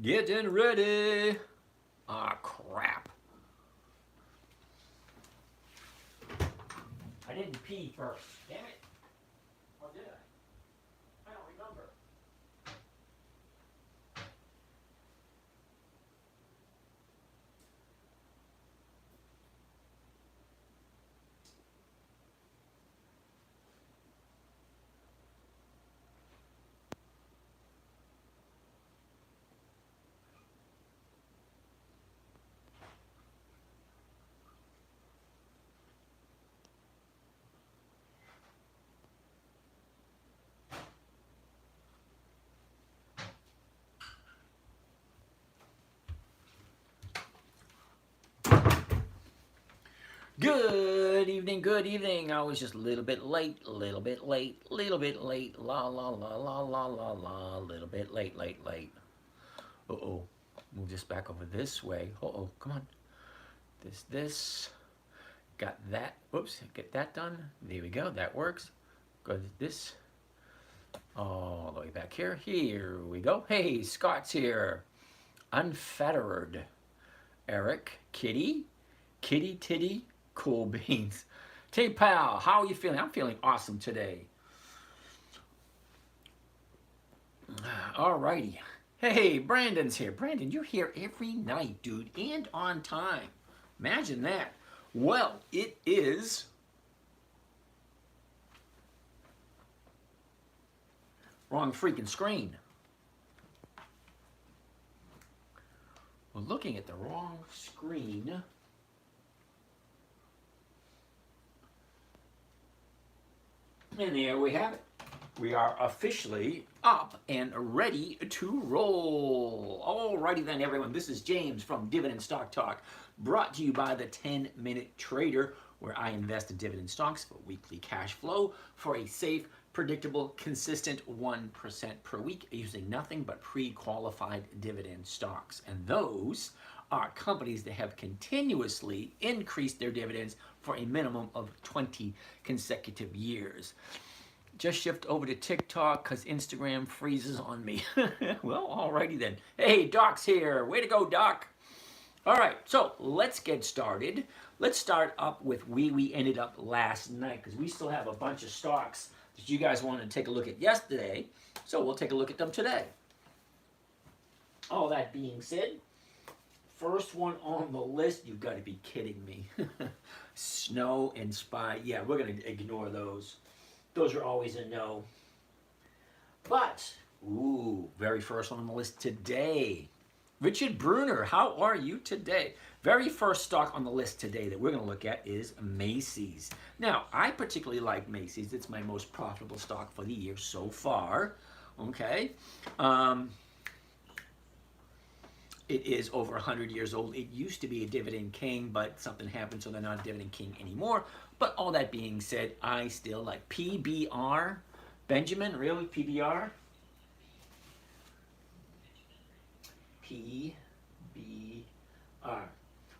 Getting ready. Ah, crap. I didn't pee first. Damn it. Or did I? I don't remember. Good evening, good evening. I was just a little bit late, little bit late, little bit late. La la la la la la la. Little bit late, late, late. Uh-oh. Move this back over this way. Uh-oh, come on. This. Got that. Whoops, get that done. There we go, that works. Go to this. All the way back here. Here we go. Hey, Scott's here. Unfettered. Eric, Kitty, Kitty Titty, Cool Beans. Hey, pal, how are you feeling? I'm feeling awesome today. Alrighty. Hey, Brandon's here. Brandon, you're here every night, dude, and on time. Imagine that. Well, it is wrong freaking screen. We're looking at the wrong screen. And there we have it. We are officially up and ready to roll. Alrighty then, everyone. This is James from Dividend Stock Talk, brought to you by the 10-Minute Trader, where I invest in dividend stocks for weekly cash flow for a safe, predictable, consistent 1% per week using nothing but pre-qualified dividend stocks. And those are companies that have continuously increased their dividends for a minimum of 20 consecutive years. Just shift over to TikTok because Instagram freezes on me. Well, alrighty then. Hey, Doc's here. Way to go, Doc. All right, so let's get started. Let's start up with where we ended up last night because we still have a bunch of stocks that you guys wanted to take a look at yesterday. So we'll take a look at them today. All that being said, first one on the list, you've got to be kidding me. Snow and Spy. Yeah, we're going to ignore those. Those are always a no. But, ooh, very first one on the list today. Richard Bruner, how are you today? Very first stock on the list today that we're going to look at is Macy's. Now, I particularly like Macy's. It's my most profitable stock for the year so far. Okay. It is over 100 years old. It used to be a dividend king, but something happened, so they're not a dividend king anymore. But all that being said, I still like PBR. Benjamin, really? PBR? PBR. All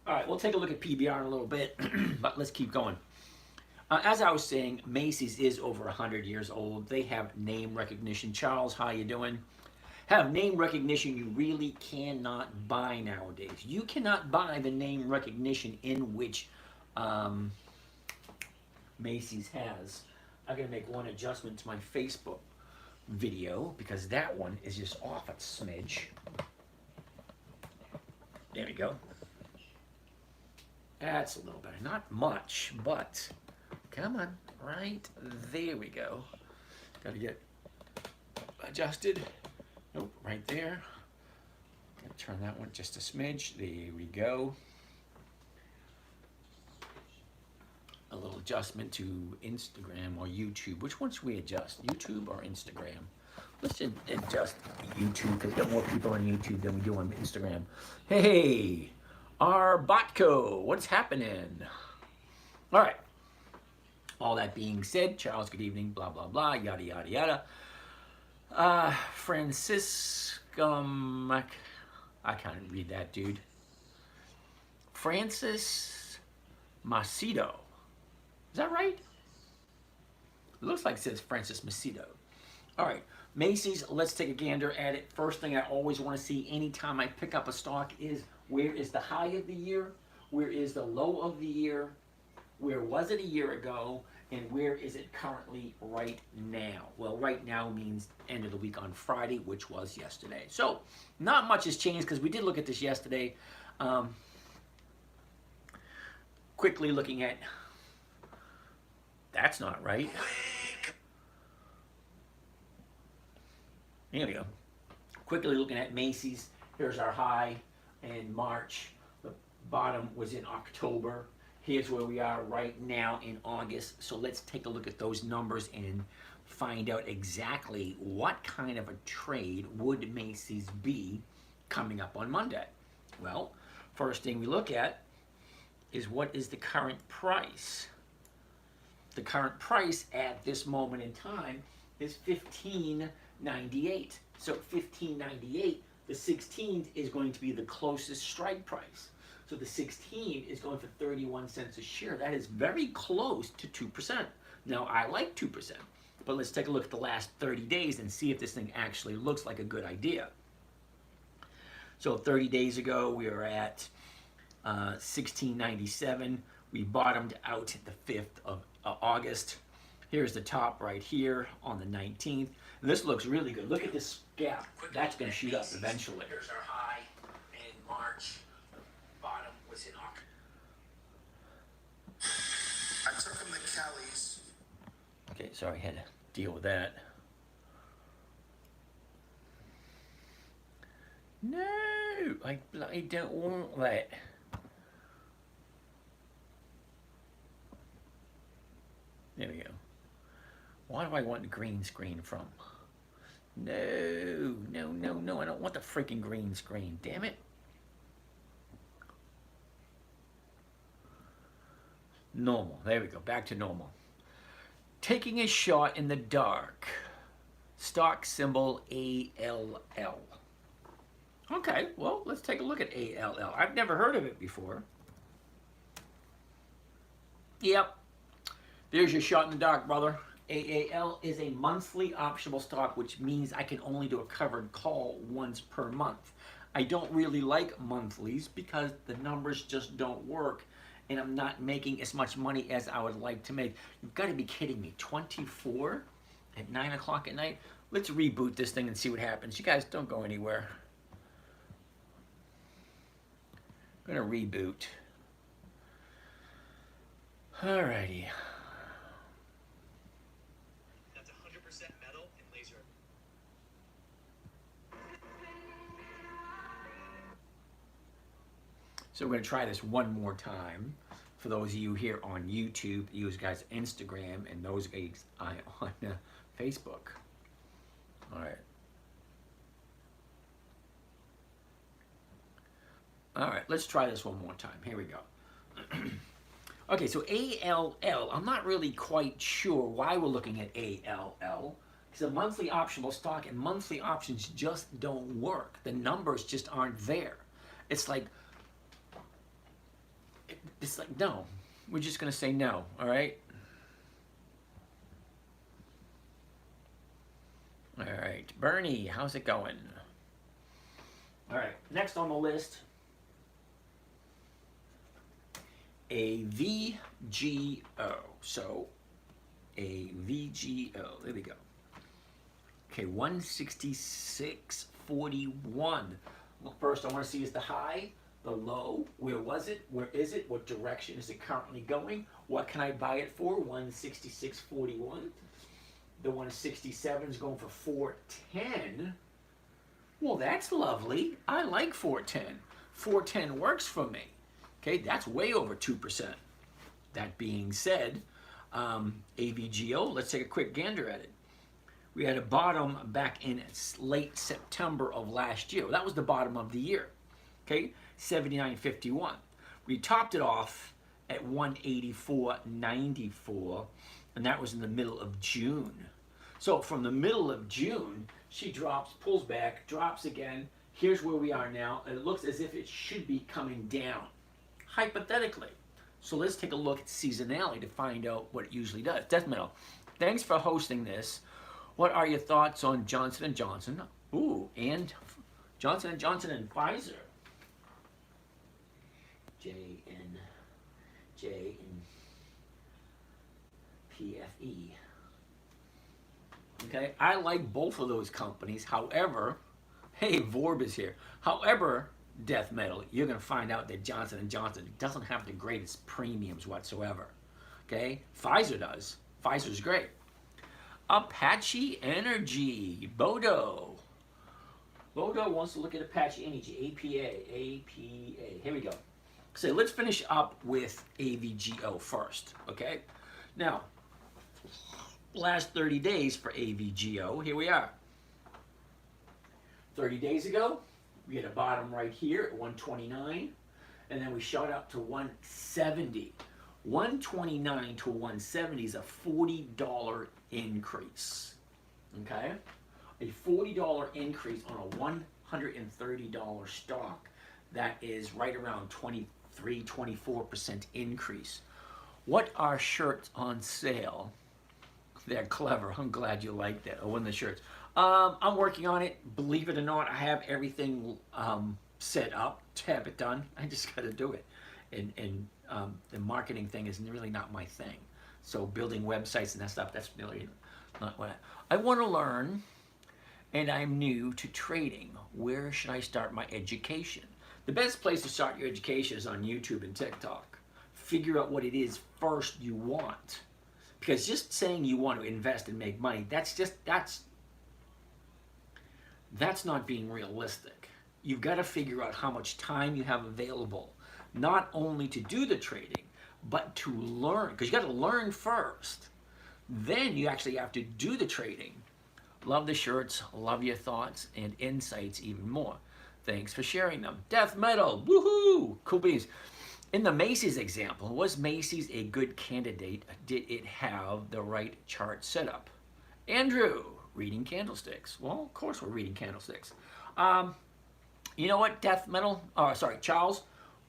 right, we'll take a look at PBR in a little bit, but let's keep going. As I was saying, Macy's is over 100 years old. They have name recognition. Charles, how you doing? Have name recognition you really cannot buy nowadays. You cannot buy the name recognition in which Macy's has. I'm going to make one adjustment to my Facebook video because that one is just off a smidge. There we go. That's a little better. Not much, but come on. Right there we go. Got to get adjusted. Nope, right there. Gonna turn that one just a smidge. There we go. A little adjustment to Instagram or YouTube. Which one should we adjust? YouTube or Instagram? Let's adjust YouTube because we got more people on YouTube than we do on Instagram. Hey, our Botco, what's happening? All right. All that being said, Charles, good evening, blah, blah, blah, yada, yada, yada. Franciscum, I can't read that, dude. Francis Macedo. Is that right? It looks like it says Francis Macedo. All right. Macy's, let's take a gander at it. First thing I always want to see anytime I pick up a stock is, where is the high of the year? Where is the low of the year? Where was it a year ago? And where is it currently right now? Well, right now means end of the week on Friday, which was yesterday. So not much has changed because we did look at this yesterday. Quickly looking at, that's not right. Here we go. Quickly looking at Macy's. Here's our high in March. The bottom was in October. Here's where we are right now in August. So let's take a look at those numbers and find out exactly what kind of a trade would Macy's be coming up on Monday. Well, first thing we look at is, what is the current price? The current price at this moment in time is $15.98. So $15.98, the 16th is going to be the closest strike price. So the 16 is going for 31 cents a share. That is very close to 2%. Now, I like 2%, but let's take a look at the last 30 days and see if this thing actually looks like a good idea. So 30 days ago, we were at $16.97. We bottomed out the 5th of August. Here's the top right here on the 19th. And this looks really good. Look at this gap. That's going to shoot up eventually. Here's our high in March. The bottom was in October. I took him to Kelly's. Okay, sorry, I had to deal with that. No, I don't want that. There we go. Why do I want the green screen from? No, no, no, no. I don't want the freaking green screen. Damn it. Normal. There we go. Back to normal. Taking a shot in the dark. Stock symbol ALL. Okay, well, let's take a look at ALL. I've never heard of it before. Yep. There's your shot in the dark, brother. AAL is a monthly optional stock, which means I can only do a covered call once per month. I don't really like monthlies because the numbers just don't work, and I'm not making as much money as I would like to make. You've got to be kidding me. 24 at 9 o'clock at night? Let's reboot this thing and see what happens. You guys don't go anywhere. I'm going to reboot. Alrighty. That's 100% metal and laser. So we're going to try this one more time. For those of you here on YouTube, you guys Instagram, and those guys on Facebook. All right. All right, let's try this one more time. Here we go. Okay, so ALL, I'm not really quite sure why we're looking at ALL. It's a monthly optional stock, and monthly options just don't work. The numbers just aren't there. It's like, no. We're just going to say no, all right? All right, Bernie, how's it going? All right, next on the list, a VGO. So, a VGO. There we go. Okay, 166.41. Well, first I want to see is the high, the low. Where was it? Where is it? What direction is it currently going? What can I buy it for? 166.41. The 167 is going for 410. Well, that's lovely. I like 410. 410 works for me. Okay, that's way over 2%. That being said, AVGO, let's take a quick gander at it. We had a bottom back in late September of last year. That was the bottom of the year. Okay, 79.51. We topped it off at 184.94, and that was in the middle of June. So from the middle of June, she drops, pulls back, drops again. Here's where we are now, and it looks as if it should be coming down, hypothetically. So let's take a look at seasonality to find out what it usually does. Death Metal, thanks for hosting this. What are your thoughts on Johnson & Johnson? Ooh, and Johnson & Johnson and Pfizer. J and PFE. Okay, I like both of those companies. However, hey, Vorb is here. However, Death Metal, you're going to find out that Johnson & Johnson doesn't have the greatest premiums whatsoever. Okay, Pfizer does. Pfizer's great. Apache Energy, Bodo. Bodo wants to look at Apache Energy, APA. Here we go. So let's finish up with AVGO first, okay? Now, last 30 days for AVGO, here we are. 30 days ago, we had a bottom right here at 129, and then we shot up to 170. 129 to 170 is a $40 increase, okay? A $40 increase on a $130 stock. That is right around 24% increase. What are shirts on sale? They're clever. I'm glad you like that. Oh, and the shirts. I'm working on it. Believe it or not, I have everything set up to have it done. I just got to do it. And the marketing thing is really not my thing. So building websites and that stuff, that's really not what I want to learn. And I'm new to trading. Where should I start my education? The best place to start your education is on YouTube and TikTok. Figure out what it is first you want. Because just saying you want to invest and make money, that's not being realistic. You've got to figure out how much time you have available, not only to do the trading, but to learn. Because you got to learn first. Then you actually have to do the trading. Love the shirts, love your thoughts and insights even more. Thanks for sharing them. Death Metal, woohoo! Cool beans. In the Macy's example, was Macy's a good candidate? Did it have the right chart setup? Andrew, reading candlesticks. Well, of course we're reading candlesticks. You know what, Death Metal? Oh, sorry, Charles.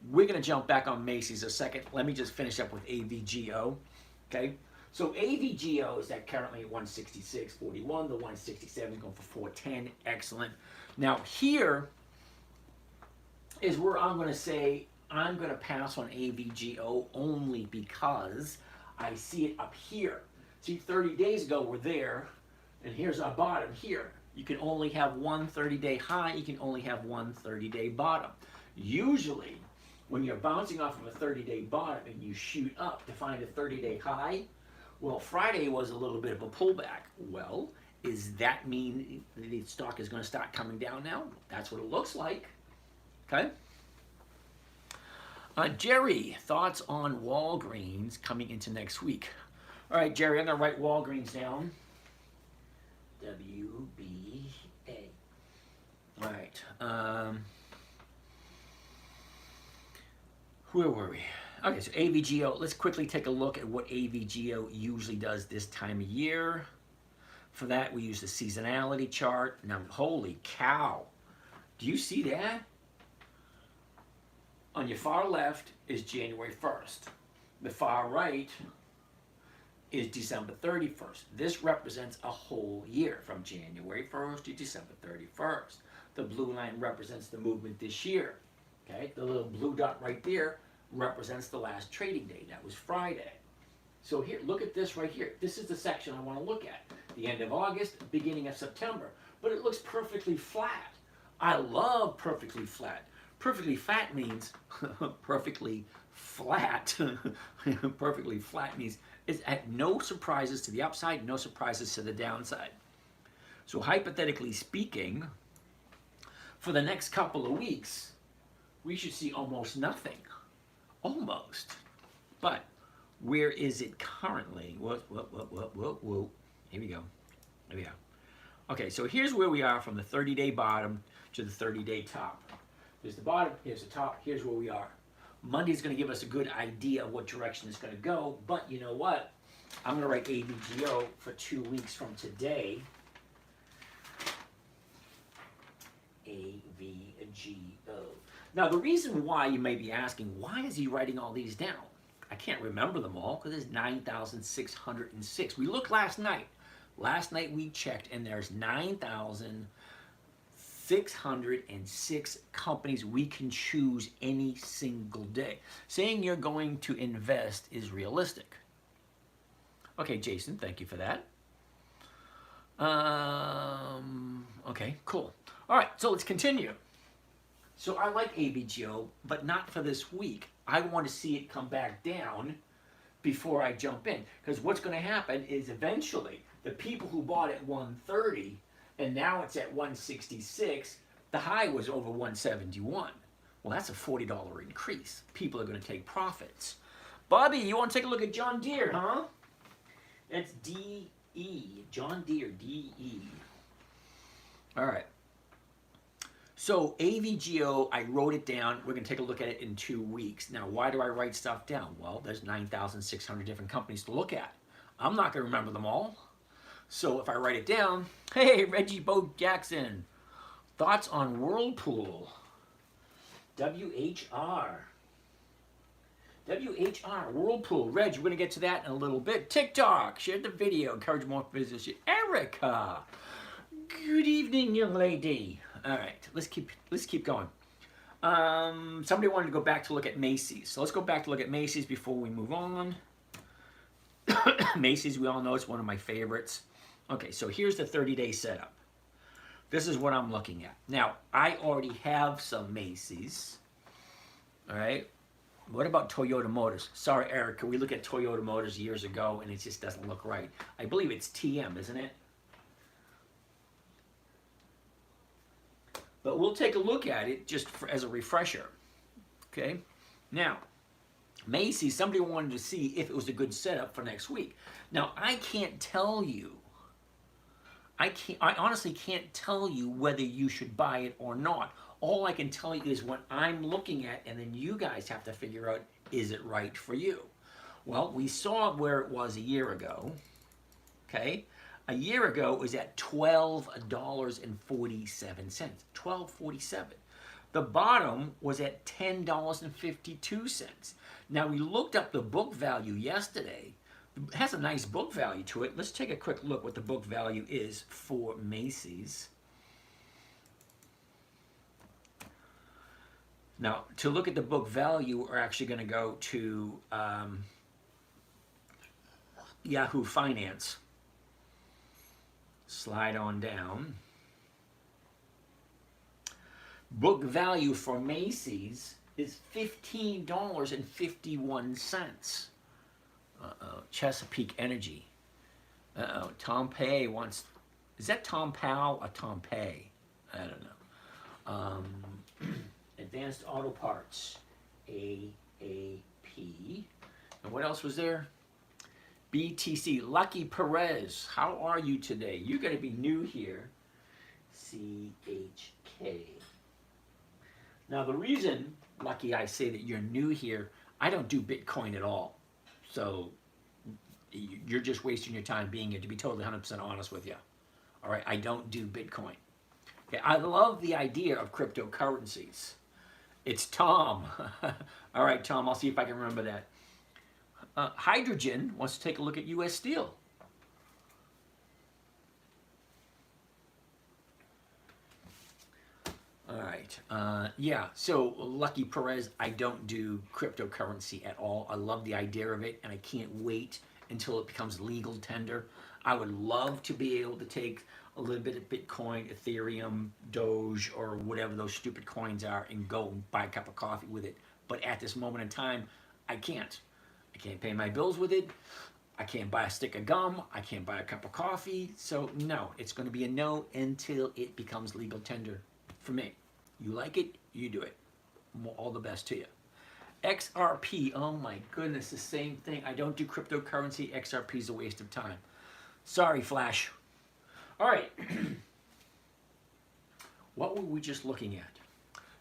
We're going to jump back on Macy's a second. Let me just finish up with AVGO. Okay? So AVGO is at currently at 166.41. The 167 going for 410. Excellent. Now here is where I'm going to say I'm going to pass on AVGO only because I see it up here. See, 30 days ago we're there, and here's our bottom here. You can only have one 30-day high. You can only have one 30-day bottom. Usually, when you're bouncing off of a 30-day bottom and you shoot up to find a 30-day high, well, Friday was a little bit of a pullback. Well, does that mean the stock is going to start coming down now? That's what it looks like. Okay. Jerry, thoughts on Walgreens coming into next week? All right, Jerry, I'm going to write Walgreens down. WBA. All right. Where were we? Okay, so AVGO. Let's quickly take a look at what AVGO usually does this time of year. For that, we use the seasonality chart. Now, holy cow. Do you see that? On your far left is January 1st. The far right is December 31st. This represents a whole year from January 1st to December 31st. The blue line represents the movement this year. Okay, the little blue dot right there represents the last trading day. That was Friday. So here, look at this right here. This is the section I want to look at. The end of August, beginning of September. But it looks perfectly flat. I love perfectly flat. Perfectly flat means perfectly flat. Perfectly flat means it's at no surprises to the upside, no surprises to the downside. So hypothetically speaking, for the next couple of weeks, we should see almost nothing. Almost. But where is it currently? Whoa. Here we go. Here we go. Okay, so here's where we are from the 30-day bottom to the 30-day top. There's the bottom, here's the top, here's where we are. Monday's going to give us a good idea of what direction it's going to go, but you know what? I'm going to write AVGO for 2 weeks from today. AVGO. Now, the reason why you may be asking, why is he writing all these down? I can't remember them all because there's 9,606. We looked last night. Last night we checked, and there's 9,606 companies we can choose any single day. Saying you're going to invest is realistic. Okay, Jason, thank you for that. Okay, cool. All right, so let's continue. So I like AVGO, but not for this week. I want to see it come back down before I jump in. Because what's going to happen is eventually the people who bought at 130 and now it's at 166, the high was over 171. Well, that's a $40 increase. People are going to take profits. Bobby, you want to take a look at John Deere, huh? That's DE. John Deere, DE. All right. So AVGO, I wrote it down. We're going to take a look at it in 2 weeks. Now, why do I write stuff down? Well, there's 9,600 different companies to look at. I'm not going to remember them all. So if I write it down, hey, Reggie Bo Jackson, thoughts on Whirlpool? WHR. WHR, Whirlpool. Reg, we're going to get to that in a little bit. TikTok, share the video, encourage more business. Erica, good evening, young lady. All right, let's keep going. Somebody wanted to go back to look at Macy's. So let's go back to look at Macy's before we move on. Macy's, we all know it's one of my favorites. Okay, so here's the 30-day setup. This is what I'm looking at. Now, I already have some Macy's. All right. What about Toyota Motors? Sorry, Erica, we looked at Toyota Motors years ago, and it just doesn't look right. I believe it's TM, isn't it? But we'll take a look at it just as a refresher. Okay? Now, Macy's, somebody wanted to see if it was a good setup for next week. Now, I can't tell you. I honestly can't tell you whether you should buy it or not. All I can tell you is what I'm looking at, and then you guys have to figure out, is it right for you? Well, we saw where it was a year ago. Okay? A year ago, it was at $12.47. $12.47. The bottom was at $10.52. Now, we looked up the book value yesterday. It has a nice book value to it. Let's take a quick look what the book value is for Macy's. Now, to look at the book value, we're actually going to go to Yahoo Finance. Slide on down. Book value for Macy's is $15.51. Uh-oh, Chesapeake Energy. Uh-oh, Tom Pay wants... Is that Tom Powell or Tom Pay? I don't know. Advanced Auto Parts. AAP. And what else was there? BTC. Lucky Perez. How are you today? You're going to be new here. CHK. Now, the reason, Lucky, I say that you're new here, I don't do Bitcoin at all. So you're just wasting your time being here, to be totally 100% honest with you. All right, I don't do Bitcoin. Okay, I love the idea of cryptocurrencies. It's Tom. All right, Tom, I'll see if I can remember that. Hydrogen wants to take a look at U.S. Steel. All right. Yeah, so Lucky Perez, I don't do cryptocurrency at all. I love the idea of it, and I can't wait until it becomes legal tender. I would love to be able to take a little bit of Bitcoin, Ethereum, Doge, or whatever those stupid coins are and go and buy a cup of coffee with it. But at this moment in time, I can't. I can't pay my bills with it. I can't buy a stick of gum. I can't buy a cup of coffee. So no, it's going to be a no until it becomes legal tender for me. You like it, you do it. All the best to you. XRP, oh my goodness, the same thing. I don't do cryptocurrency. XRP is a waste of time. Sorry, Flash. All right. What were we just looking at?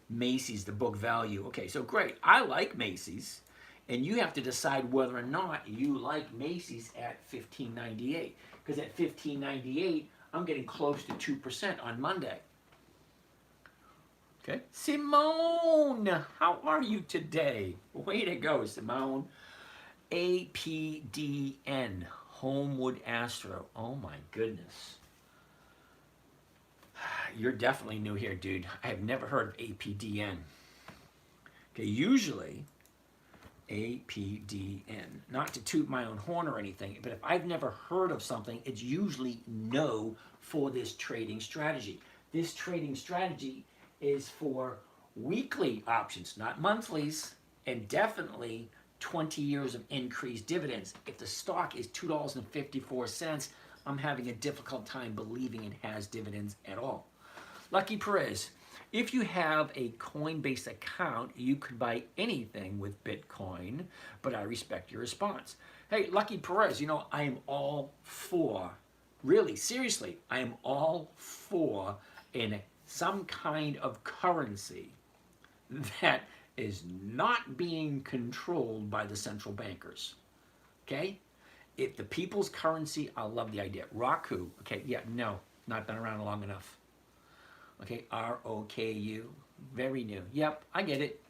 Macy's, the book value. Okay, so great. I like Macy's, and you have to decide whether or not you like Macy's at $15.98. Because at $15.98, I'm getting close to 2% on Monday. Okay. Simone, how are you today? Way to go, Simone. APDN, Homewood Astro. Oh my goodness. You're definitely new here, dude. I have never heard of APDN. Okay, usually APDN. Not to toot my own horn or anything, but if I've never heard of something, it's usually no for this trading strategy. This trading strategy is for weekly options, not monthlies, and definitely 20 years of increased dividends. If the stock is $2.54, I'm having a difficult time believing it has dividends at all. Lucky Perez, if you have a Coinbase account, you could buy anything with Bitcoin, but I respect your response. Hey, Lucky Perez, you know, I am all for, really, seriously, I am all for in some kind of currency that is not being controlled by the central bankers. Okay? If the people's currency, I love the idea. Roku, okay, yeah, no, not been around long enough. Okay, ROKU, very new. Yep, I get it.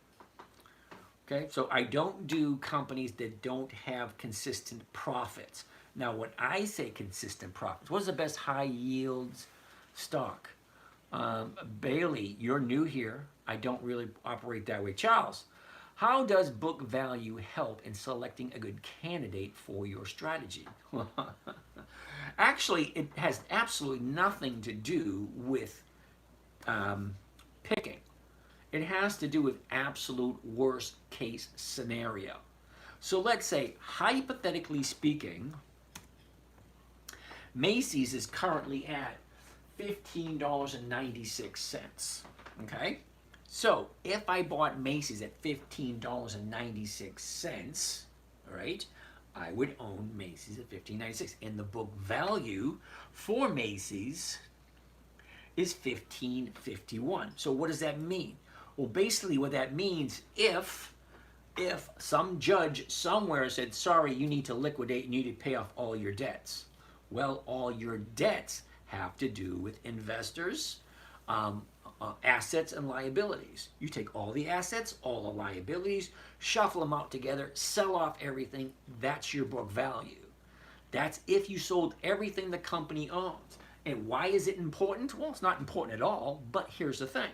Okay, so I don't do companies that don't have consistent profits. Now, when I say consistent profits, what is the best high yields stock? Bailey, you're new here. I don't really operate that way. Charles, how does book value help in selecting a good candidate for your strategy? Actually, it has absolutely nothing to do with picking. It has to do with absolute worst case scenario. So let's say, hypothetically speaking, Macy's is currently at $15.96. Okay? So if I bought Macy's at $15.96, all right, I would own Macy's at $15.96. And the book value for Macy's is $15.51. So what does that mean? Well, basically what that means, if some judge somewhere said, sorry, you need to liquidate, you need to pay off all your debts. Well, all your debts have to do with investors, assets and liabilities. You take all the assets, all the liabilities, shuffle them out together, sell off everything. That's your book value. That's if you sold everything the company owns. And why is it important? Well, it's not important at all, but here's the thing.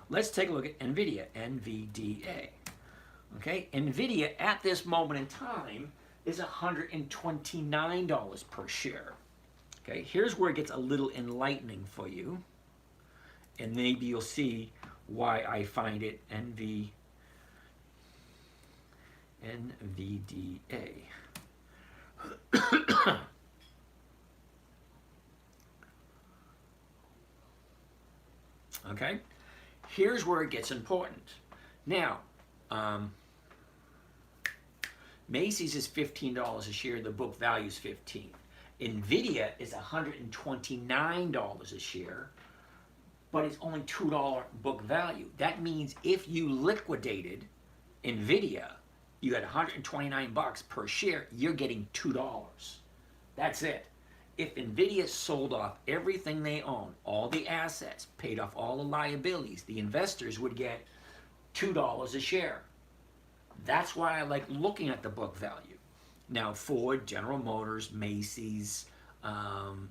Let's take a look at NVIDIA, NVDA. Okay, NVIDIA at this moment in time is $129 per share. Okay, here's where it gets a little enlightening for you. And maybe you'll see why I find it NVDA. Okay, here's where it gets important. Now, Macy's is $15 a share. The book value is $15. NVIDIA is $129 a share, but it's only $2 book value. That means if you liquidated NVIDIA, you got 129 bucks per share, you're getting $2. That's it. If NVIDIA sold off everything they own, all the assets, paid off all the liabilities, the investors would get $2 a share. That's why I like looking at the book value. Now, Ford, General Motors, Macy's,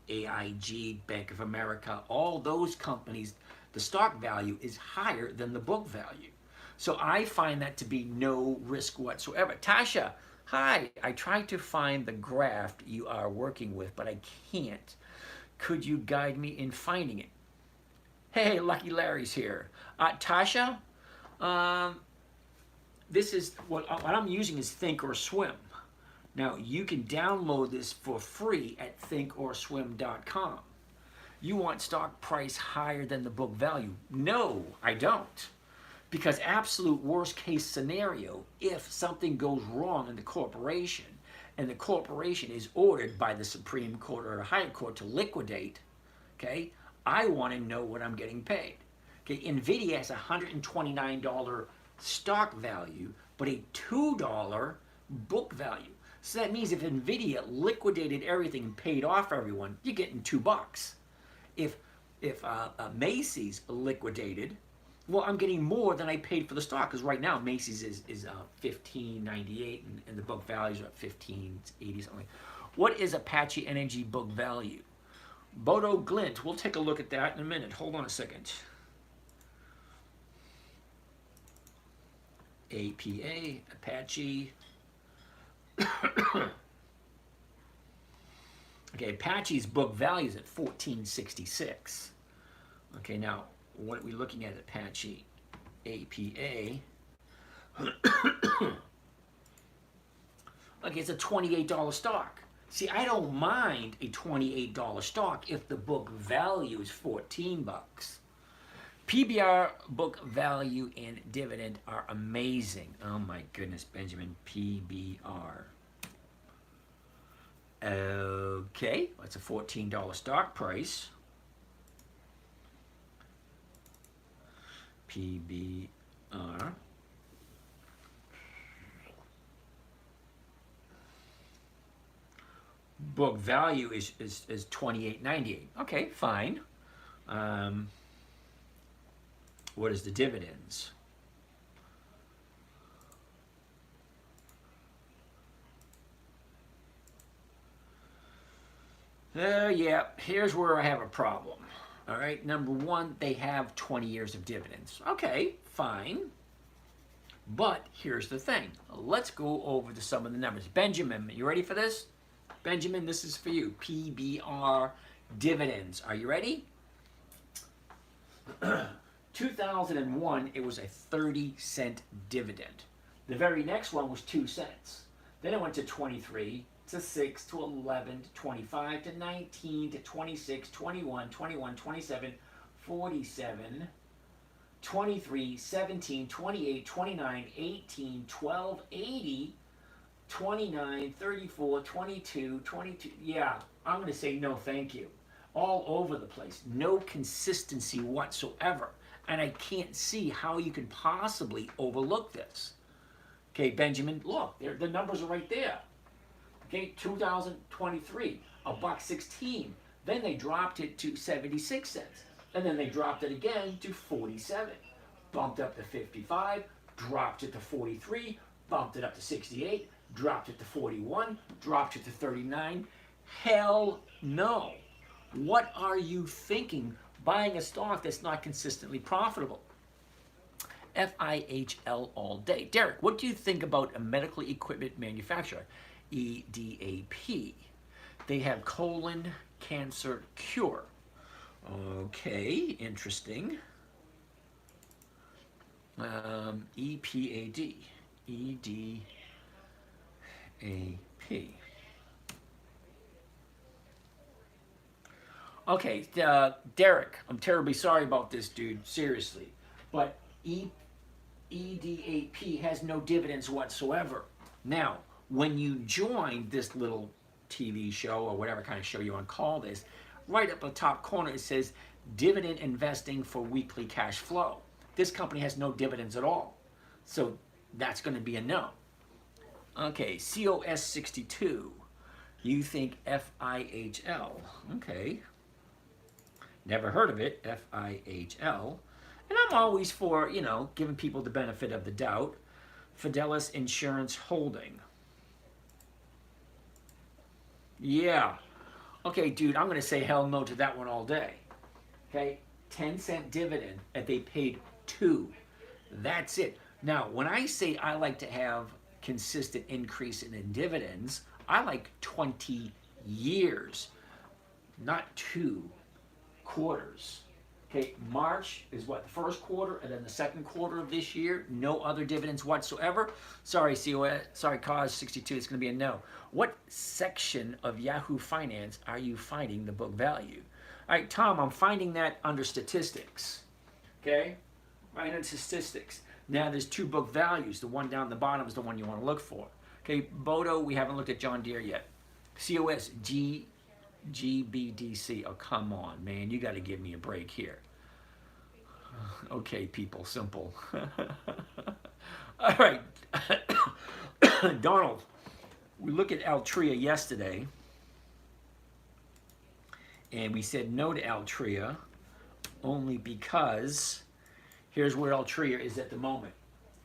AIG, Bank of America, all those companies, the stock value is higher than the book value. So I find that to be no risk whatsoever. Tasha, hi, I tried to find the graph you are working with, but I can't. Could you guide me in finding it? Hey, Lucky Larry's here. Tasha, this is what I'm using is Thinkorswim. Now, you can download this for free at thinkorswim.com. You want stock price higher than the book value? No, I don't. Because absolute worst case scenario, if something goes wrong in the corporation and the corporation is ordered by the Supreme Court or a higher court to liquidate, okay, I want to know what I'm getting paid. Okay, NVIDIA has a $129 stock value, but a $2 book value. So that means if NVIDIA liquidated everything and paid off everyone, you're getting $2. If Macy's liquidated, well, I'm getting more than I paid for the stock, because right now Macy's is $15.98 and the book values are at $15.80 something. What is Apache Energy book value? Bodo Glint, we'll take a look at that in a minute. Hold on a second. APA, Apache. Okay, Apache's book value is at 1466. Okay, now what are we looking at Apache? APA. Okay, it's a $28 stock. See, I don't mind a $28 stock if the book value is 14 bucks. PBR, book value, and dividend are amazing. Oh my goodness, Benjamin, PBR. Okay, that's a $14 stock price. PBR. Book value is $28.98. Okay, fine. What is the dividends? Yeah, here's where I have a problem. All right, number one, they have 20 years of dividends. Okay, fine. But here's the thing. Let's go over to some of the numbers. Benjamin, you ready for this? Benjamin, this is for you. PBR dividends. Are you ready? 2001, it was a 30-cent dividend. The very next one was 2 cents. Then it went to 23, to 6, to 11, to 25, to 19, to 26, 21, 21, 27, 47, 23, 17, 28, 29, 18, 12, 80, 29, 34, 22, 22. Yeah, I'm going to say no thank you. All over the place. No consistency whatsoever. And I can't see how you can possibly overlook this. Okay, Benjamin, look, the numbers are right there. Okay, 2023, $1.16. Then they dropped it to 76 cents. And then they dropped it again to 47. Bumped up to 55, dropped it to 43, bumped it up to 68, dropped it to 41, dropped it to 39. Hell no. What are you thinking buying a stock that's not consistently profitable? FIHL all day. Derek, what do you think about a medical equipment manufacturer? EDAP. They have colon cancer cure. Okay, interesting. EPAD. EDAP. Okay, Derek, I'm terribly sorry about this, dude, seriously. But EDAP has no dividends whatsoever. Now, when you join this little TV show or whatever kind of show you want to call this, right up the top corner it says dividend investing for weekly cash flow. This company has no dividends at all. So that's going to be a no. Okay, COS 62. You think FIHL. Okay. Never heard of it, FIHL. And I'm always for, giving people the benefit of the doubt. Fidelis Insurance Holding. Yeah. Okay, dude, I'm going to say hell no to that one all day. Okay? 10-cent dividend, and they paid 2. That's it. Now, when I say I like to have consistent increase in dividends, I like 20 years, not 2 quarters. Okay, March is what, the first quarter, and then the second quarter of this year, no other dividends whatsoever. Sorry, COS 62, it's going to be a no. What section of Yahoo Finance are you finding the book value? All right, Tom, I'm finding that under statistics. Okay, right under statistics. Now there's 2 book values. The one down the bottom is the one you want to look for. Okay, Bodo, we haven't looked at John Deere yet. COS GBDC. Oh, come on, man. You got to give me a break here. Okay, people, simple. All right. Donald, we looked at Altria yesterday, and we said no to Altria only because here's where Altria is at the moment.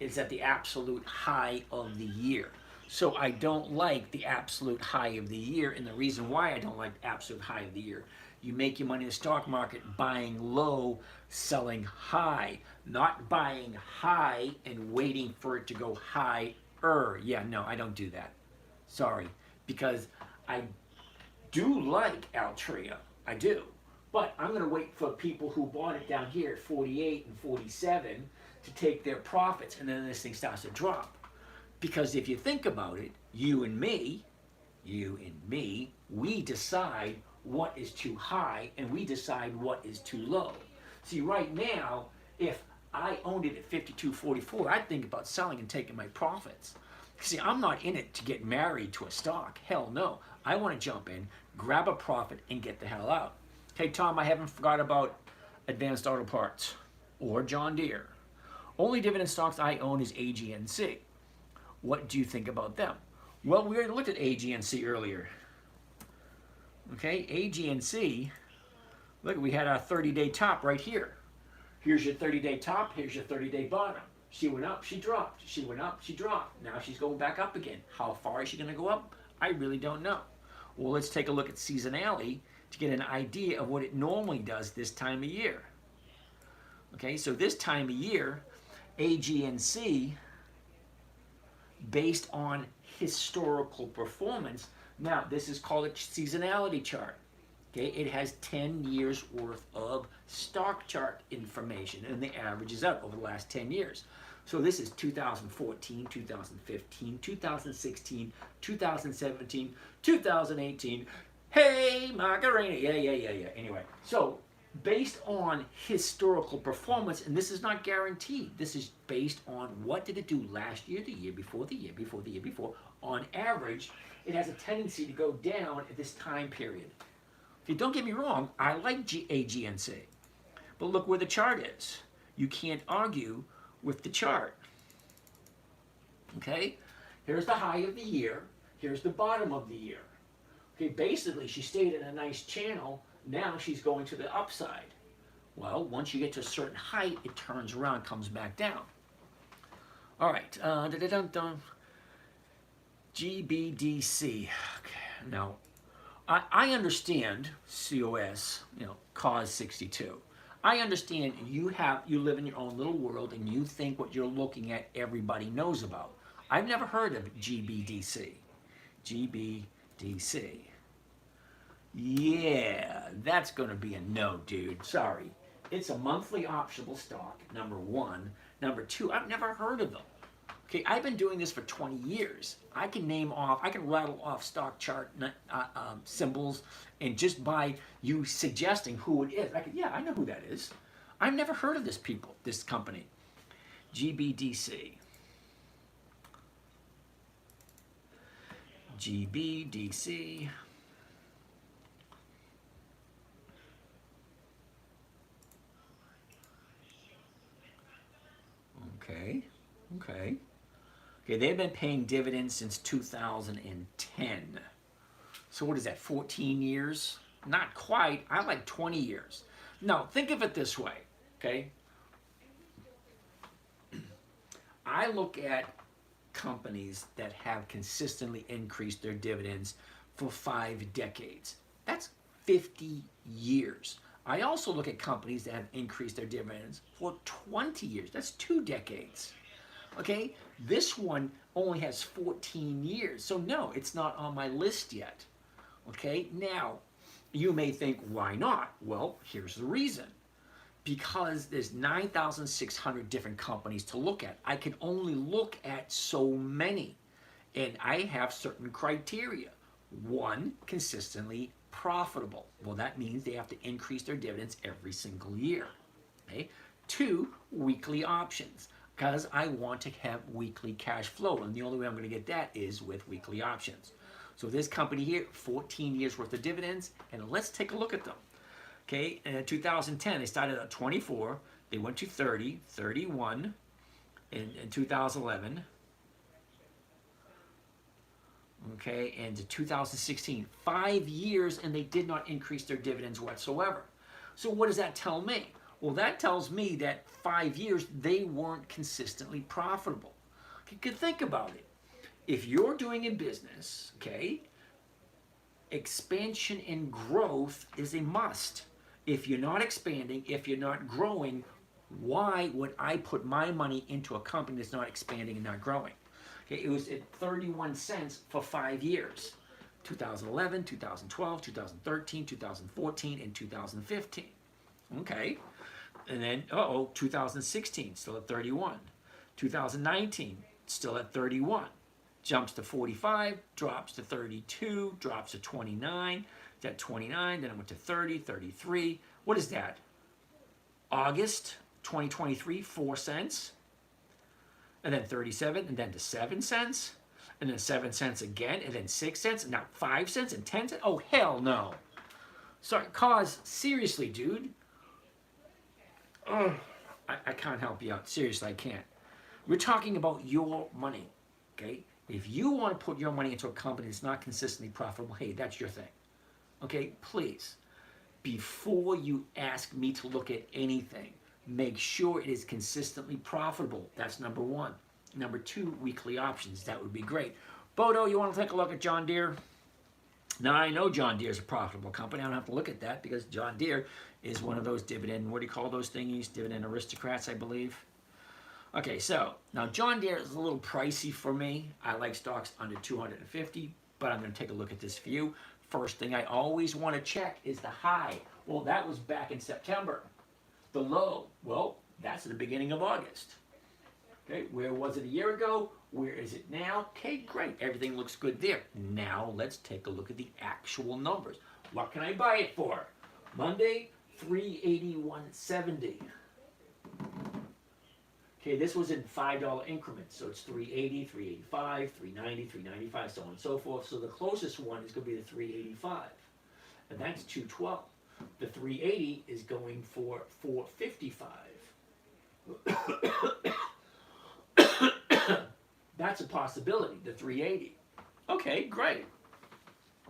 It's at the absolute high of the year. So I don't like the absolute high of the year, and the reason why I don't like the absolute high of the year, you make your money in the stock market buying low, selling high, not buying high and waiting for it to go higher. Yeah, no, I don't do that. Sorry, because I do like Altria, I do, but I'm going to wait for people who bought it down here at 48 and 47 to take their profits, and then this thing starts to drop. Because if you think about it, you and me, we decide what is too high and we decide what is too low. See, right now, if I owned it at 52.44, I'd think about selling and taking my profits. See, I'm not in it to get married to a stock. Hell no. I want to jump in, grab a profit, and get the hell out. Hey, Tom, I haven't forgot about Advanced Auto Parts or John Deere. Only dividend stocks I own is AGNC. What do you think about them? Well, we already looked at AGNC earlier. Okay, AGNC, look, we had our 30-day top right here. Here's your 30-day top, here's your 30-day bottom. She went up, she dropped. She went up, she dropped. Now she's going back up again. How far is she going to go up? I really don't know. Well, let's take a look at seasonality to get an idea of what it normally does this time of year. Okay, so this time of year, AGNC, based on historical performance. Now, this is called a seasonality chart. Okay, it has 10 years worth of stock chart information, and the average is out over the last 10 years. So this is 2014, 2015, 2016, 2017, 2018. Hey, Macarena. Yeah. Anyway, so based on historical performance, and this is not guaranteed, this is based on what did it do last year, the year before, the year before, the year before. On average, it has a tendency to go down at this time period. Okay, don't get me wrong, I like AGNC, but look where the chart is. You can't argue with the chart. Okay, here's the high of the year, here's the bottom of the year. Okay, basically she stayed in a nice channel. Now she's going to the upside. Well, once you get to a certain height, it turns around, comes back down. All right, GBDC. Okay. Now, I understand COS, cause 62. I understand you live in your own little world and you think what you're looking at everybody knows about. I've never heard of GBDC. GBDC. Yeah, that's going to be a no, dude. Sorry. It's a monthly optional stock, number one. Number two, I've never heard of them. Okay, I've been doing this for 20 years. I can rattle off stock chart symbols, and just by you suggesting who it is, I know who that is. I've never heard of this company. GBDC. GBDC. Okay, they've been paying dividends since 2010. So what is that, 14 years? Not quite. I like 20 years. Now, think of it this way, okay? I look at companies that have consistently increased their dividends for 5 decades. That's 50 years. I also look at companies that have increased their dividends for 20 years. That's 2 decades. Okay, this one only has 14 years. So no, it's not on my list yet. Okay, now you may think, why not? Well, here's the reason. Because there's 9,600 different companies to look at. I can only look at so many. And I have certain criteria. 1, consistently profitable. Well, that means they have to increase their dividends every single year. Okay? 2, weekly options, because I want to have weekly cash flow, and the only way I'm going to get that is with weekly options. So this company here, 14 years worth of dividends, and let's take a look at them. Okay, in 2010, they started at 24, they went to 30, 31 in 2011. Okay, and to 2016, 5 years, and they did not increase their dividends whatsoever. So what does that tell me? Well, that tells me that 5 years, they weren't consistently profitable. Okay, think about it. if you're doing a business, okay, expansion and growth is a must. If you're not expanding, if you're not growing, why would I put my money into a company that's not expanding and not growing? Okay, it was at 31 cents for 5 years. 2011, 2012, 2013, 2014, and 2015. Okay. And then, 2016, still at 31. 2019, still at 31. Jumps to 45, drops to 32, drops to 29. It's at 29, then it went to 30, 33. What is that? August 2023, 4 cents. And then 37, and then to 7 cents. And then 7 cents again, and then 6 cents, and now 5 cents and 10 cents? Oh, hell no. Sorry, cause, seriously, dude. I can't help you out. Seriously, I can't. We're talking about your money, okay? If you want to put your money into a company that's not consistently profitable, hey, that's your thing. Okay, please, before you ask me to look at anything, make sure it is consistently profitable. That's number one. Number two, weekly options. That would be great. Bodo, you want to take a look at John Deere? Now, I know John Deere is a profitable company. I don't have to look at that because John Deere is one of those dividend, what do you call those thingies? Dividend aristocrats, I believe. Okay, so now John Deere is a little pricey for me. I like stocks under 250, but I'm going to take a look at this for you. First thing I always want to check is the high. Well, that was back in September. The low, well, that's at the beginning of August. Okay, where was it a year ago? Where is it now? Okay, great. Everything looks good there. Now let's take a look at the actual numbers. What can I buy it for? Monday, 381.70. Okay, this was in $5 increments, so it's 380, 385, 390, 395, so on and so forth. So the closest one is going to be the 385, and that's 212. The 380 is going for 455. That's a possibility, the 380. Okay, great.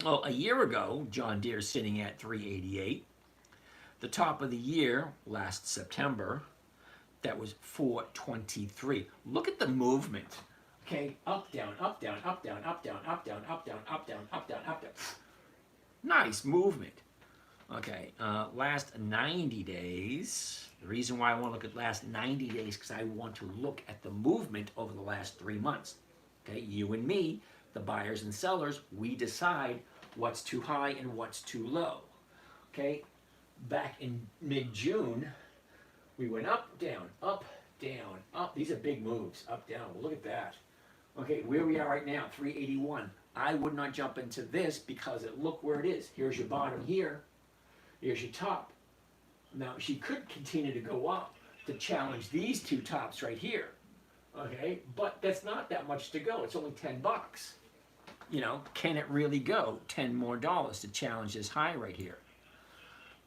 Well, a year ago, John Deere's sitting at 388. The top of the year, last September, that was 423. Look at the movement. Okay, up, down, up, down, up, down, up, down, up, down, up, down, up, down, up, down, up, down. Nice movement. Okay, last 90 days. The reason why I want to look at last 90 days because I want to look at the movement over the last 3 months. Okay, you and me, the buyers and sellers, we decide what's too high and what's too low. Okay, back in mid-June, we went up, down, up, down, up. These are big moves, up, down. Well, look at that. Okay, where we are right now, 381. I would not jump into this because look where it is. Here's your bottom here. Here's your top. Now, she could continue to go up to challenge these two tops right here. Okay, but that's not that much to go. It's only $10. You know, can it really go $10 more to challenge this high right here?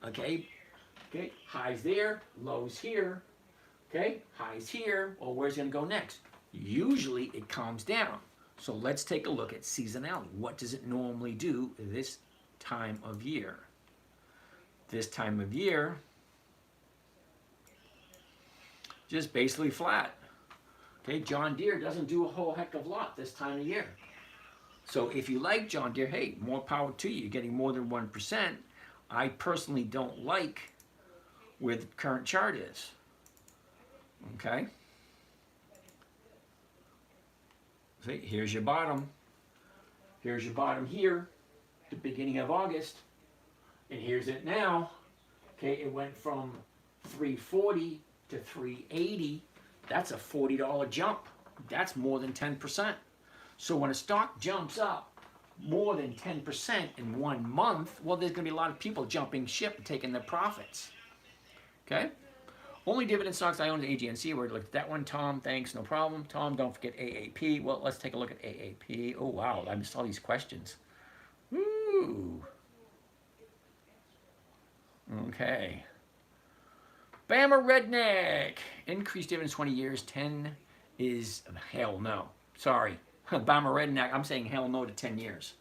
Okay, okay, highs there, lows here. Okay, highs here. Well, where's it going to go next? Usually it calms down. So let's take a look at seasonality. What does it normally do this time of year? This time of year, just basically flat. Okay, John Deere doesn't do a whole heck of a lot this time of year. So if you like John Deere, hey, more power to you. You're getting more than 1%. I personally don't like where the current chart is. Okay. See, here's your bottom. Here's your bottom here, the beginning of August. And here's it now. Okay, it went from 340 to 380. That's a $40 jump. That's more than 10%. So when a stock jumps up more than 10% in 1 month, well, there's going to be a lot of people jumping ship and taking their profits. Okay? Only dividend stocks I own is AGNC. We're look at that one. Tom, thanks, no problem. Tom, don't forget AAP. Well, let's take a look at AAP. Oh, wow, I missed all these questions. Woo. Okay. Bama Redneck. Increased dividends 20 years. 10 is hell no. Sorry. Bama Redneck, I'm saying hell no to 10 years.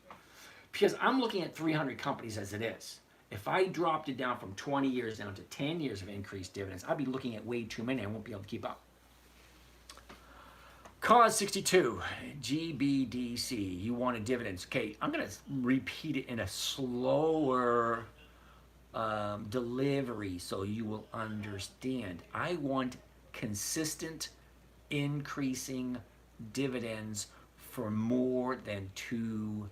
Because I'm looking at 300 companies as it is. If I dropped it down from 20 years down to 10 years of increased dividends, I'd be looking at way too many. I won't be able to keep up. Cause 62, GBDC, you wanted dividends. Okay, I'm going to repeat it in a slower delivery so you will understand. I want consistent increasing dividends for more than 2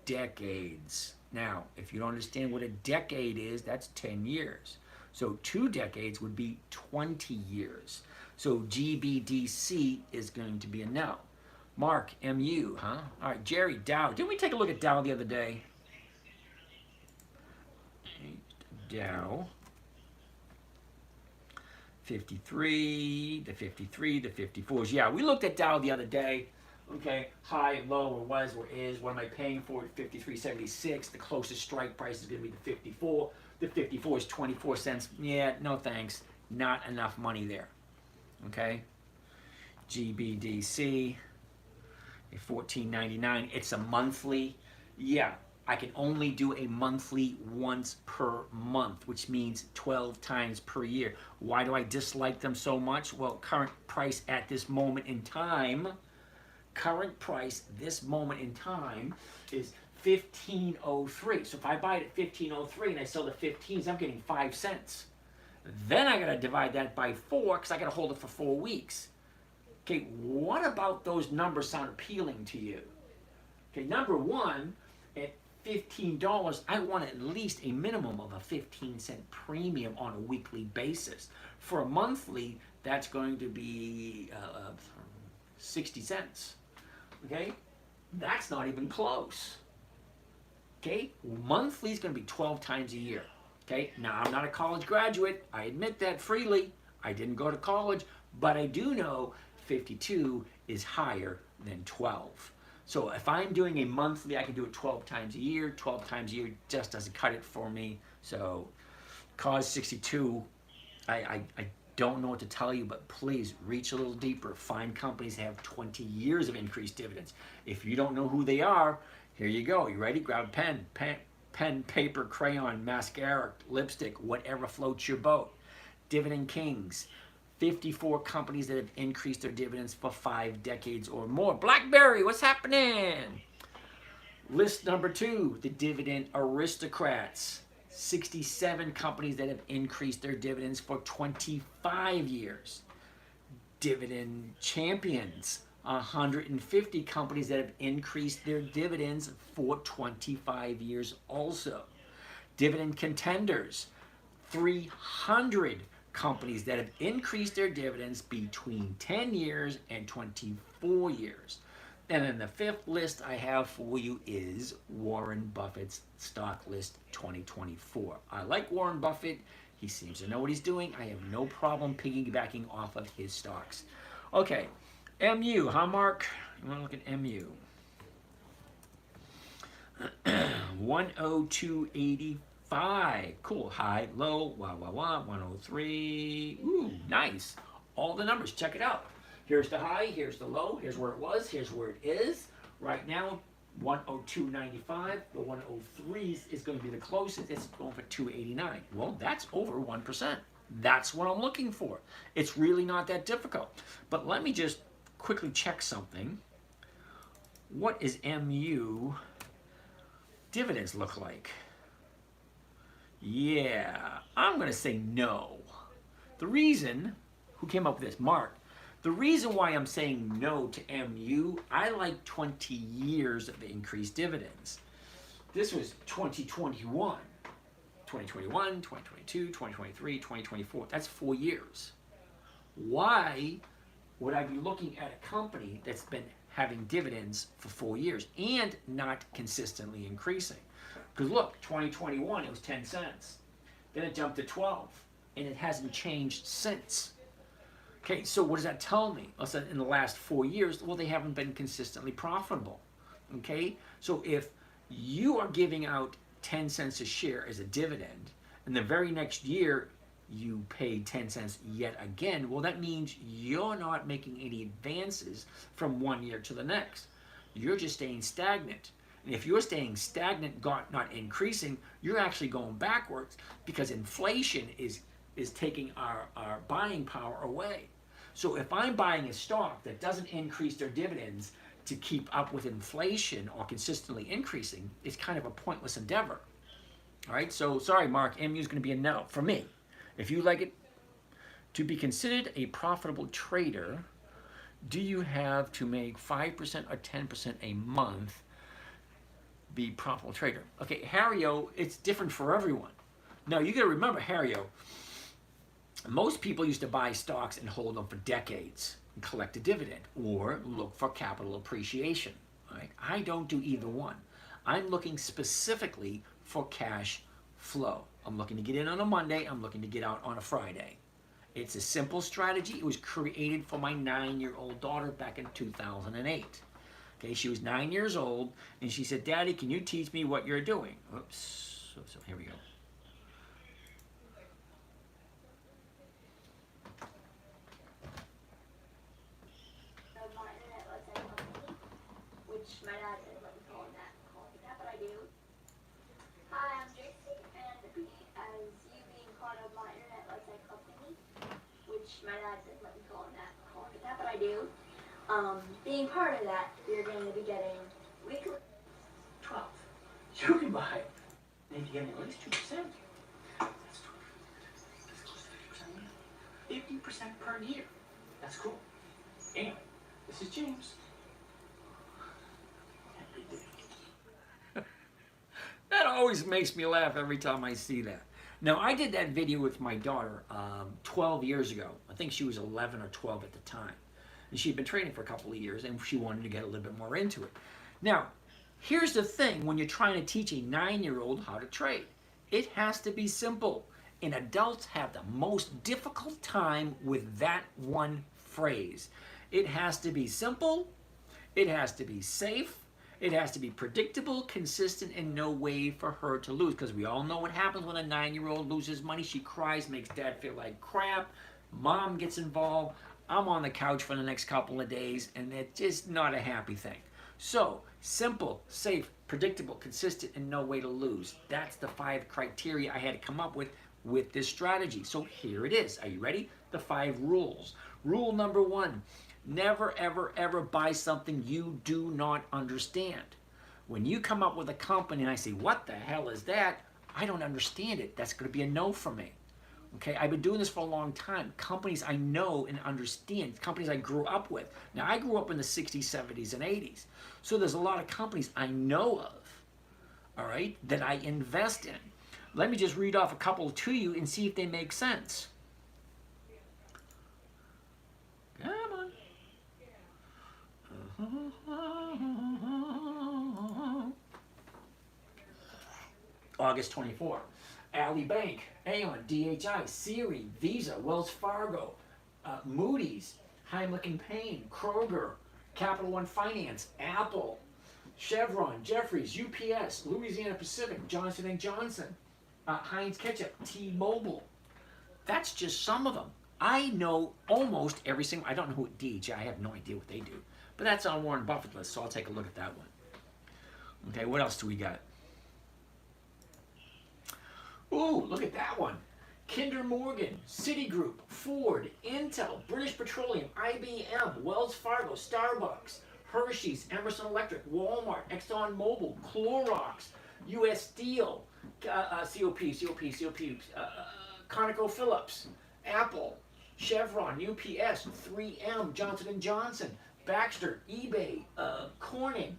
decades. Now, if you don't understand what a decade is, that's 10 years. So 2 decades would be 20 years. So GBDC is going to be a no. Mark, MU, huh? All right, Jerry, Dow. Didn't we take a look at Dow the other day? Dow. 53, the 53, the 54s. Yeah, we looked at Dow the other day. Okay, high, low, or was, or is. What am I paying for it? 53.76. The closest strike price is going to be the 54. The 54 is 24 cents. Yeah, no thanks. Not enough money there. Okay. GBDC, a $14.99. It's a monthly. Yeah, I can only do a monthly once per month, which means 12 times per year. Why do I dislike them so much? Well, current price at this moment in time, this moment in time is 15.03. So if I buy it at 15.03 and I sell the 15s, I'm getting 5 cents. Then I gotta divide that by 4 because I gotta hold it for 4 weeks. Okay, what about those numbers sound appealing to you? Okay, number one, at $15, I want at least a minimum of a 15-cent premium on a weekly basis. For a monthly, that's going to be 60 cents. Okay, that's not even close. Okay, monthly is going to be 12 times a year. Okay, now I'm not a college graduate. I admit that freely. I didn't go to college, but I do know 52 is higher than 12. So if I'm doing a monthly, I can do it 12 times a year. 12 times a year just doesn't cut it for me. So cause 62, I don't know what to tell you, but please reach a little deeper. Find companies that have 20 years of increased dividends. If you don't know who they are, here you go. You ready? Grab a pen, paper, crayon, mascara, lipstick, whatever floats your boat. Dividend Kings. 54 companies that have increased their dividends for 5 decades or more. BlackBerry, what's happening? List number 2, the Dividend Aristocrats. 67 companies that have increased their dividends for 25 years. Dividend Champions. 150 companies that have increased their dividends for 25 years also. Dividend Contenders. 300 companies that have increased their dividends between 10 years and 24 years. And then the 5th list I have for you is Warren Buffett's stock list 2024. I like Warren Buffett. He seems to know what he's doing. I have no problem piggybacking off of his stocks. Okay, MU, huh, Mark? You want to look at MU? 102.85. Cool. High, low, 103. Ooh, nice. All the numbers. Check it out. Here's the high, here's the low, here's where it was, here's where it is. Right now, 102.95. The 103 is going to be the closest. It's going for 289. Well, that's over 1%. That's what I'm looking for. It's really not that difficult. But let me just quickly check something. What is MU dividends look like? Yeah, I'm going to say no. The reason, who came up with this? Mark. The reason why I'm saying no to MU, I like 20 years of increased dividends. This was 2021, 2022, 2023, 2024. That's 4 years. Why would I be looking at a company that's been having dividends for 4 years and not consistently increasing? Because look, 2021, it was 10 cents. Then it jumped to 12, and it hasn't changed since. Okay, so what does that tell me? I said in the last 4 years, well, they haven't been consistently profitable. Okay, so if you are giving out 10 cents a share as a dividend, and the very next year you pay 10 cents yet again, well, that means you're not making any advances from 1 year to the next. You're just staying stagnant. And if you're staying stagnant, not increasing, you're actually going backwards because inflation is taking our buying power away. So if I'm buying a stock that doesn't increase their dividends to keep up with inflation or consistently increasing, it's kind of a pointless endeavor. All right, so sorry, Mark, MU is going to be a no for me. If you like it to be considered a profitable trader, do you have to make 5% or 10% a month be profitable trader? Okay, Harrio, it's different for everyone. Now, you got to remember, Harrio, most people used to buy stocks and hold them for decades and collect a dividend or look for capital appreciation. Right? I don't do either one. I'm looking specifically for cash flow. I'm looking to get in on a Monday. I'm looking to get out on a Friday. It's a simple strategy. It was created for my 9-year-old daughter back in 2008. Okay, she was 9 years old, and she said, "Daddy, can you teach me what you're doing?" Oops. So here we go. My internet website company, which my dad didn't let me call it that, but I do. Hi, I'm Tracy, and as you being part of my internet website company, which my dad didn't let me call it that, but I do. Being part of that, you're going to be getting weekly 12. You can buy it. Maybe getting at least 2%. That's 50% per year. That's cool. Anyway, this is James. That always makes me laugh every time I see that. Now, I did that video with my daughter 12 years ago. I think she was 11 or 12 at the time. And she'd been trading for a couple of years, and she wanted to get a little bit more into it. Now, here's the thing when you're trying to teach a 9-year-old how to trade. It has to be simple. And adults have the most difficult time with that one phrase. It has to be simple. It has to be safe. It has to be predictable, consistent, and no way for her to lose. Because we all know what happens when a 9-year-old loses money. She cries, makes dad feel like crap. Mom gets involved. I'm on the couch for the next couple of days, and it's just not a happy thing. So, simple, safe, predictable, consistent, and no way to lose. That's the 5 criteria I had to come up with this strategy. So here it is. Are you ready? The 5 rules. Rule number 1, never, ever, ever buy something you do not understand. When you come up with a company and I say, what the hell is that? I don't understand it. That's going to be a no for me. Okay, I've been doing this for a long time. Companies I know and understand, companies I grew up with. Now, I grew up in the 60s, 70s, and 80s. So there's a lot of companies I know of, all right, that I invest in. Let me just read off a couple to you and see if they make sense. Come on. August 24. Ally Bank, Aon, DHI, Siri, Visa, Wells Fargo, Moody's, Heimlich & Payne, Kroger, Capital One Finance, Apple, Chevron, Jeffries, UPS, Louisiana Pacific, Johnson & Johnson, Heinz Ketchup, T-Mobile. That's just some of them. I know almost every single, I don't know who DHI, I have no idea what they do, but that's on Warren Buffett's list, so I'll take a look at that one. Okay, what else do we got? Ooh, look at that one. Kinder Morgan, Citigroup, Ford, Intel, British Petroleum, IBM, Wells Fargo, Starbucks, Hershey's, Emerson Electric, Walmart, Exxon Mobil, Clorox, U.S. Steel, ConocoPhillips, Apple, Chevron, UPS, 3M, Johnson & Johnson, Baxter, eBay, Corning.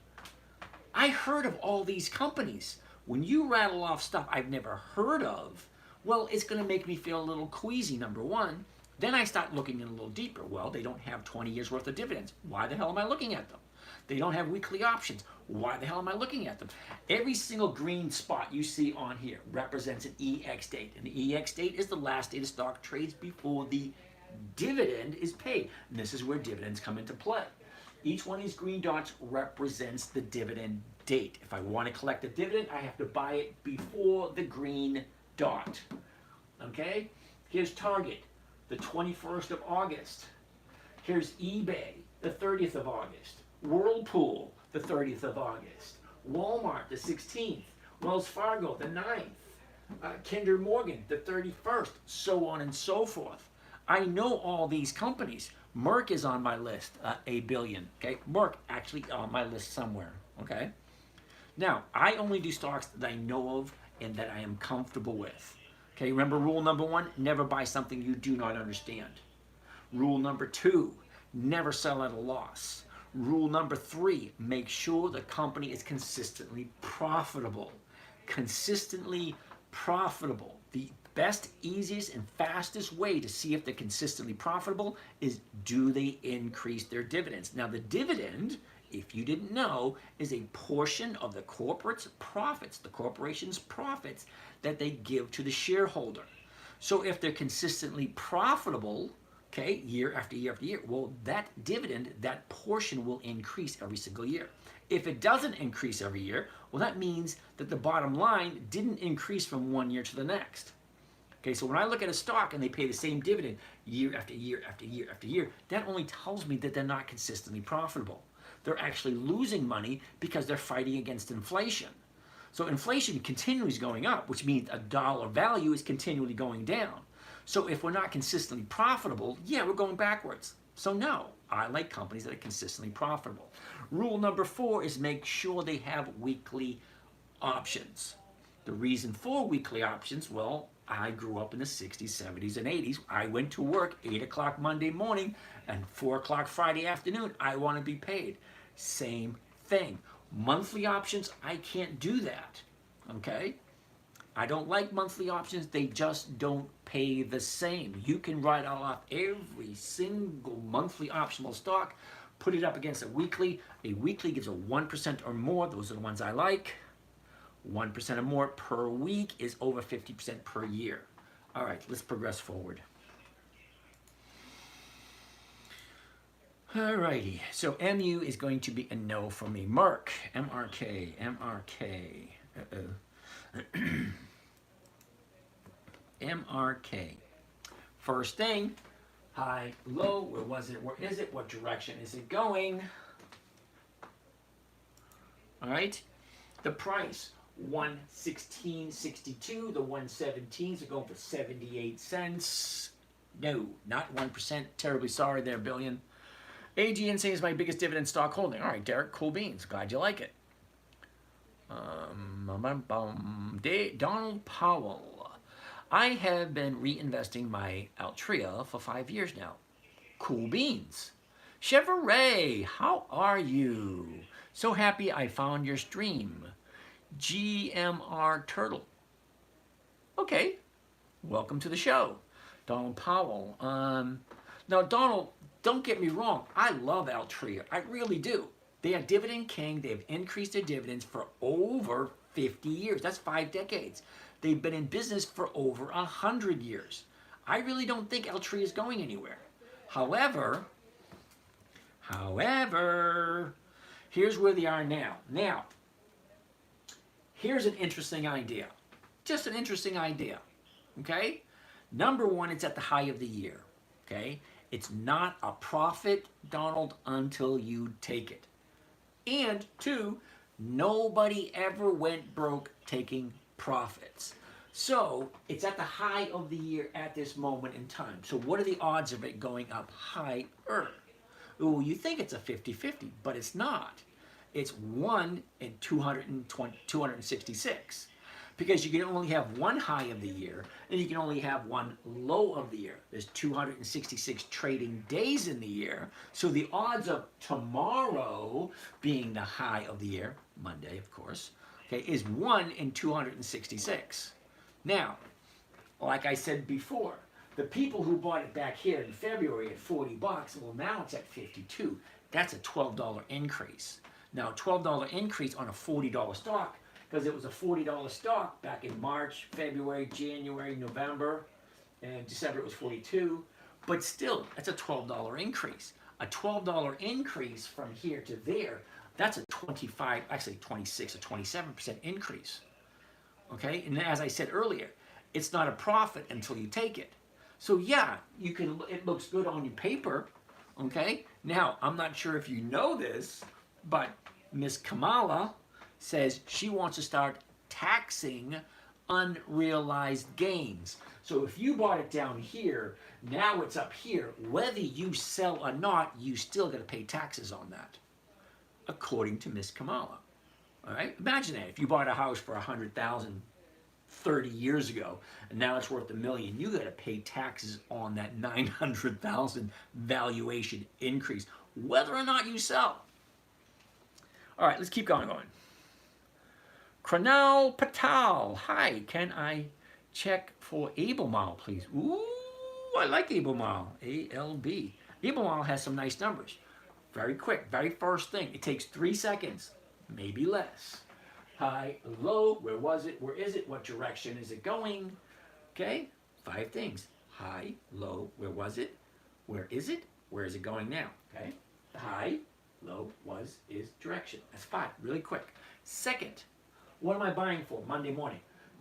I heard of all these companies. When you rattle off stuff I've never heard of, well, it's going to make me feel a little queasy, number one. Then I start looking in a little deeper. Well, they don't have 20 years worth of dividends. Why the hell am I looking at them? They don't have weekly options. Why the hell am I looking at them? Every single green spot you see on here represents an EX date. And the EX date is the last date a stock trades before the dividend is paid. And this is where dividends come into play. Each one of these green dots represents the dividend date. If I want to collect a dividend, I have to buy it before the green dot. Okay? Here's Target, the 21st of August. Here's eBay, the 30th of August. Whirlpool, the 30th of August. Walmart, the 16th. Wells Fargo, the 9th. Kinder Morgan, the 31st. So on and so forth. I know all these companies. Merck is on my list, $1 billion. Okay, Merck actually on my list somewhere. Okay, now I only do stocks that I know of and that I am comfortable with. Okay, remember rule number 1: never buy something you do not understand. Rule number 2: never sell at a loss. Rule number 3: make sure the company is consistently profitable. Consistently profitable. The best, easiest, and fastest way to see if they're consistently profitable is, do they increase their dividends? Now, the dividend, if you didn't know, is a portion of the corporate's profits, the corporation's profits, that they give to the shareholder. So if they're consistently profitable, okay, year after year after year, well, that dividend, that portion will increase every single year. If it doesn't increase every year, well, that means that the bottom line didn't increase from one year to the next. Okay, so when I look at a stock and they pay the same dividend year after year after year after year, that only tells me that they're not consistently profitable. They're actually losing money because they're fighting against inflation. So inflation continually is going up, which means a dollar value is continually going down. So if we're not consistently profitable, yeah, we're going backwards. So no, I like companies that are consistently profitable. Rule number 4 is make sure they have weekly options. The reason for weekly options, well, I grew up in the 60s, 70s, and 80s. I went to work 8 o'clock Monday morning and 4 o'clock Friday afternoon. I want to be paid. Same thing. Monthly options, I can't do that. Okay? I don't like monthly options. They just don't pay the same. You can write off every single monthly optional stock, put it up against a weekly. A weekly gives a 1% or more. Those are the ones I like. 1% or more per week is over 50% per year. All right, let's progress forward. All righty, so MU is going to be a no for me. Merck, MRK, MRK. MRK. First thing, high, low, where was it, where is it, what direction is it going? All right, the price, 116.62. The 117s are going for 78 cents. No, not 1%. Terribly sorry there, billion. AGNC is my biggest dividend stock holding. All right, Derek, cool beans. Glad you like it. Donald Powell. I have been reinvesting my Altria for 5 years now. Cool beans. Chevrolet, how are you? So happy I found your stream. GMR Turtle. Okay, welcome to the show. Donald Powell. Now, Donald, don't get me wrong. I love Altria. I really do. They are dividend king. They've increased their dividends for over 50 years. That's 5 decades. They've been in business for over 100 years. I really don't think Altria is going anywhere. However, here's where they are now. Now, here's an interesting idea. Just an interesting idea. Okay? Number 1, it's at the high of the year. Okay? It's not a profit, Donald, until you take it. And 2, nobody ever went broke taking profits. So it's at the high of the year at this moment in time. So what are the odds of it going up higher? Ooh, you think it's a 50-50, but it's not. It's 1 in 266. Because you can only have one high of the year, and you can only have one low of the year. There's 266 trading days in the year, so the odds of tomorrow being the high of the year, Monday, of course, okay, is 1 in 266. Now, like I said before, the people who bought it back here in February at 40 bucks, well, now it's at 52. That's a $12 increase. Now, a $12 increase on a $40 stock, because it was a $40 stock back in March, February, January, November, and December it was 42. But still, that's a $12 increase. A $12 increase from here to there, that's a 25, actually 26 or 27% increase. Okay, and as I said earlier, it's not a profit until you take it. So yeah, you can. It looks good on your paper. Okay, now I'm not sure if you know this, but Miss Kamala says she wants to start taxing unrealized gains. So if you bought it down here, now it's up here. Whether you sell or not, you still got to pay taxes on that, according to Miss Kamala. All right, imagine that if you bought a house for 100,000 30 years ago, and now it's worth $1 million. You got to pay taxes on that 900,000 valuation increase, whether or not you sell. All right, let's keep going. Kranal Patal, hi, can I check for Albemarle, please? Ooh, I like Albemarle, A-L-B. Albemarle has some nice numbers. Very quick, very first thing. It takes 3 seconds, maybe less. High, low, where was it, where is it, what direction is it going? Okay, 5 things. High, low, where was it, where is it going now? Okay, high, low, was, is, direction. That's 5, really quick. Second, what am I buying for Monday morning?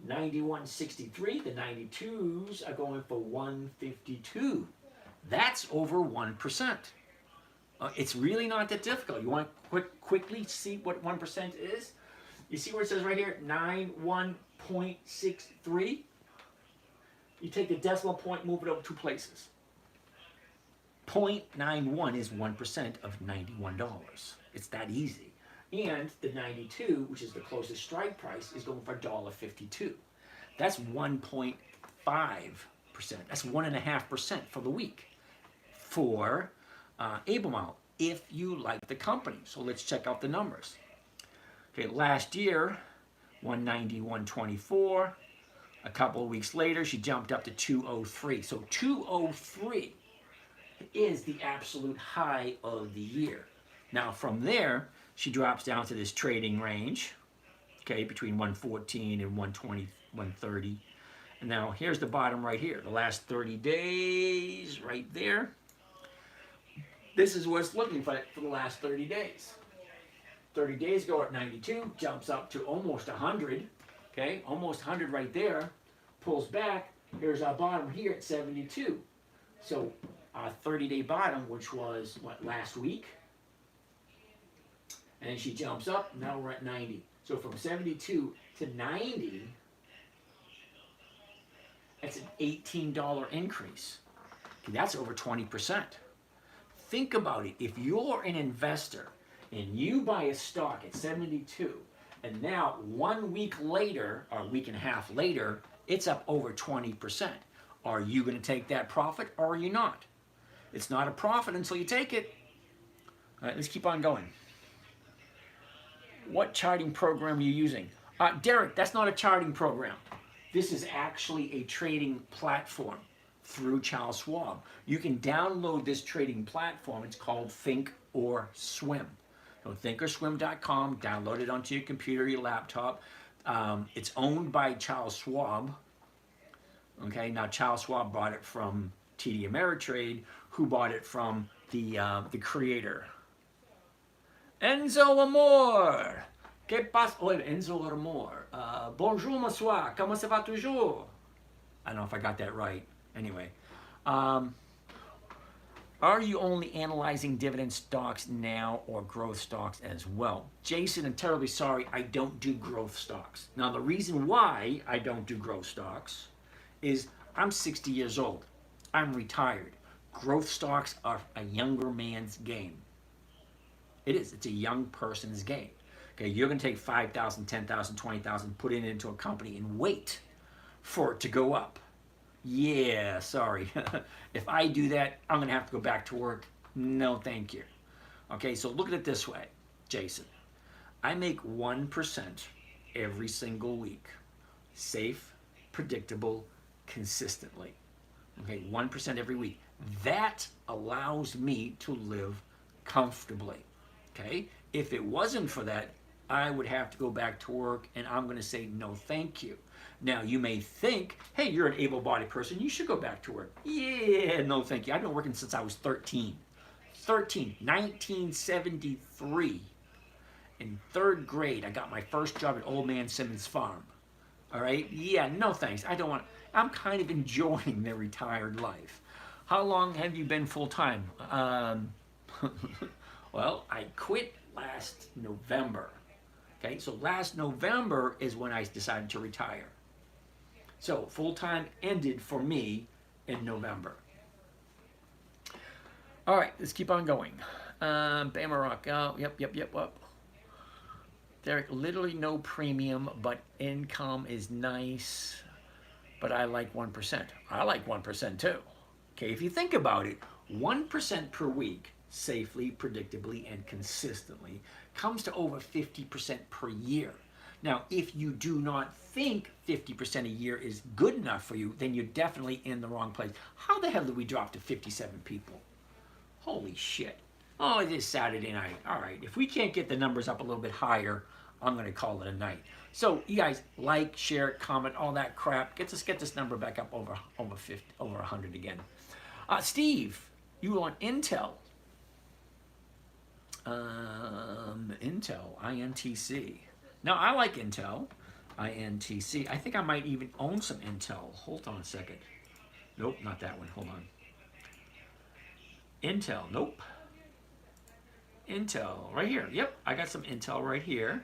91.63, the 92s are going for 152. That's over 1%. It's really not that difficult. You want to quickly see what 1% is? You see where it says right here, 91.63? You take the decimal point, move it over 2 places. 0.91 is 1% of $91. It's that easy. And the 92, which is the closest strike price, is going for $1.52. That's 1.5%. That's 1.5% for the week for Albemarle, if you like the company. So let's check out the numbers. Okay, last year, 190, 124. A couple of weeks later, she jumped up to 203. So 203 is the absolute high of the year. Now from there, she drops down to this trading range, okay, between 114 and 120, 130. And now here's the bottom right here, the last 30 days right there. This is what it's looking for the last 30 days. 30 days ago at 92, jumps up to almost 100, okay, almost 100 right there, pulls back, here's our bottom here at 72. So our 30-day bottom, which was, what, last week? And she jumps up, now we're at 90. So from 72 to 90, that's an $18 increase. Okay, that's over 20%. Think about it. If you're an investor and you buy a stock at 72, and now 1 week later, or a week and a half later, it's up over 20%. Are you going to take that profit or are you not? It's not a profit until you take it. All right, let's keep on going. What charting program are you using? Derek, that's not a charting program. This is actually a trading platform through Charles Schwab. You can download this trading platform. It's called Think or Swim. So thinkorswim.com, download it onto your computer, your laptop. It's owned by Charles Schwab. Okay, now Charles Schwab bought it from TD Ameritrade, who bought it from the creator. Enzo Amor. Que passe? Oh, Enzo Amor. Bonjour, bonsoir. Comment ça va toujours? I don't know if I got that right. Anyway. Are you only analyzing dividend stocks now or growth stocks as well? Jason, I'm terribly sorry, I don't do growth stocks. Now, the reason why I don't do growth stocks is I'm 60 years old. I'm retired. Growth stocks are a younger man's game. It is. It's a young person's game. Okay, you're going to take 5,000, 10,000, 20,000, put it into a company and wait for it to go up. Yeah, sorry. If I do that, I'm going to have to go back to work. No, thank you. Okay, so look at it this way, Jason. I make 1% every single week. Safe, predictable, consistently. Okay, 1% every week. That allows me to live comfortably. Okay, if it wasn't for that, I would have to go back to work, and I'm going to say no thank you. Now, you may think, hey, you're an able-bodied person, you should go back to work. Yeah, no thank you. I've been working since I was 13. 1973. In 3rd grade, I got my first job at Old Man Simmons Farm. All right? Yeah, no thanks. I don't want, I'm kind of enjoying the retired life. How long have you been full-time? Well, I quit last November. Okay, so last November is when I decided to retire. So full-time ended for me in November. All right, let's keep on going. Bama Rock. Oh, yep. Derek, literally no premium, but income is nice. But I like 1%. I like 1% too. Okay, if you think about it, 1% per week, safely, predictably, and consistently, comes to over 50% per year. Now, if you do not think 50% a year is good enough for you, then you're definitely in the wrong place. How the hell did we drop to 57 people? Holy shit. Oh, it is Saturday night. All right, if we can't get the numbers up a little bit higher, I'm going to call it a night. So you guys like, share, comment, all that crap. Get this number back up over 100 again. Steve, you on Intel. Intel, INTC. Now, I like Intel, INTC. I think I might even own some Intel. Hold on a second. Nope, not that one. Hold on. Intel, nope. Intel, right here. Yep, I got some Intel right here.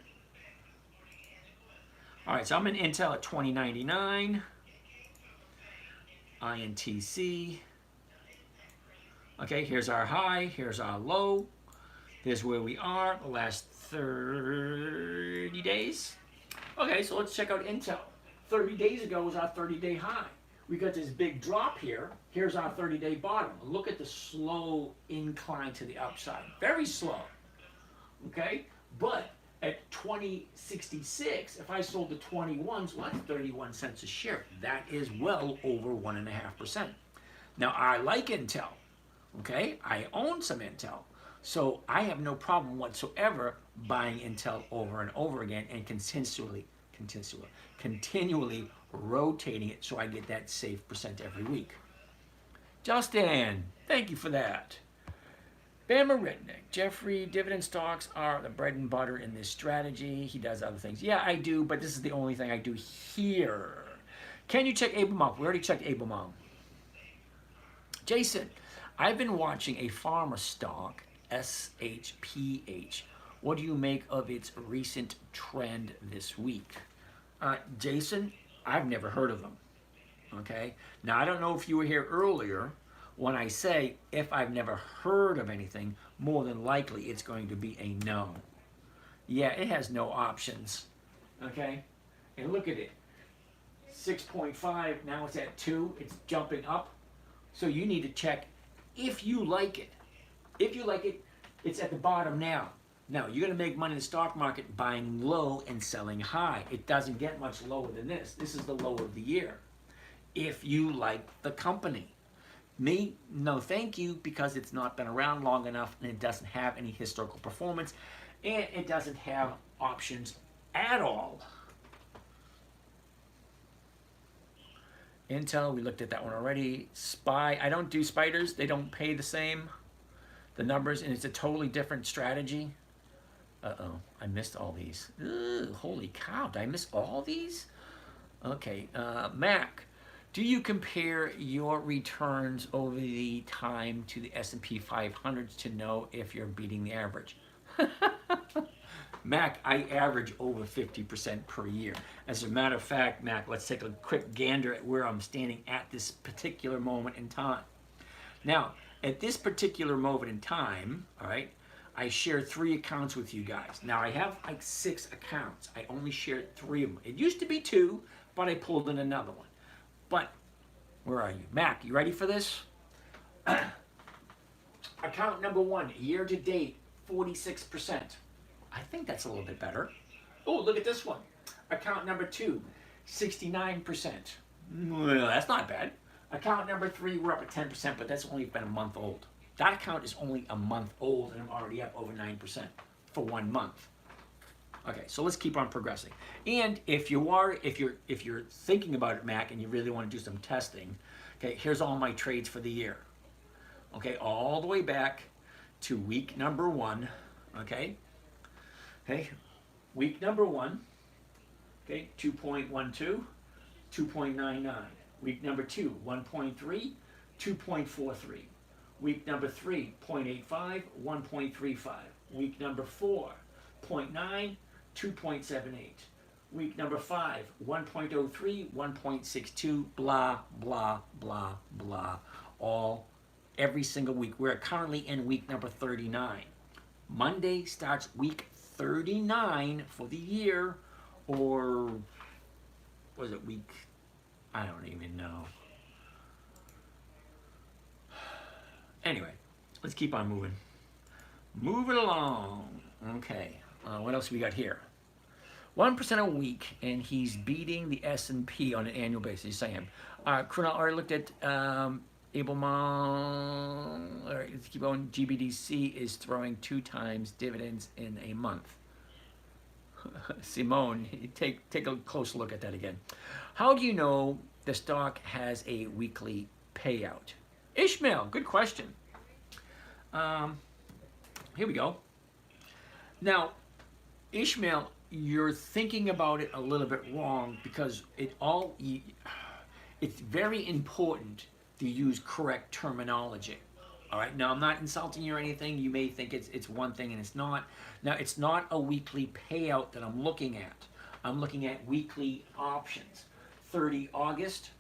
All right, so I'm in Intel at $20.99. INTC. Okay, here's our high, here's our low. Here's where we are the last 30 days. Okay, so let's check out Intel. 30 days ago was our 30-day high. We got this big drop here. Here's our 30-day bottom. Look at the slow incline to the upside. Very slow. Okay, but at 20.66, if I sold the 21s, well, that's 31 cents a share. That is well over 1.5%. Now, I like Intel. Okay, I own some Intel. So I have no problem whatsoever buying Intel over and over again and continually rotating it so I get that safe percent every week. Justin, thank you for that. Bama Redneck, Jeffrey, dividend stocks are the bread and butter in this strategy. He does other things. Yeah, I do, but this is the only thing I do here. Can you check Abelmom? We already checked Abelmom. Jason, I've been watching a pharma stock, SHPH. What do you make of its recent trend this week? Jason, I've never heard of them. Okay? Now, I don't know if you were here earlier. When I say if I've never heard of anything, more than likely it's going to be a no. Yeah, it has no options. Okay? And look at it. 6.5, now it's at 2. It's jumping up. So you need to check if you like it. If you like it, it's at the bottom now. Now, you're going to make money in the stock market buying low and selling high. It doesn't get much lower than this. This is the low of the year. If you like the company. Me, no thank you, because it's not been around long enough and it doesn't have any historical performance and it doesn't have options at all. Intel, we looked at that one already. SPY, I don't do spiders. They don't pay the same, the numbers, and it's a totally different strategy. Uh-oh, I missed all these. Ugh, holy cow, did I miss all these? Okay, Mac. Do you compare your returns over the time to the S&P 500 to know if you're beating the average? Mac, I average over 50% per year. As a matter of fact, Mac, let's take a quick gander at where I'm standing at this particular moment in time. Now, at this particular moment in time, all right, I share 3 accounts with you guys. Now, I have like 6 accounts. I only shared 3 of them. It used to be 2, but I pulled in another one. But, where are you? Mac, you ready for this? Account number 1, year to date, 46%. I think that's a little bit better. Oh, look at this one. Account number 2, 69%. Well, that's not bad. Account number 3, we're up at 10%, but that's only been a month old. That account is only a month old, and I'm already up over 9% for 1 month. Okay, so let's keep on progressing. And if you're thinking about it, Mac, and you really want to do some testing, okay, here's all my trades for the year. Okay, all the way back to week number 1. Okay, week number 1. Okay, 2.12, 2.99. Week number 2, 1.3, 2.43. Week number 3, 0.85, 1.35. Week number 4, 0.9, 2.78. Week number 5, 1.03, 1.62, blah, blah, blah, blah. All, every single week. We're currently in week number 39. Monday starts week 39 for the year, or was it week? I don't even know. Anyway, let's keep on moving. Moving along. Okay, what else we got here? 1% a week, and he's beating the S&P on an annual basis. I am. Krunal already looked at Abelmont. All right, let's keep going. GBDC is throwing 2 times dividends in a month. Simone, take a close look at that again. How do you know the stock has a weekly payout? Ishmael, good question. Here we go. Now, Ishmael, you're thinking about it a little bit wrong, because it's very important to use correct terminology. All right, now I'm not insulting you or anything. You may think it's one thing and it's not. Now, it's not a weekly payout that I'm looking at. I'm looking at weekly options. 30 August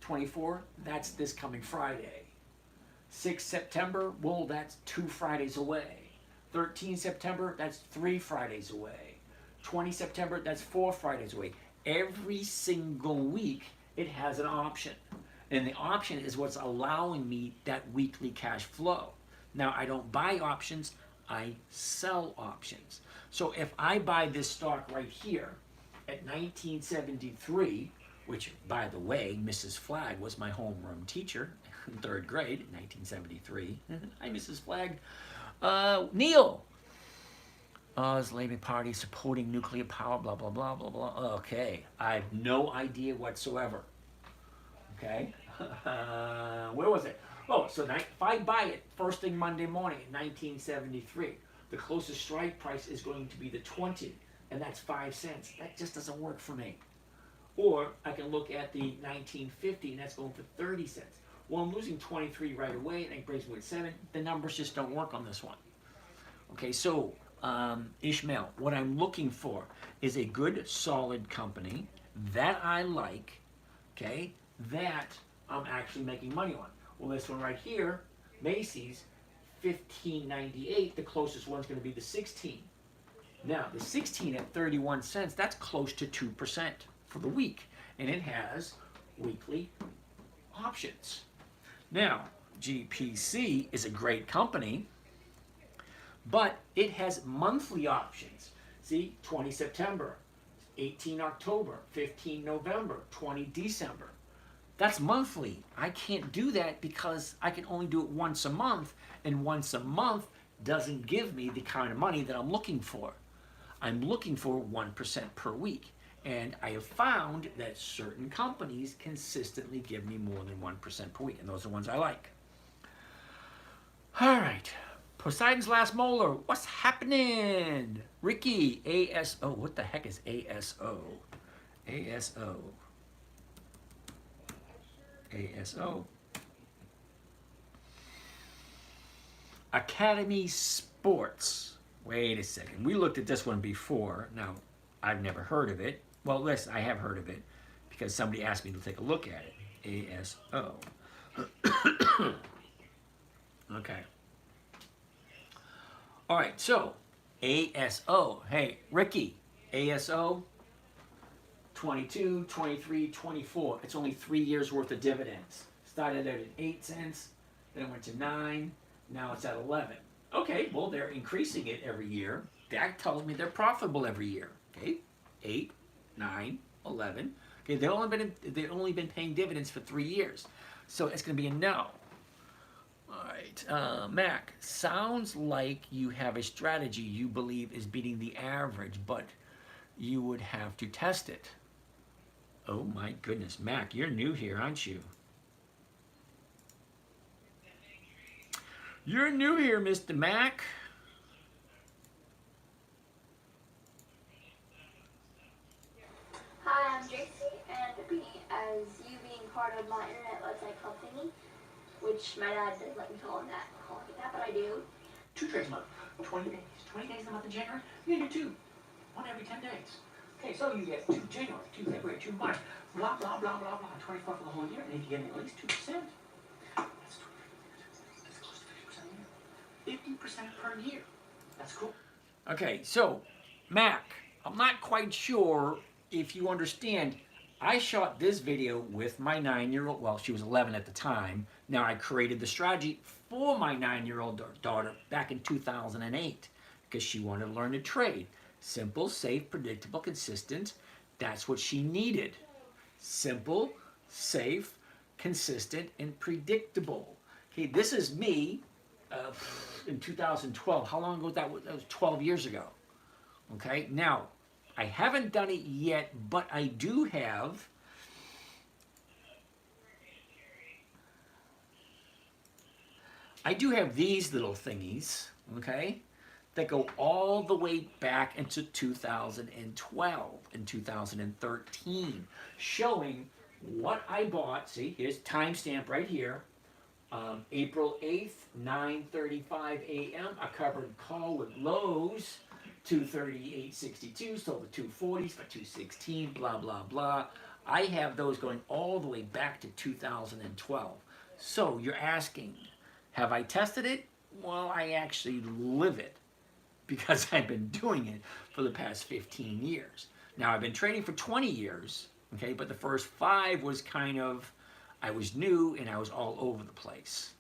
24, that's this coming Friday. 6 September, well, that's 2 Fridays away. 13 September, that's 3 Fridays away. 20 September, that's 4 Fridays away. Every single week, it has an option. And the option is what's allowing me that weekly cash flow. Now, I don't buy options, I sell options. So if I buy this stock right here at 1973, which, by the way, Mrs. Flagg was my homeroom teacher in 3rd grade in 1973. Hi, Mrs. Flagg. Neil. Islamic Party supporting nuclear power, blah, blah, blah, blah, blah. Okay, I have no idea whatsoever. Okay, where was it? Oh, so if I buy it first thing Monday morning in 1973, the closest strike price is going to be the 20, and that's 5 cents. That just doesn't work for me. Or I can look at the 1950, and that's going for 30 cents. Well, I'm losing 23 right away, and it brings me to 7. The numbers just don't work on this one. Okay, so Ishmael, what I'm looking for is a good, solid company that I like, okay, that I'm actually making money on. Well, this one right here, Macy's, $15.98. The closest one's going to be the 16. Now, the 16 at 31 cents, that's close to 2% for the week, and it has weekly options. Now, GPC is a great company, but it has monthly options. See, 20 September, 18 October, 15 November, 20 December. That's monthly. I can't do that because I can only do it once a month, and once a month doesn't give me the kind of money that I'm looking for. I'm looking for 1% per week, and I have found that certain companies consistently give me more than 1% per week, and those are the ones I like. All right. Poseidon's Last Molar, what's happening? Ricky, ASO, what the heck is ASO? ASO. ASO. Academy Sports. Wait a second. We looked at this one before. Now, I've never heard of it. Well, listen, I have heard of it because somebody asked me to take a look at it. ASO. Okay. All right, so ASO. Hey, Ricky, ASO, 22, 23, 24. It's only 3 years worth of dividends. Started out at 8 cents, then it went to 9, now it's at 11. Okay, well, they're increasing it every year. That tells me they're profitable every year. Okay, 8, 9, 11. Okay, they've only been paying dividends for 3 years. So it's going to be a no. All right, Mac, sounds like you have a strategy you believe is beating the average, but you would have to test it. Oh my goodness, Mac, you're new here, aren't you? You're new here, Mr. Mac. Hi, I'm JC, and as you being part of my internet website company, which my dad doesn't let me call it that, but I do. 2 trades a month, 20 days. 20 days in the month of January, you can do 2. 1 every 10 days. Okay, so you get 2 January, 2 February, 2 March, blah, blah, blah, blah, blah, 24 for the whole year, and if you get at least 2%, that's close to 50% a year. 50% per year. That's cool. Okay, so, Mac, I'm not quite sure if you understand. I shot this video with my 9-year-old, well, she was 11 at the time. Now, I created the strategy for my 9-year-old daughter back in 2008 because she wanted to learn to trade. Simple, safe, predictable, consistent. That's what she needed. Simple, safe, consistent, and predictable. Okay, this is me in 2012. How long ago was that? That was 12 years ago. Okay, now, I haven't done it yet, but I do have these little thingies, okay, that go all the way back into 2012 and 2013, showing what I bought. See, here's timestamp right here. April 8th, 9:35 a.m. I covered call with lows, 238.62, sold the 240s for 216, blah, blah, blah. I have those going all the way back to 2012. So you're asking, have I tested it? Well, I actually live it because I've been doing it for the past 15 years. Now, I've been trading for 20 years, okay, but the first 5 was kind of, I was new and I was all over the place.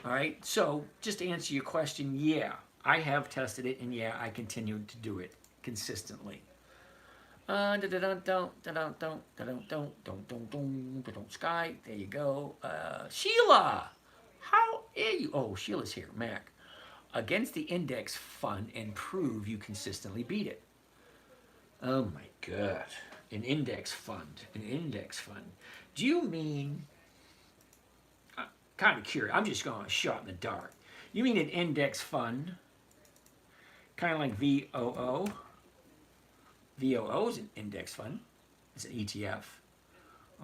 All right, so just to answer your question, yeah, I have tested it, and yeah, I continue to do it consistently. Sky, there you go. Sheila, how are you? Oh, Sheila's here, Mac. Against the index fund and prove you consistently beat it. Oh my God, an index fund. Do you mean, kind of curious, I'm just going a shot in the dark. You mean an index fund, kind of like VOO? VOO is an index fund. It's an ETF.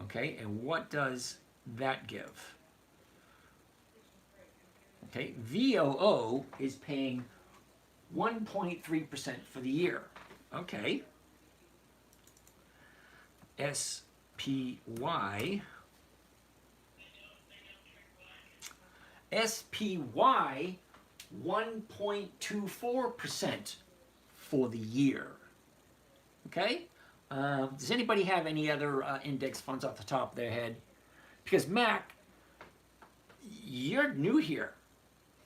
Okay, and what does that give? Okay, VOO is paying 1.3% for the year. Okay. SPY 1.24% for the year. Okay? Does anybody have any other index funds off the top of their head? Because Mac, you're new here.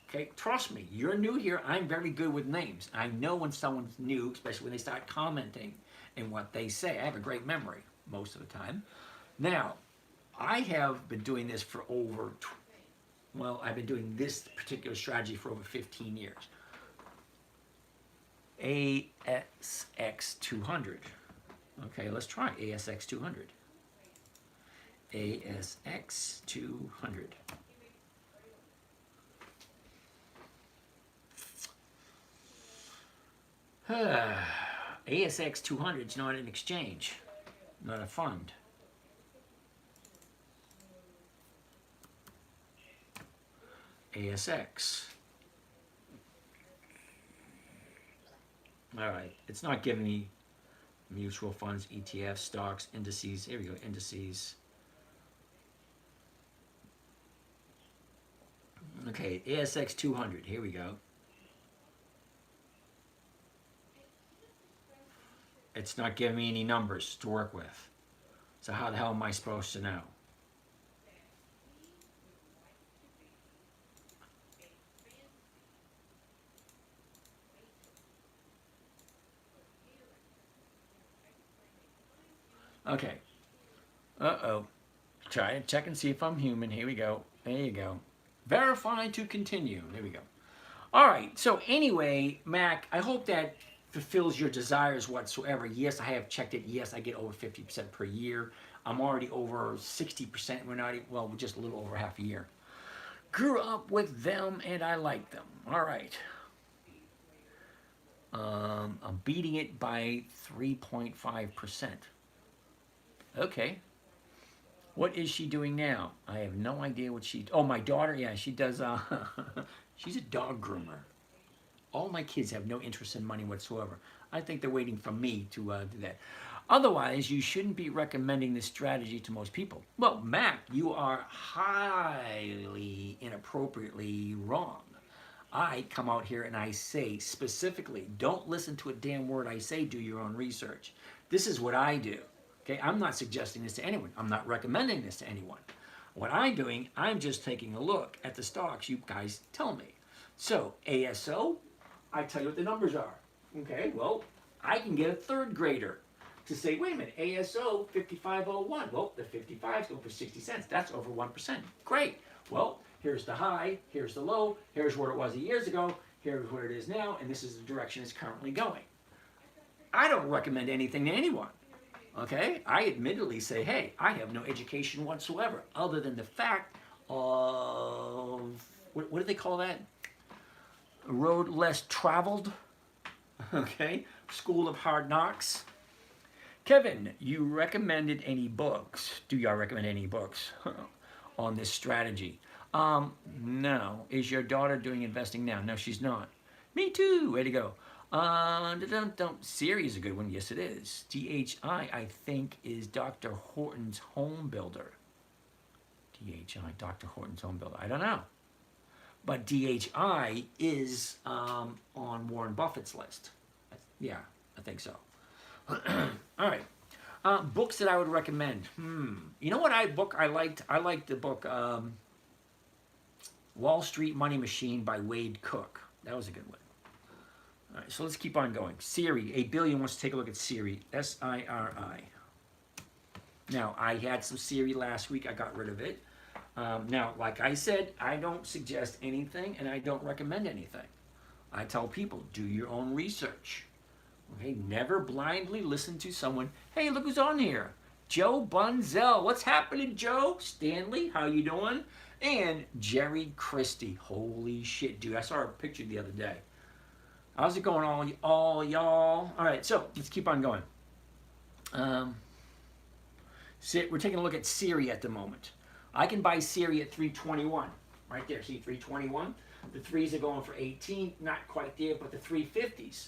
Okay? Trust me, you're new here. I'm very good with names. I know when someone's new, especially when they start commenting and what they say. I have a great memory most of the time. Now, I have been doing this for over, well, I've been doing this particular strategy for over 15 years. ASX 200. Okay, let's try ASX 200. ASX 200. ASX 200 is not an exchange, not a fund. ASX. All right, it's not giving me mutual funds, ETFs, stocks, indices. Here we go, indices. Okay, ASX 200, here we go. It's not giving me any numbers to work with. So how the hell am I supposed to know? Okay. Uh-oh. Try and check and see if I'm human. Here we go. There you go. Verify to continue. There we go. All right. So anyway, Mac, I hope that fulfills your desires whatsoever. Yes, I have checked it. Yes, I get over 50% per year. I'm already over 60%. We're not, well, we're just a little over half a year. Grew up with them and I like them. All right. I'm beating it by 3.5%. Okay. What is she doing now? I have no idea what she... Oh, my daughter, yeah, she does... she's a dog groomer. All my kids have no interest in money whatsoever. I think they're waiting for me to do that. Otherwise, you shouldn't be recommending this strategy to most people. Well, Mac, you are highly inappropriately wrong. I come out here and I say specifically, don't listen to a damn word I say, do your own research. This is what I do. Okay, I'm not suggesting this to anyone. I'm not recommending this to anyone. What I'm doing, I'm just taking a look at the stocks you guys tell me. So, ASO, I tell you what the numbers are. Okay, well, I can get a third grader to say, wait a minute, ASO 5501. Well, the 55 is going for 60 cents. That's over 1%. Great. Well, here's the high, here's the low, here's where it was years ago, here's where it is now, and this is the direction it's currently going. I don't recommend anything to anyone. Okay? I admittedly say, hey, I have no education whatsoever, other than the fact of, what do they call that? A road less traveled. Okay? School of Hard Knocks. Kevin, you recommended any books? Do y'all recommend any books on this strategy? No. Is your daughter doing investing now? No, she's not. Me too. Way to go. Siri is a good one. Yes, it is. DHI, I think, is Dr. Horton's home builder. DHI, Dr. Horton's home builder. I don't know. But DHI is on Warren Buffett's list. Yeah, I think so. All right. Books that I would recommend. You know what I liked? I liked the book Wall Street Money Machine by Wade Cook. That was a good one. All right, so let's keep on going. Siri, a billion wants to take a look at Siri. S-I-R-I. Now, I had some Siri last week. I got rid of it. Now, like I said, I don't suggest anything and I don't recommend anything. I tell people, do your own research. Okay, never blindly listen to someone. Hey, look who's on here. Joe Bunzel. What's happening, Joe? Stanley, how you doing? And Jerry Christie. Holy shit, dude. I saw a picture the other day. How's it going, all y'all? All right, so let's keep on going. We're taking a look at Siri at the moment. I can buy Siri at 321. Right there, see 321? The 3s are going for 18. Not quite there, but the 350s.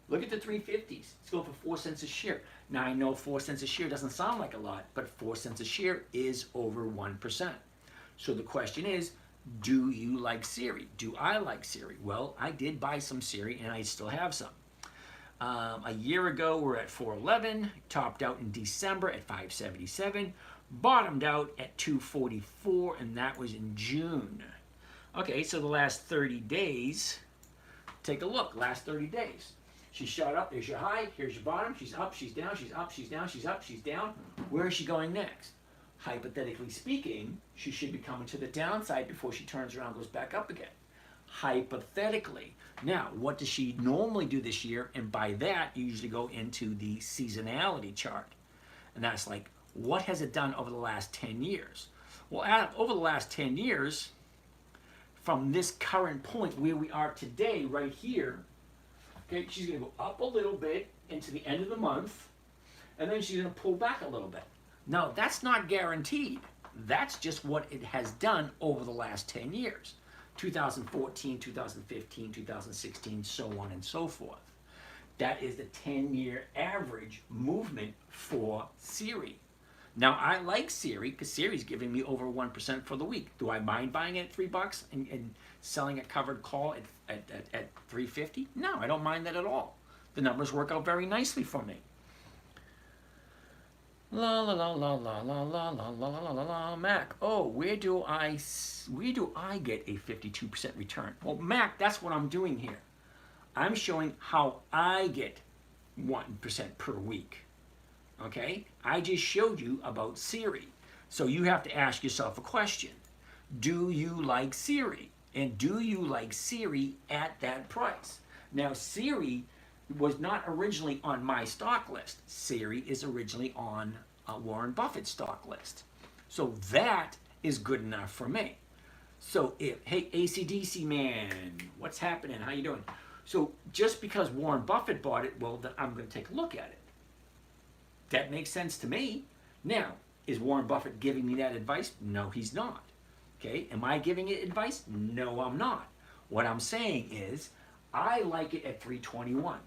Look at the 350s. It's going for 4 cents a share. Now, I know 4 cents a share doesn't sound like a lot, but 4 cents a share is over 1%. So the question is, do you like Siri? Do I like Siri? Well, I did buy some Siri, and I still have some. A year ago, we're at 411, topped out in December at 577, bottomed out at 244, and that was in June. Okay, so the last 30 days, take a look, last 30 days. She shot up, there's your high, here's your bottom, she's up, she's down, she's up, she's down, she's up, she's down. Where is she going next? Hypothetically speaking, she should be coming to the downside before she turns around and goes back up again. Hypothetically. Now, what does she normally do this year? And by that, you usually go into the seasonality chart. And that's like, what has it done over the last 10 years? Well, over the last 10 years, from this current point where we are today, right here, okay, she's going to go up a little bit into the end of the month, and then she's going to pull back a little bit. Now, that's not guaranteed. That's just what it has done over the last 10 years. 2014, 2015, 2016, so on and so forth. That is the 10-year average movement for Siri. Now, I like Siri because Siri's giving me over 1% for the week. Do I mind buying it at $3 and selling a covered call at $3.50? No, I don't mind that at all. The numbers work out very nicely for me. La la la la la la la la la la la la. Mac, oh, where do I get a 52% return? Well, Mac, that's what I'm doing here. I'm showing how I get 1% per week. Okay? I just showed you about Siri. So you have to ask yourself a question. Do you like Siri? And do you like Siri at that price? Now, Siri was not originally on my stock list. Siri is originally on Warren Buffett's stock list. So that is good enough for me. So hey, AC/DC man, what's happening? How you doing? So just because Warren Buffett bought it, well, then I'm going to take a look at it. That makes sense to me. Now, is Warren Buffett giving me that advice? No, he's not. Okay, am I giving it advice? No, I'm not. What I'm saying is, I like it at 321.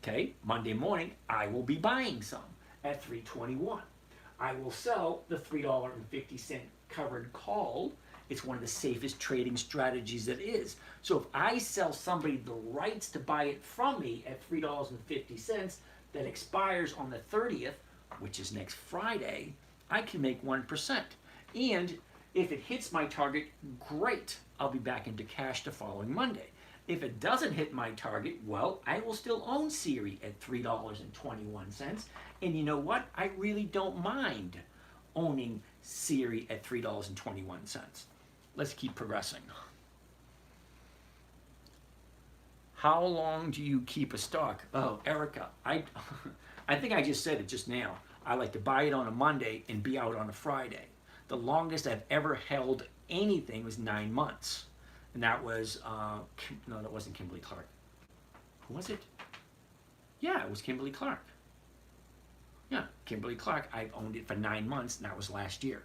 Okay, Monday morning, I will be buying some at 321. I will sell the $3.50 covered call. It's one of the safest trading strategies that is. So if I sell somebody the rights to buy it from me at $3.50 that expires on the 30th, which is next Friday, I can make 1%. And if it hits my target, great. I'll be back into cash the following Monday. If it doesn't hit my target, well, I will still own Siri at $3.21. And you know what? I really don't mind owning Siri at $3.21. Let's keep progressing. How long do you keep a stock? Oh, Erica, I think I just said it just now. I like to buy it on a Monday and be out on a Friday. The longest I've ever held anything was 9 months. And that was, no, that wasn't Kimberly Clark. Who was it? Yeah, it was Kimberly Clark. Yeah, Kimberly Clark. I've owned it for 9 months, and that was last year.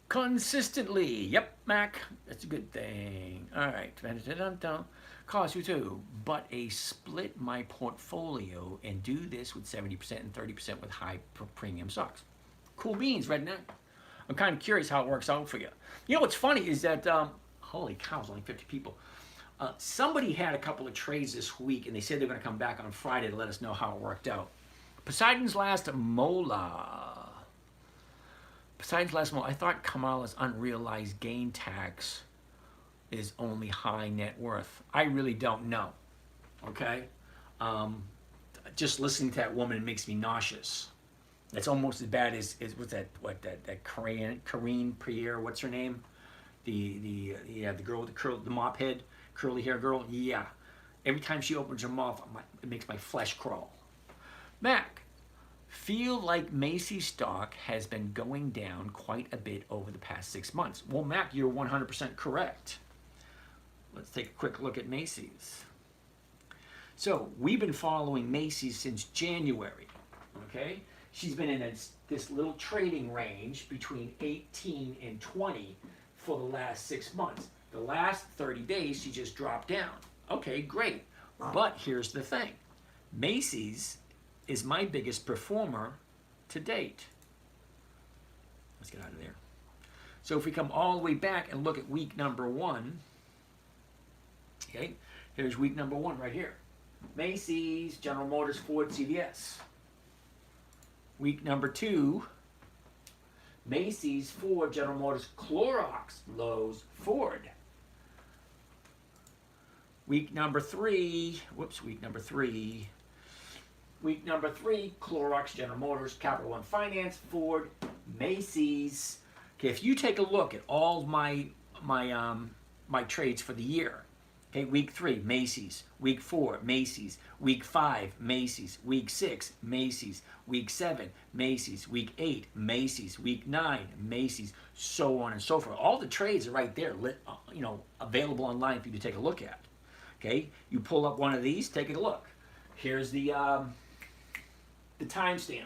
Consistently. Yep, Mac. That's a good thing. All right. Cost you too, but split my portfolio and do this with 70% and 30% with high premium stocks. Cool beans, Redneck. I'm kind of curious how it works out for you. You know what's funny is that, holy cow, it's only 50 people. Somebody had a couple of trades this week, and they said they're going to come back on Friday to let us know how it worked out. Poseidon's last mola. I thought Kamala's unrealized gain tax is only high net worth. I really don't know. Okay? Just listening to that woman makes me nauseous. That's almost as bad as what's that? That Karine Pierre? What's her name? The girl with the mop head, curly hair girl. Yeah, every time she opens her mouth, it makes my flesh crawl. Mac, feel like Macy's stock has been going down quite a bit over the past 6 months. Well, Mac, you're 100% correct. Let's take a quick look at Macy's. So we've been following Macy's since January. Okay. She's been in this little trading range between 18 and 20 for the last 6 months. The last 30 days, she just dropped down. Okay, great. But here's the thing. Macy's is my biggest performer to date. Let's get out of there. So if we come all the way back and look at week number 1, okay, here's week number 1 right here. Macy's, General Motors, Ford, CVS. Week number 2, Macy's, Ford, General Motors, Clorox, Lowe's, Ford. Week number 3, Clorox, General Motors, Capital One Finance, Ford, Macy's. Okay, if you take a look at all my trades for the year, okay, week 3, Macy's, week 4, Macy's, week 5, Macy's, week 6, Macy's, week 7, Macy's, week 8, Macy's, week 9, Macy's, so on and so forth. All the trades are right there, available online for you to take a look at. Okay, you pull up one of these, take a look. Here's the timestamp.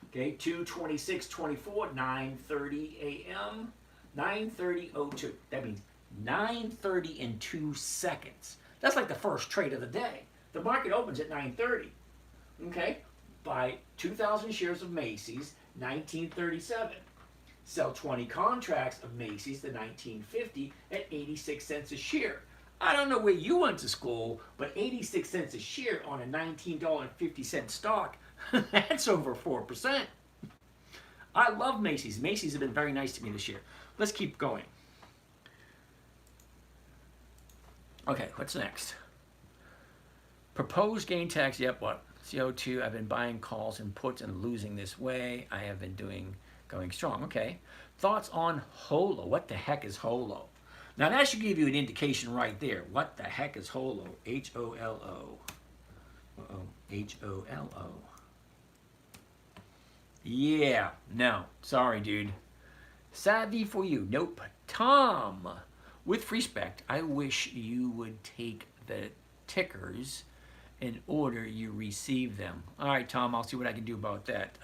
Okay, 2/26/24, 9:30 a.m., 9:30:02. That means 9:30 and 2 seconds. That's like the first trade of the day. The market opens at 9:30. Okay, buy 2,000 shares of Macy's, 1937. Sell 20 contracts of Macy's, the 1950, at 86 cents a share. I don't know where you went to school, but 86 cents a share on a $19.50 stock, that's over 4%. I love Macy's. Macy's have been very nice to me this year. Let's keep going. Okay, what's next? Proposed gain tax, yep, what? CO2, I've been buying calls and puts and losing this way. I have been going strong, okay. Thoughts on HOLO? What the heck is HOLO? Now that should give you an indication right there. What the heck is HOLO? H-O-L-O. Uh-oh, H-O-L-O. Yeah, no, sorry, dude. Savvy for you. Nope. Tom, with respect, I wish you would take the tickers in order you receive them. All right, Tom, I'll see what I can do about that.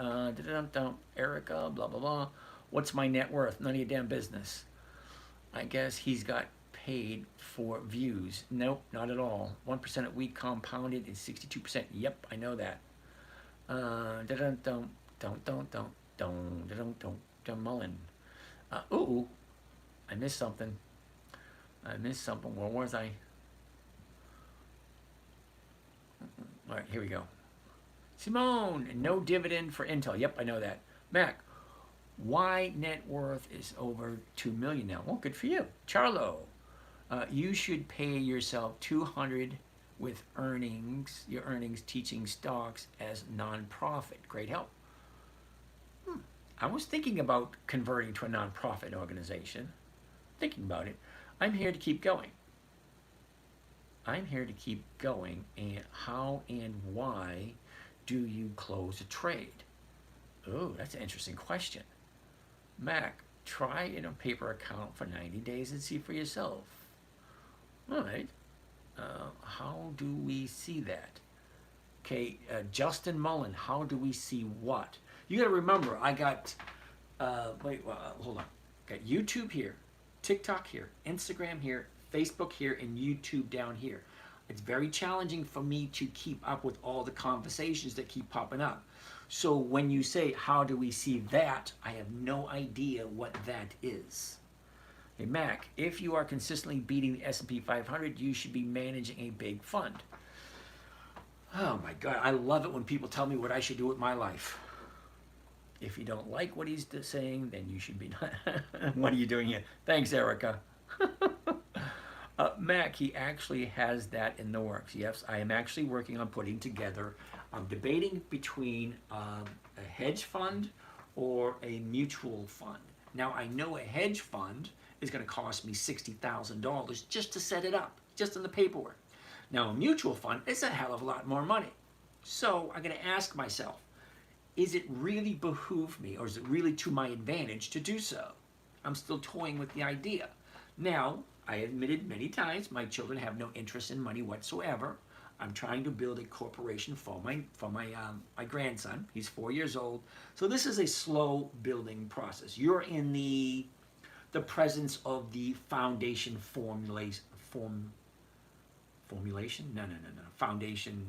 Erica, blah, blah, blah. What's my net worth? None of your damn business. I guess he's got paid for views. Nope, not at all. 1% a week compounded is 62%. Yep, I know that. Mullen. Ooh, I missed something. Where was I? All right, here we go. Simone, no dividend for Intel. Yep, I know that. Mac, why net worth is over 2 million now? Well, good for you. Charlo, you should pay yourself 200 with your earnings teaching stocks as nonprofit. Great help. I was thinking about converting to a nonprofit organization. Thinking about it. I'm here to keep going. And how and why do you close a trade? Oh, that's an interesting question. Mac, try in a paper account for 90 days and see for yourself. All right. How do we see that? Okay, Justin Mullen, how do we see what? You got to remember, I got, hold on. Got YouTube here, TikTok here, Instagram here, Facebook here, and YouTube down here. It's very challenging for me to keep up with all the conversations that keep popping up. So when you say, how do we see that? I have no idea what that is. Hey, Mac, if you are consistently beating the S&P 500, you should be managing a big fund. Oh my God, I love it when people tell me what I should do with my life. If you don't like what he's saying, then you should be not. What are you doing here? Thanks, Erica. Mac, he actually has that in the works. Yes, I am actually working on putting together, I'm debating between a hedge fund or a mutual fund. Now, I know a hedge fund is going to cost me $60,000 just to set it up, just in the paperwork. Now, a mutual fund is a hell of a lot more money. So I'm going to ask myself, is it really behoove me, or is it really to my advantage to do so? I'm still toying with the idea. Now, I admitted many times my children have no interest in money whatsoever. I'm trying to build a corporation for my grandson. He's 4 years old. So this is a slow building process. You're in the presence of the foundation formulation. No. Foundation,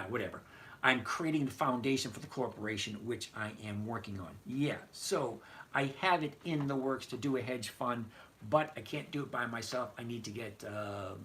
whatever. I'm creating the foundation for the corporation, which I am working on. Yeah, so I have it in the works to do a hedge fund, but I can't do it by myself. I need to get a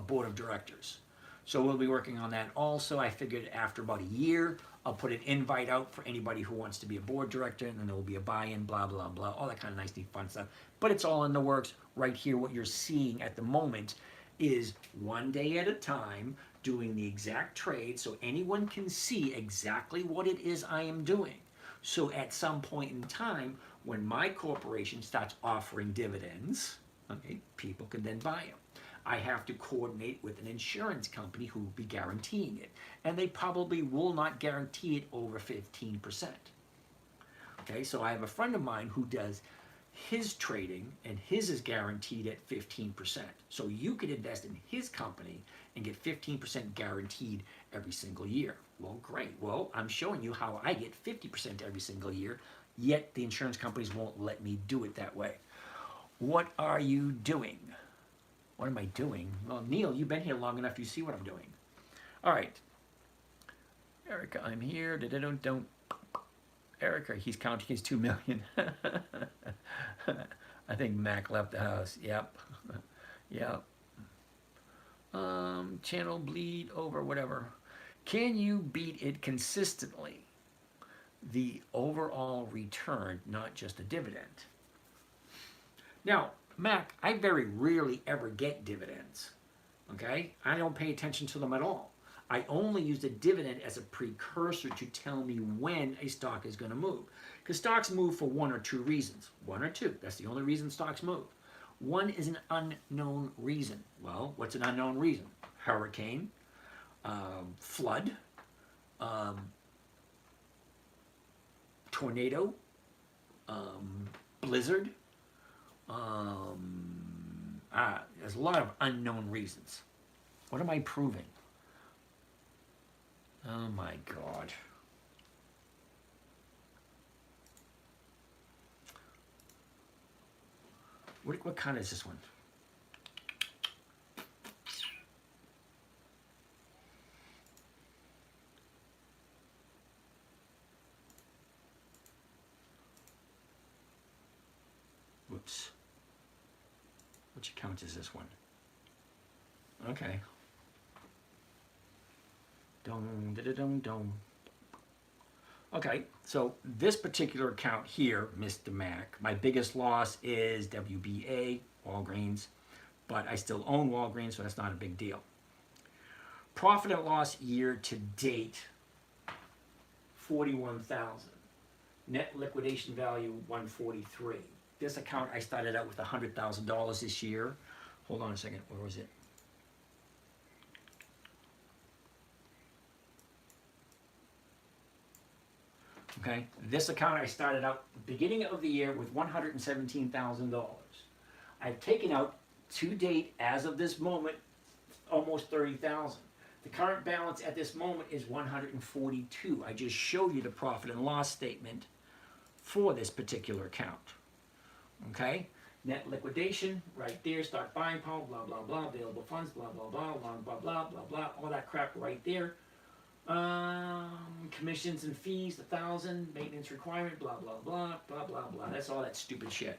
board of directors. So we'll be working on that also. I figured after about a year, I'll put an invite out for anybody who wants to be a board director, and then there will be a buy-in, blah, blah, blah, all that kind of nice, neat, fun stuff. But it's all in the works right here. What you're seeing at the moment is one day at a time, doing the exact trade so anyone can see exactly what it is I am doing. So at some point in time, when my corporation starts offering dividends, okay, people can then buy them. I have to coordinate with an insurance company who will be guaranteeing it. And they probably will not guarantee it over 15%. Okay, so I have a friend of mine who does his trading, and his is guaranteed at 15%. So you could invest in his company and get 15% guaranteed every single year. Well, great. Well, I'm showing you how I get 50% every single year, yet the insurance companies won't let me do it that way. What are you doing? What am I doing? Well, Neil, you've been here long enough. You see what I'm doing. All right. Erica, I'm here. Don't. Erica, he's counting his 2 million. I think Mac left the house. Yep. Yep. Channel bleed over, whatever. Can you beat it consistently? The overall return, not just a dividend. Now, Mac, I very rarely ever get dividends. Okay? I don't pay attention to them at all. I only use the dividend as a precursor to tell me when a stock is going to move. Because stocks move for one or two reasons. One or two. That's the only reason stocks move. One is an unknown reason. Well, what's an unknown reason? Hurricane, flood, tornado, blizzard. There's a lot of unknown reasons. What am I proving? Oh my God. What kind is this one? Whoops. Which account is this one? Okay. Dum, da, da, dum, dum. Okay, so this particular account here, Mr. Mac, my biggest loss is WBA, Walgreens, but I still own Walgreens, so that's not a big deal. Profit and loss year to date, 41,000. Net liquidation value, 143. This account, I started out with $100,000 this year. Hold on a second, where was it? Okay, this account I started out beginning of the year with $117,000. I've taken out to date, as of this moment, almost 30,000. The current balance at this moment is 142. I just showed you the profit and loss statement for this particular account. Okay, net liquidation right there. Start buying power, blah blah blah. Available funds, blah blah blah, blah blah blah blah blah. All that crap right there. Commissions and fees, 1,000, maintenance requirement, blah, blah, blah, blah, blah, blah. That's all that stupid shit.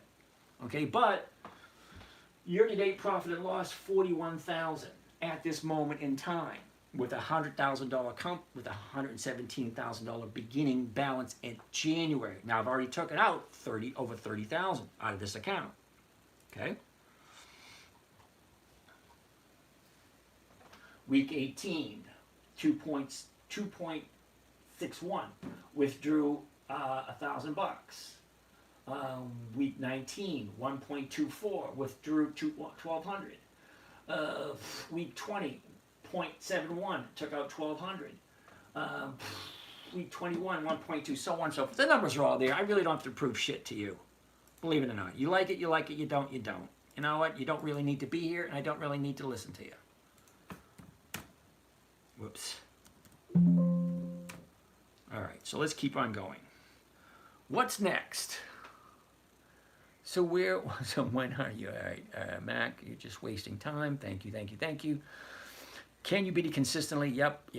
Okay, but year-to-date profit and loss, 41,000 at this moment in time with a $100,000 comp, with a $117,000 beginning balance in January. Now, I've already taken out over 30,000 out of this account. Okay? Week 18, 2.61, withdrew $1,000. Week 19, 1.24, withdrew 1,200. Week 20, 0.71, took out 1,200. Week 21, 1.2, so on and so forth. The numbers are all there. I really don't have to prove shit to you. Believe it or not. You like it, you like it. You don't, you don't. You know what? You don't really need to be here, and I don't really need to listen to you. Whoops. All right, so let's keep on going. What's next? So when are you? All right, Mac, you're just wasting time. Thank you, thank you, thank you. Can you beat it consistently? Yep.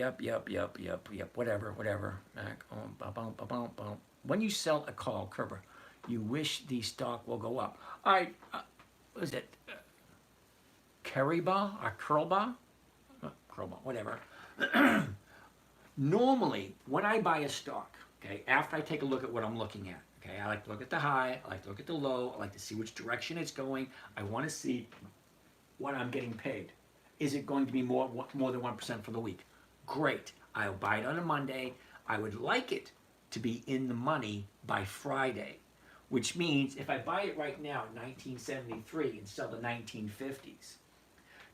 Whatever. Mac, when you sell a call, Kerber, you wish the stock will go up. All right, what is it? Kariba or Curlba? Curlba, whatever. Normally, when I buy a stock, okay, after I take a look at what I'm looking at, okay, I like to look at the high, I like to look at the low, I like to see which direction it's going, I want to see what I'm getting paid. Is it going to be more than 1% for the week? Great. I'll buy it on a Monday. I would like it to be in the money by Friday, which means if I buy it right now in 1973 and sell the 1950s,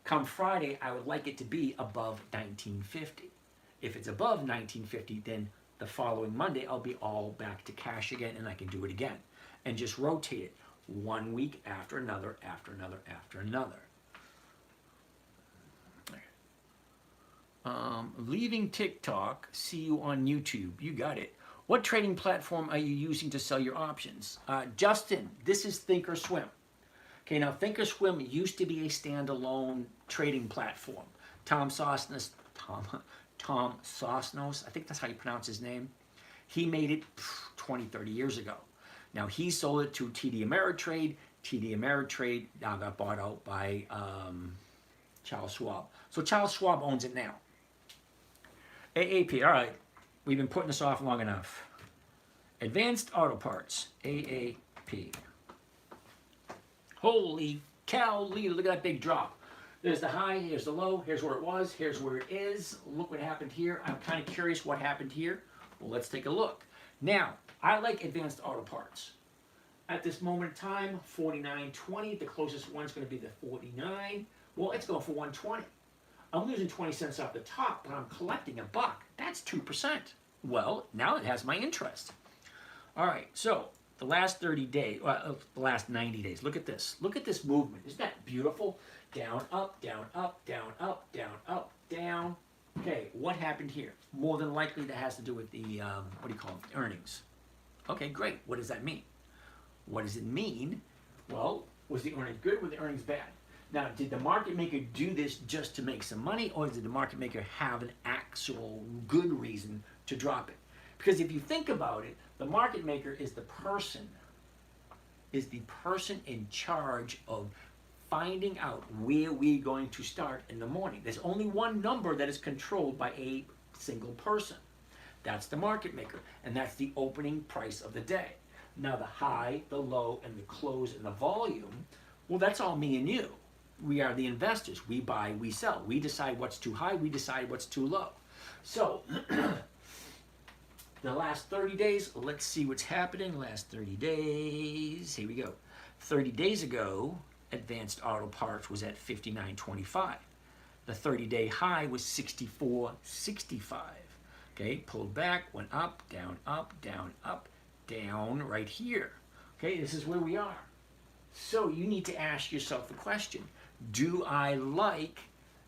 come Friday, I would like it to be above 1950. If it's above 1950, then the following Monday, I'll be all back to cash again, and I can do it again. And just rotate it 1 week after another, after another, after another. Leaving TikTok, see you on YouTube. You got it. What trading platform are you using to sell your options? Justin, this is Thinkorswim. Okay, now Thinkorswim used to be a standalone trading platform. Tom Sosnos, I think that's how you pronounce his name. He made it 20, 30 years ago. Now he sold it to TD Ameritrade. TD Ameritrade now got bought out by Charles Schwab. So Charles Schwab owns it now. AAP, all right. We've been putting this off long enough. Advanced Auto Parts, AAP. Holy cow, look at that big drop. There's the high, here's the low, here's where it was, here's where it is. Look what happened here. I'm kind of curious what happened here. Well, let's take a look. Now, I like Advanced Auto Parts. At this moment in time, 49.20. The closest one's going to be the 49. Well, it's going for 120. I'm losing 20 cents off the top, but I'm collecting $1. That's 2%. Well, now it has my interest. All right, so the last 30 days, the last 90 days, look at this. Look at this movement. Isn't that beautiful? Down, up, down, up, down, up, down, up, down. Okay, what happened here? More than likely that has to do with the, what do you call them, earnings. Okay, great. What does that mean? What does it mean? Well, was the earnings good or were the earnings bad? Now, did the market maker do this just to make some money, or did the market maker have an actual good reason to drop it? Because if you think about it, the market maker is the person is the person in charge of finding out where we're going to start in the morning. There's only one number that is controlled by a single person. That's the market maker, and that's the opening price of the day. Now the high, the low, and the close and the volume, well, that's all me and you. We are the investors. We buy, we sell. We decide what's too high, we decide what's too low. So the last 30 days, let's see what's happening. Last 30 days, here we go. 30 days ago, Advanced Auto Parts was at 59.25. The 30-day high was 64.65. Okay, pulled back, went up, down, down, right here. Okay, this is where we are. So you need to ask yourself the question, do I like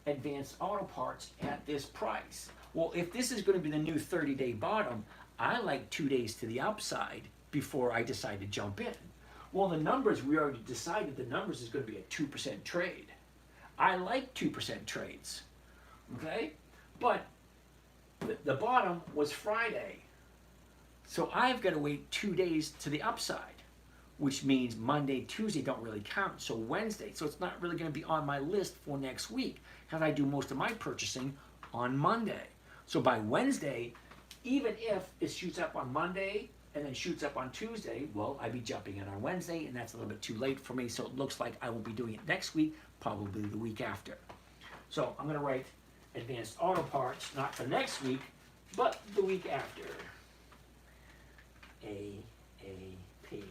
Advanced Auto Parts at this price? Well, if this is going to be the new 30-day bottom, I like 2 days to the upside before I decide to jump in. Well, the numbers, we already decided the numbers is going to be a 2% trade. I like 2% trades, okay? But the bottom was Friday. So I've got to wait 2 days to the upside, which means Monday, Tuesday don't really count. So Wednesday, so it's not really going to be on my list for next week because I do most of my purchasing on Monday. So by Wednesday, even if it shoots up on Monday and then shoots up on Tuesday, well, I'd be jumping in on Wednesday, and that's a little bit too late for me. So it looks like I won't be doing it next week, probably the week after. So I'm going to write Advanced Auto Parts, not for next week, but the week after. AAP.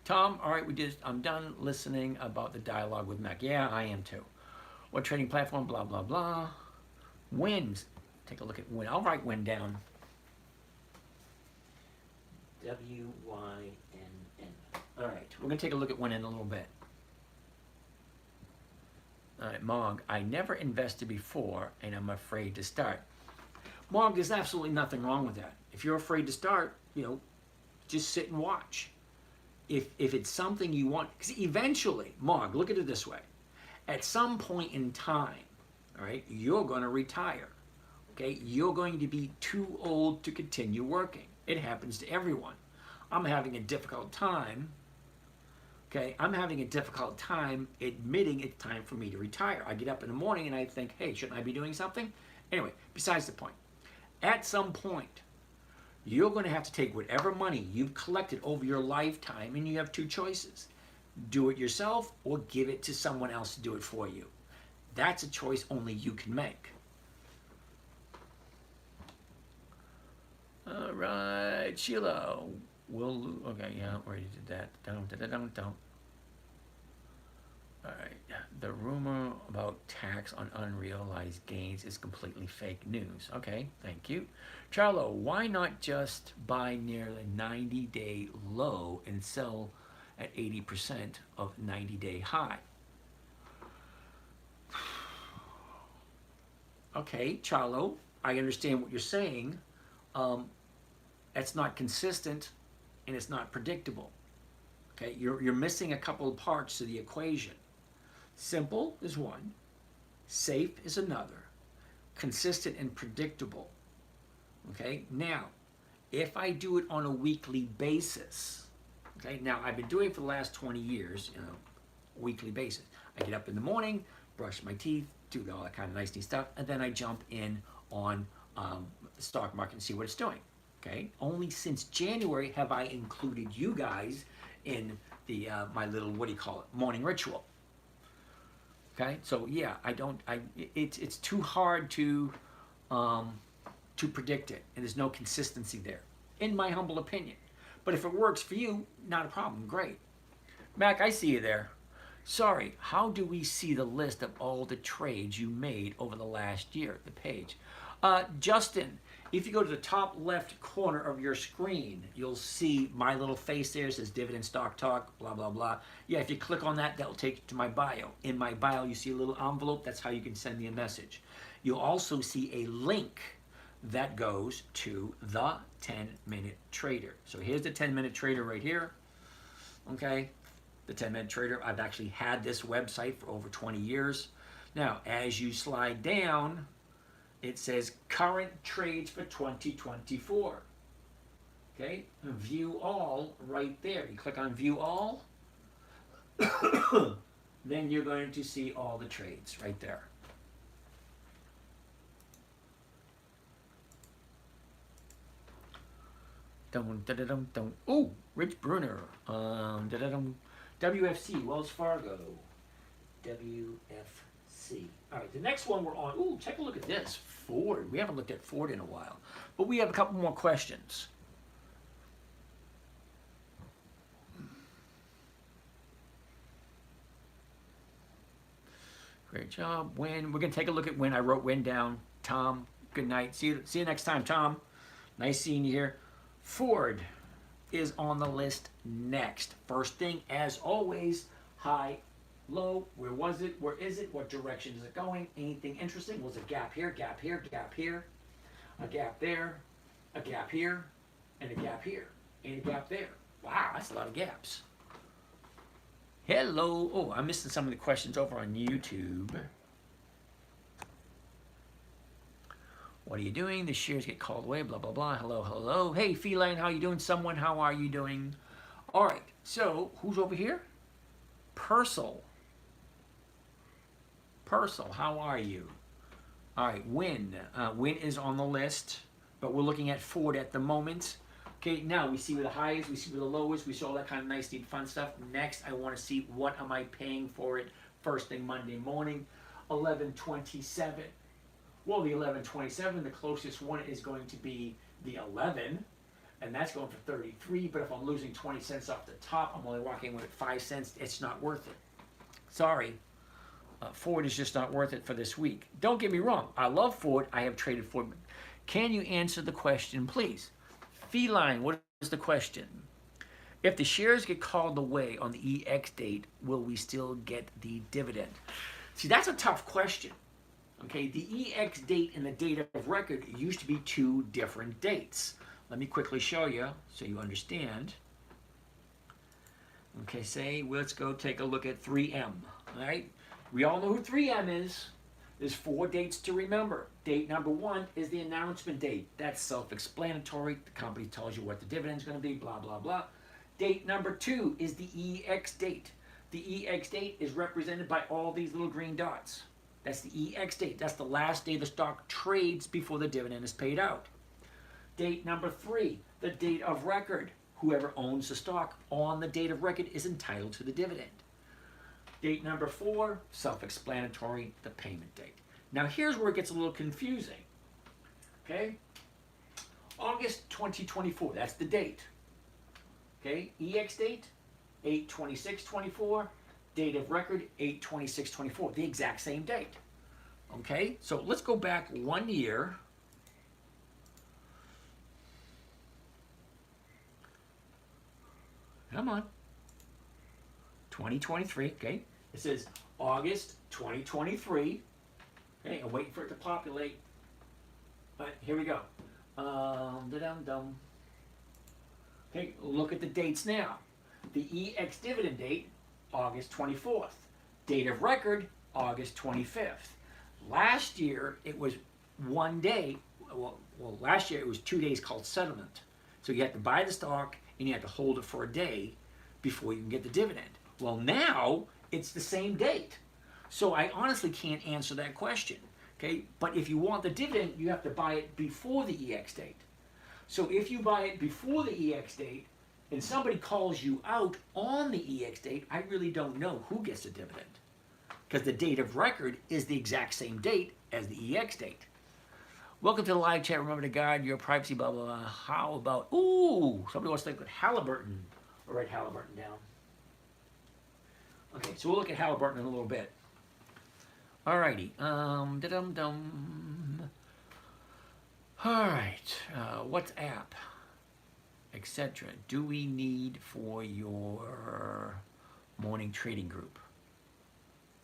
Tom, all right, I'm done listening about the dialogue with Mac. Yeah, I am too. What trading platform, blah, blah, blah. Wins. Take a look at Win. I'll write Win down. W-Y-N-N. All right, we're going to take a look at Win in a little bit. All right, Mog, I never invested before, and I'm afraid to start. Mog, there's absolutely nothing wrong with that. If you're afraid to start, just sit and watch. If it's something you want, because eventually, Mog, look at it this way. At some point in time, all right, you're going to retire. Okay, you're going to be too old to continue working. It happens to everyone. I'm having a difficult time. Okay, I'm having a difficult time admitting it's time for me to retire. I get up in the morning and I think, hey, shouldn't I be doing something? Anyway, besides the point. At some point, you're going to have to take whatever money you've collected over your lifetime, and you have two choices. Do it yourself or give it to someone else to do it for you. That's a choice only you can make. All right, Sheila. Okay, yeah, already did that. Don't. All right, the rumor about tax on unrealized gains is completely fake news. Okay, thank you. Charlo, why not just buy near the 90-day low and sell at 80% of 90-day high? Okay, Charlo, I understand what you're saying. That's not consistent and it's not predictable. Okay, you're missing a couple of parts to the equation. Simple is one, safe is another, consistent and predictable. Okay, now, if I do it on a weekly basis, okay, now I've been doing it for the last 20 years, weekly basis. I get up in the morning, brush my teeth, do all that kind of nice neat stuff, and then I jump in on the stock market and see what it's doing. Okay, only since January have I included you guys in the my little, what do you call it, morning ritual. Okay, so yeah, it's too hard to predict it, and there's no consistency there, in my humble opinion. But if it works for you, not a problem, great. Mac, I see you there. Sorry, how do we see the list of all the trades you made over the last year, the page? Justin, if you go to the top left corner of your screen, you'll see my little face there. It says Dividend Stock Talk, blah, blah, blah. Yeah, if you click on that, that'll take you to my bio. In my bio, you see a little envelope. That's how you can send me a message. You'll also see a link that goes to the 10-minute trader. So here's the 10-minute trader right here. Okay, the 10-minute trader. I've actually had this website for over 20 years. Now, as you slide down, it says current trades for 2024. Okay, view all right there. You click on view all, then you're going to see all the trades right there. Oh, Rich Bruner. WFC, Wells Fargo. WFC. All right, the next one we're on. Ooh, take a look at this. Ford. We haven't looked at Ford in a while, but we have a couple more questions. Great job. When we're gonna take a look at when. I wrote when down. Tom, good night. See you next time, Tom. Nice seeing you here. Ford is on the list next. First thing, as always, high, low. Where was it? Where is it? What direction is it going? Anything interesting? Was a gap here, gap here, gap here, a gap there, a gap here, and a gap here, and a gap there. Wow, that's a lot of gaps. Hello. Oh, I'm missing some of the questions over on YouTube. What are you doing? The shares get called away, blah, blah, blah. Hello, hello. Hey, Feline, how you doing? Someone, how are you doing? All right, so who's over here? Purcell. Purcell, how are you? All right, Win. Win is on the list, but we're looking at Ford at the moment. Okay, now we see where the high is, we see where the low is, we saw all that kind of nice, neat, fun stuff. Next, I want to see what am I paying for it first thing Monday morning, 11:27. Well, the 11:27, the closest one is going to be the 11, and that's going for 33. But if I'm losing 20 cents off the top, I'm only walking away with 5 cents. It's not worth it. Sorry. Ford is just not worth it for this week. Don't get me wrong. I love Ford. I have traded Ford. Can you answer the question, please? Feline, what is the question? If the shares get called away on the EX date, will we still get the dividend? See, that's a tough question. Okay, the EX date and the date of record used to be two different dates. Let me quickly show you so you understand. Okay, let's go take a look at 3M. All right, we all know who 3M is. There's 4 dates to remember. Date number 1 is the announcement date. That's self-explanatory. The company tells you what the dividend's going to be, blah, blah, blah. Date number 2 is the EX date. The EX date is represented by all these little green dots. That's the EX date. That's the last day the stock trades before the dividend is paid out. Date number 3, the date of record. Whoever owns the stock on the date of record is entitled to the dividend. Date number 4, self-explanatory, the payment date. Now here's where it gets a little confusing. Okay? August 2024, that's the date. Okay? EX date, 8/26/24. Date of record, 8/26/24, the exact same date. Okay, so let's go back 1 year. Come on. 2023, okay. It says August 2023. Okay, I'm waiting for it to populate. All right, here we go. Okay, look at the dates now. The EX dividend date, August 24th. Date of record, August 25th. Last year, it was 1 day. Well, last year it was 2 days called settlement. So you had to buy the stock and you had to hold it for a day before you can get the dividend. Well, now it's the same date. So I honestly can't answer that question. Okay, but if you want the dividend, you have to buy it before the EX date. So if you buy it before the EX date, and somebody calls you out on the EX date, I really don't know who gets the dividend. Because the date of record is the exact same date as the EX date. Welcome to the live chat. Remember to guard your privacy, blah, blah, blah. How about, ooh, somebody wants to think with Halliburton. I'll write Halliburton down. Okay, so we'll look at Halliburton in a little bit. Alrighty. Alright. WhatsApp, etc. Do we need for your morning trading group?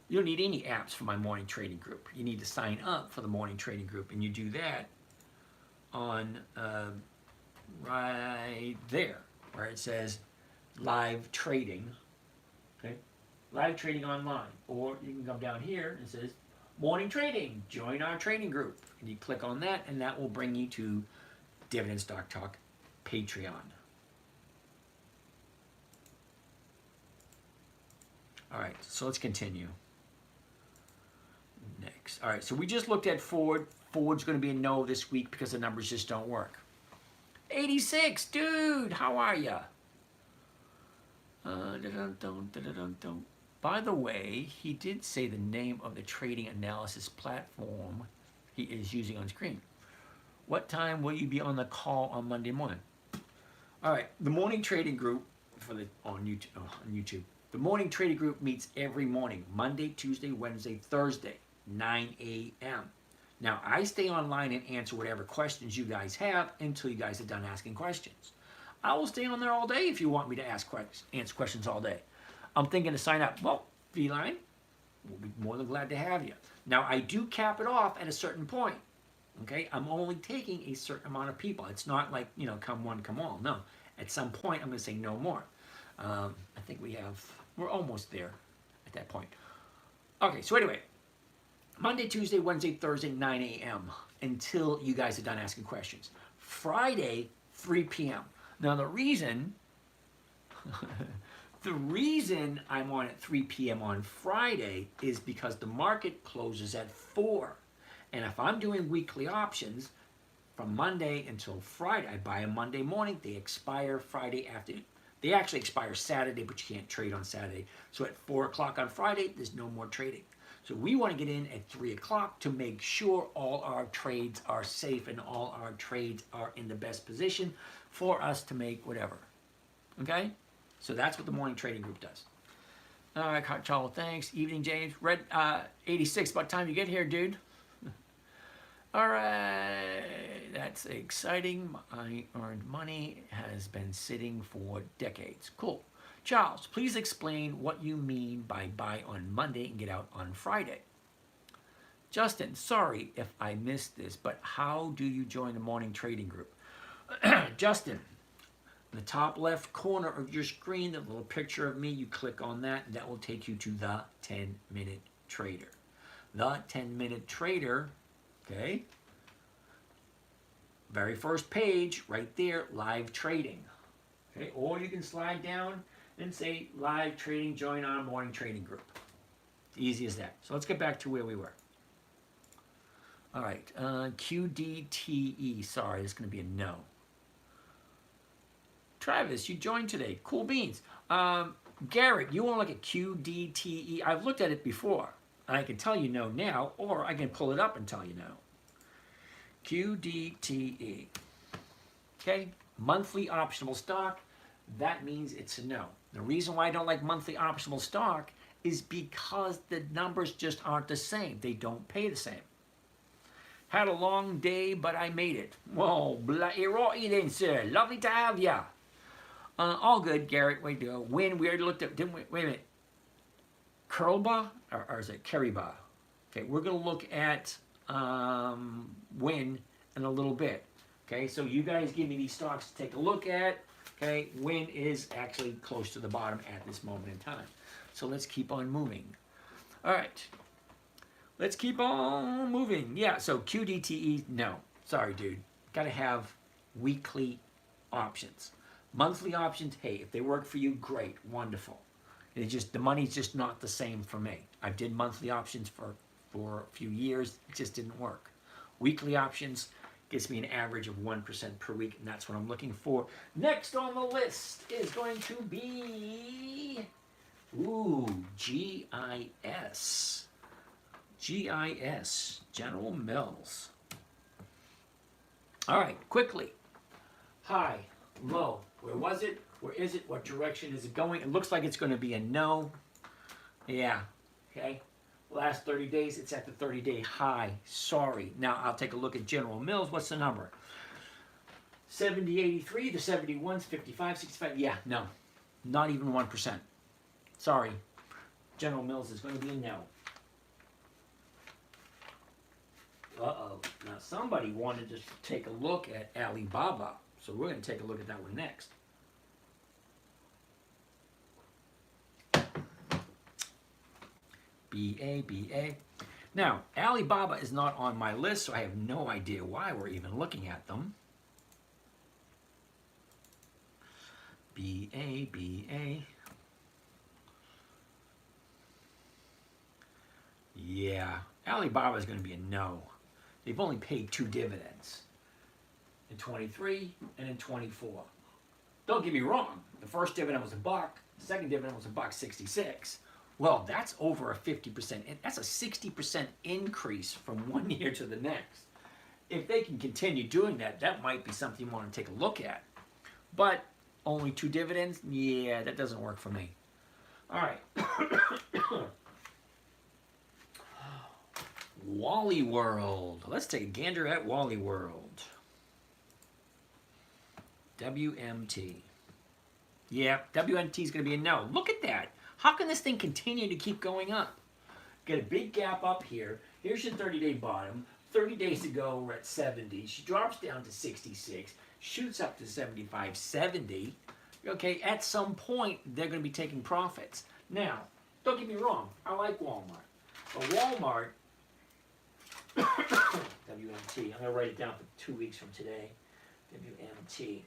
You don't need any apps for my morning trading group. You need to sign up for the morning trading group, and you do that on right there where it says live trading. Okay, live trading online, or you can come down here and it says Morning trading, join our trading group. And you click on that, and that will bring you to Dividend Stock Talk Patreon. All right, so let's continue. Next. All right, so we just looked at Ford. Ford's going to be a no this week because the numbers just don't work. 86, dude, how are ya? By the way, he did say the name of the trading analysis platform he is using on screen. What time will you be on the call on Monday morning? All right, the morning trading group on YouTube. The morning trading group meets every morning, Monday, Tuesday, Wednesday, Thursday, 9 a.m. Now, I stay online and answer whatever questions you guys have until you guys are done asking questions. I will stay on there all day if you want me to answer questions all day. I'm thinking to sign up. Well, Feline, we'll be more than glad to have you. Now, I do cap it off at a certain point. Okay, I'm only taking a certain amount of people. It's not like, come one, come all. No, at some point, I'm going to say no more. I think we're almost there at that point. Okay, so anyway, Monday, Tuesday, Wednesday, Thursday, 9 a.m. until you guys are done asking questions. Friday, 3 p.m. Now, the reason I'm on at 3 p.m. on Friday is because the market closes at 4. And if I'm doing weekly options from Monday until Friday, I buy them Monday morning, they expire Friday afternoon. They actually expire Saturday, but you can't trade on Saturday. So at 4 o'clock on Friday, there's no more trading. So we want to get in at 3 o'clock to make sure all our trades are safe and all our trades are in the best position for us to make whatever. Okay? So that's what the morning trading group does. All right, Charles, thanks. Evening, James. Red 86, about time you get here, dude. All right, that's exciting. My earned money has been sitting for decades. Cool. Charles, please explain what you mean by buy on Monday and get out on Friday. Justin, sorry if I missed this, but how do you join the morning trading group? Justin, in the top left corner of your screen, the little picture of me, you click on that, and that will take you to the 10-minute trader. The 10-minute trader, okay? Very first page, right there, live trading. Okay, or you can slide down and say live trading, join our morning trading group. Easy as that. So let's get back to where we were. All right, QDTE, sorry, this is going to be a no. Travis, you joined today. Cool beans. Garrett, you want to look at QDTE? I've looked at it before, and I can tell you no now, or I can pull it up and tell you no. QDTE. Okay, monthly optional stock. That means it's a no. The reason why I don't like monthly optional stock is because the numbers just aren't the same. They don't pay the same. Had a long day, but I made it. Whoa, bloody rotten then, sir. Lovely to have ya. All good, Garrett. Way to go. Win, we already looked at, didn't we? Wait a minute. Curlba, or is it Keriba? Okay, we're going to look at Win in a little bit. Okay, so you guys give me these stocks to take a look at. Okay, Win is actually close to the bottom at this moment in time. So let's keep on moving. All right. Let's keep on moving. Yeah, so QDTE, no. Sorry, dude. Got to have weekly options. Monthly options, hey, if they work for you, great, wonderful. It's just, the money's just not the same for me. I did monthly options for a few years. It just didn't work. Weekly options gets me an average of 1% per week, and that's what I'm looking for. Next on the list is going to be, GIS. GIS, General Mills. All right, quickly. High, low. Where was it? Where is it? What direction is it going? It looks like it's going to be a no. Yeah, okay. Last 30 days, it's at the 30-day high. Sorry. Now, I'll take a look at General Mills. What's the number? 70.83, the 71's 55, 65. Yeah, no. Not even 1%. Sorry. General Mills is going to be a no. Uh-oh. Now, somebody wanted to take a look at Alibaba. So we're going to take a look at that one next. BA. Now, Alibaba is not on my list, so I have no idea why we're even looking at them. BA. Yeah, Alibaba is going to be a no. They've only paid 2 dividends, in 23 and in 24. Don't get me wrong, the first dividend was $1, the second dividend was $1.66. Well, that's over a 50%, that's a 60% increase from one year to the next. If they can continue doing that, that might be something you want to take a look at. But only 2 dividends? Yeah, that doesn't work for me. All right. Wally World. Let's take a gander at Wally World. WMT. Yeah, WMT is going to be a no. Look at that. How can this thing continue to keep going up? Get a big gap up here. Here's your 30-day bottom. 30 days ago, we're at 70. She drops down to 66, shoots up to 75, 70. Okay, at some point, they're going to be taking profits. Now, don't get me wrong. I like Walmart. But Walmart, WMT, I'm going to write it down for 2 weeks from today. WMT.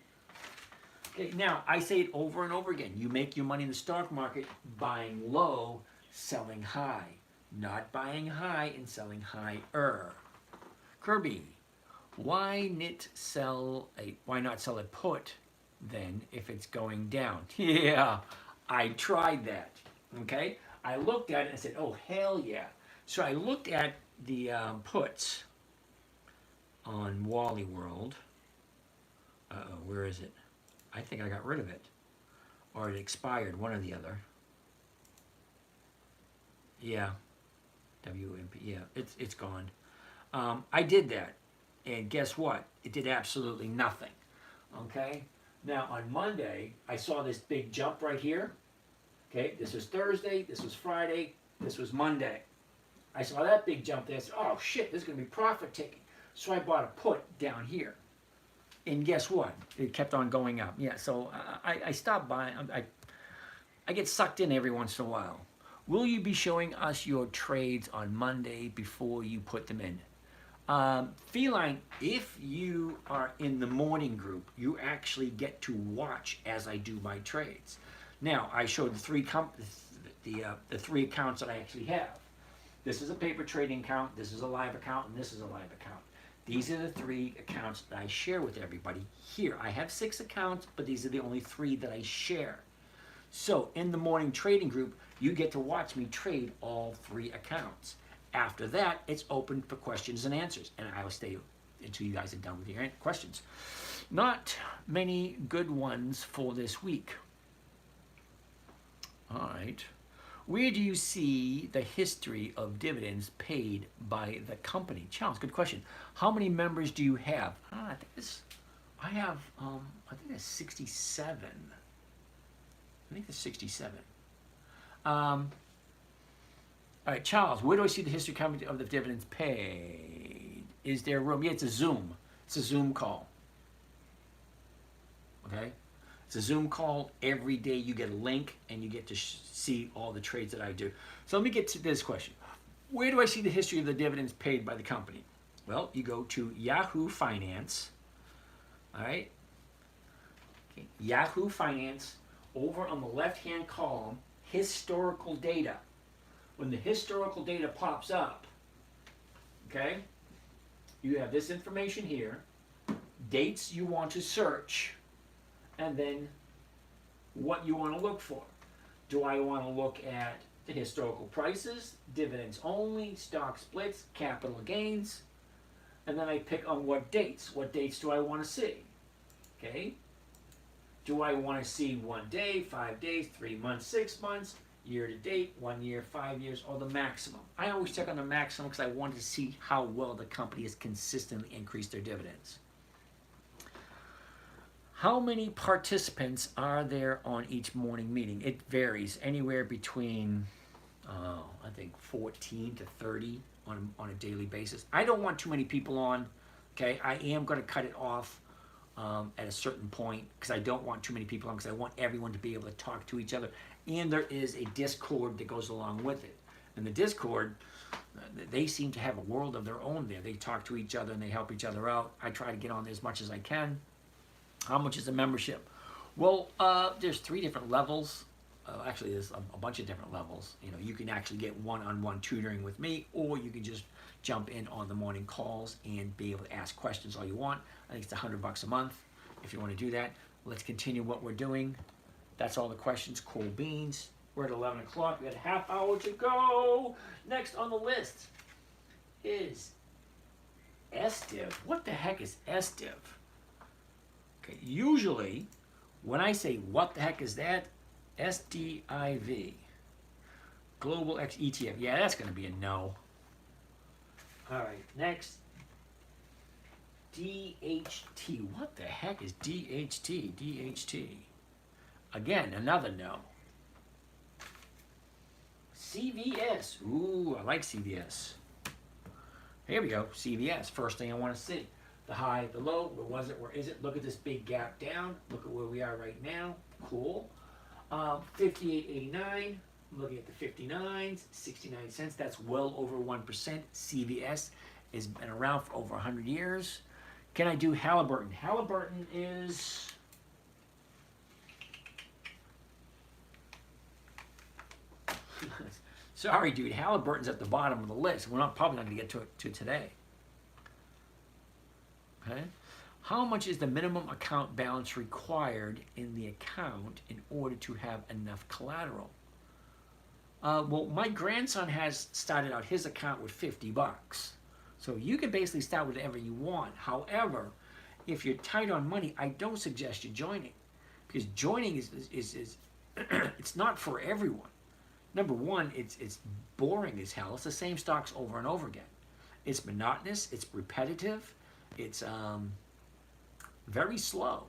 Okay, now, I say it over and over again. You make your money in the stock market buying low, selling high. Not buying high and selling higher. Kirby, why not sell a put then if it's going down? Yeah, I tried that. Okay, I looked at it and said, oh hell yeah. So I looked at the puts on Wally World. Where is it? I think I got rid of it, or it expired, one or the other. Yeah, WMP. Yeah, it's gone. I did that, and guess what? It did absolutely nothing. Okay. Now on Monday, I saw this big jump right here. Okay, this was Thursday, this was Friday, this was Monday. I saw that big jump there. I said, oh shit, this is going to be profit taking. So I bought a put down here. And guess what? It kept on going up. Yeah, so I stopped buying. I get sucked in every once in a while. Will you be showing us your trades on Monday before you put them in? Feline, if you are in the morning group, you actually get to watch as I do my trades. Now, I showed the three accounts that I actually have. This is a paper trading account, this is a live account, and this is a live account. These are the 3 accounts that I share with everybody here. I have 6 accounts, but these are the only 3 that I share. So in the morning trading group, you get to watch me trade all 3 accounts. After that, it's open for questions and answers, and I will stay until you guys are done with your questions. Not many good ones for this week. All right. Where do you see the history of dividends paid by the company? Charles, good question. How many members do you have? I think there's 67. I think there's 67. All right, Charles, where do I see the history of the dividends paid? Is there room? Yeah, it's a Zoom. It's a Zoom call. Okay? It's a Zoom call. Every day you get a link and you get to see all the trades that I do. So let me get to this question. Where do I see the history of the dividends paid by the company? Well, you go to Yahoo Finance. All right? Okay. Yahoo Finance. Over on the left-hand column, historical data. When the historical data pops up, okay, you have this information here, dates you want to search, and then what you want to look for. Do I want to look at the historical prices, dividends only, stock splits, capital gains, and then I pick on what dates. What dates do I want to see? Okay. Do I want to see 1 day, 5 days, 3 months, 6 months, year to date, 1 year, 5 years, or the maximum? I always check on the maximum because I want to see how well the company has consistently increased their dividends. How many participants are there on each morning meeting? It varies anywhere between, I think, 14 to 30 on a daily basis. I don't want too many people on. Okay, I am going to cut it off at a certain point because I don't want too many people on because I want everyone to be able to talk to each other. And there is a Discord that goes along with it. in the Discord, they seem to have a world of their own there. They talk to each other and they help each other out. I try to get on there as much as I can. How much is a membership? Well, there's 3 different levels. Actually, there's a bunch of different levels. You know, you can actually get one-on-one tutoring with me, or you can just jump in on the morning calls and be able to ask questions all you want. I think it's $100 a month if you want to do that. Let's continue what we're doing. That's all the questions. Cold beans. We're at 11 o'clock. We got a half hour to go. Next on the list is SDiv. What the heck is SDiv? Okay, usually when I say what the heck is that, SDIV, Global X ETF. Yeah, that's going to be a no. All right, next, DHT. What the heck is DHT? DHT. Again, another no. CVS. Ooh, I like CVS. Here we go, CVS. First thing I want to see. The high, the low, where was it, where is it? Look at this big gap down. Look at where we are right now. Cool. 58.89. Looking at the 59s, 69 cents. That's well over 1%. CVS has been around for over 100 years. Can I do Halliburton? Halliburton is... Sorry, dude. Halliburton's at the bottom of the list. We're not probably not going to get to it today. Okay. How much is the minimum account balance required in the account in order to have enough collateral? Well, my grandson has started out his account with $50. So you can basically start with whatever you want. However, if you're tight on money, I don't suggest you joining. Because joining is it's not for everyone. Number one, it's boring as hell. It's the same stocks over and over again. It's monotonous. It's repetitive. It's very slow.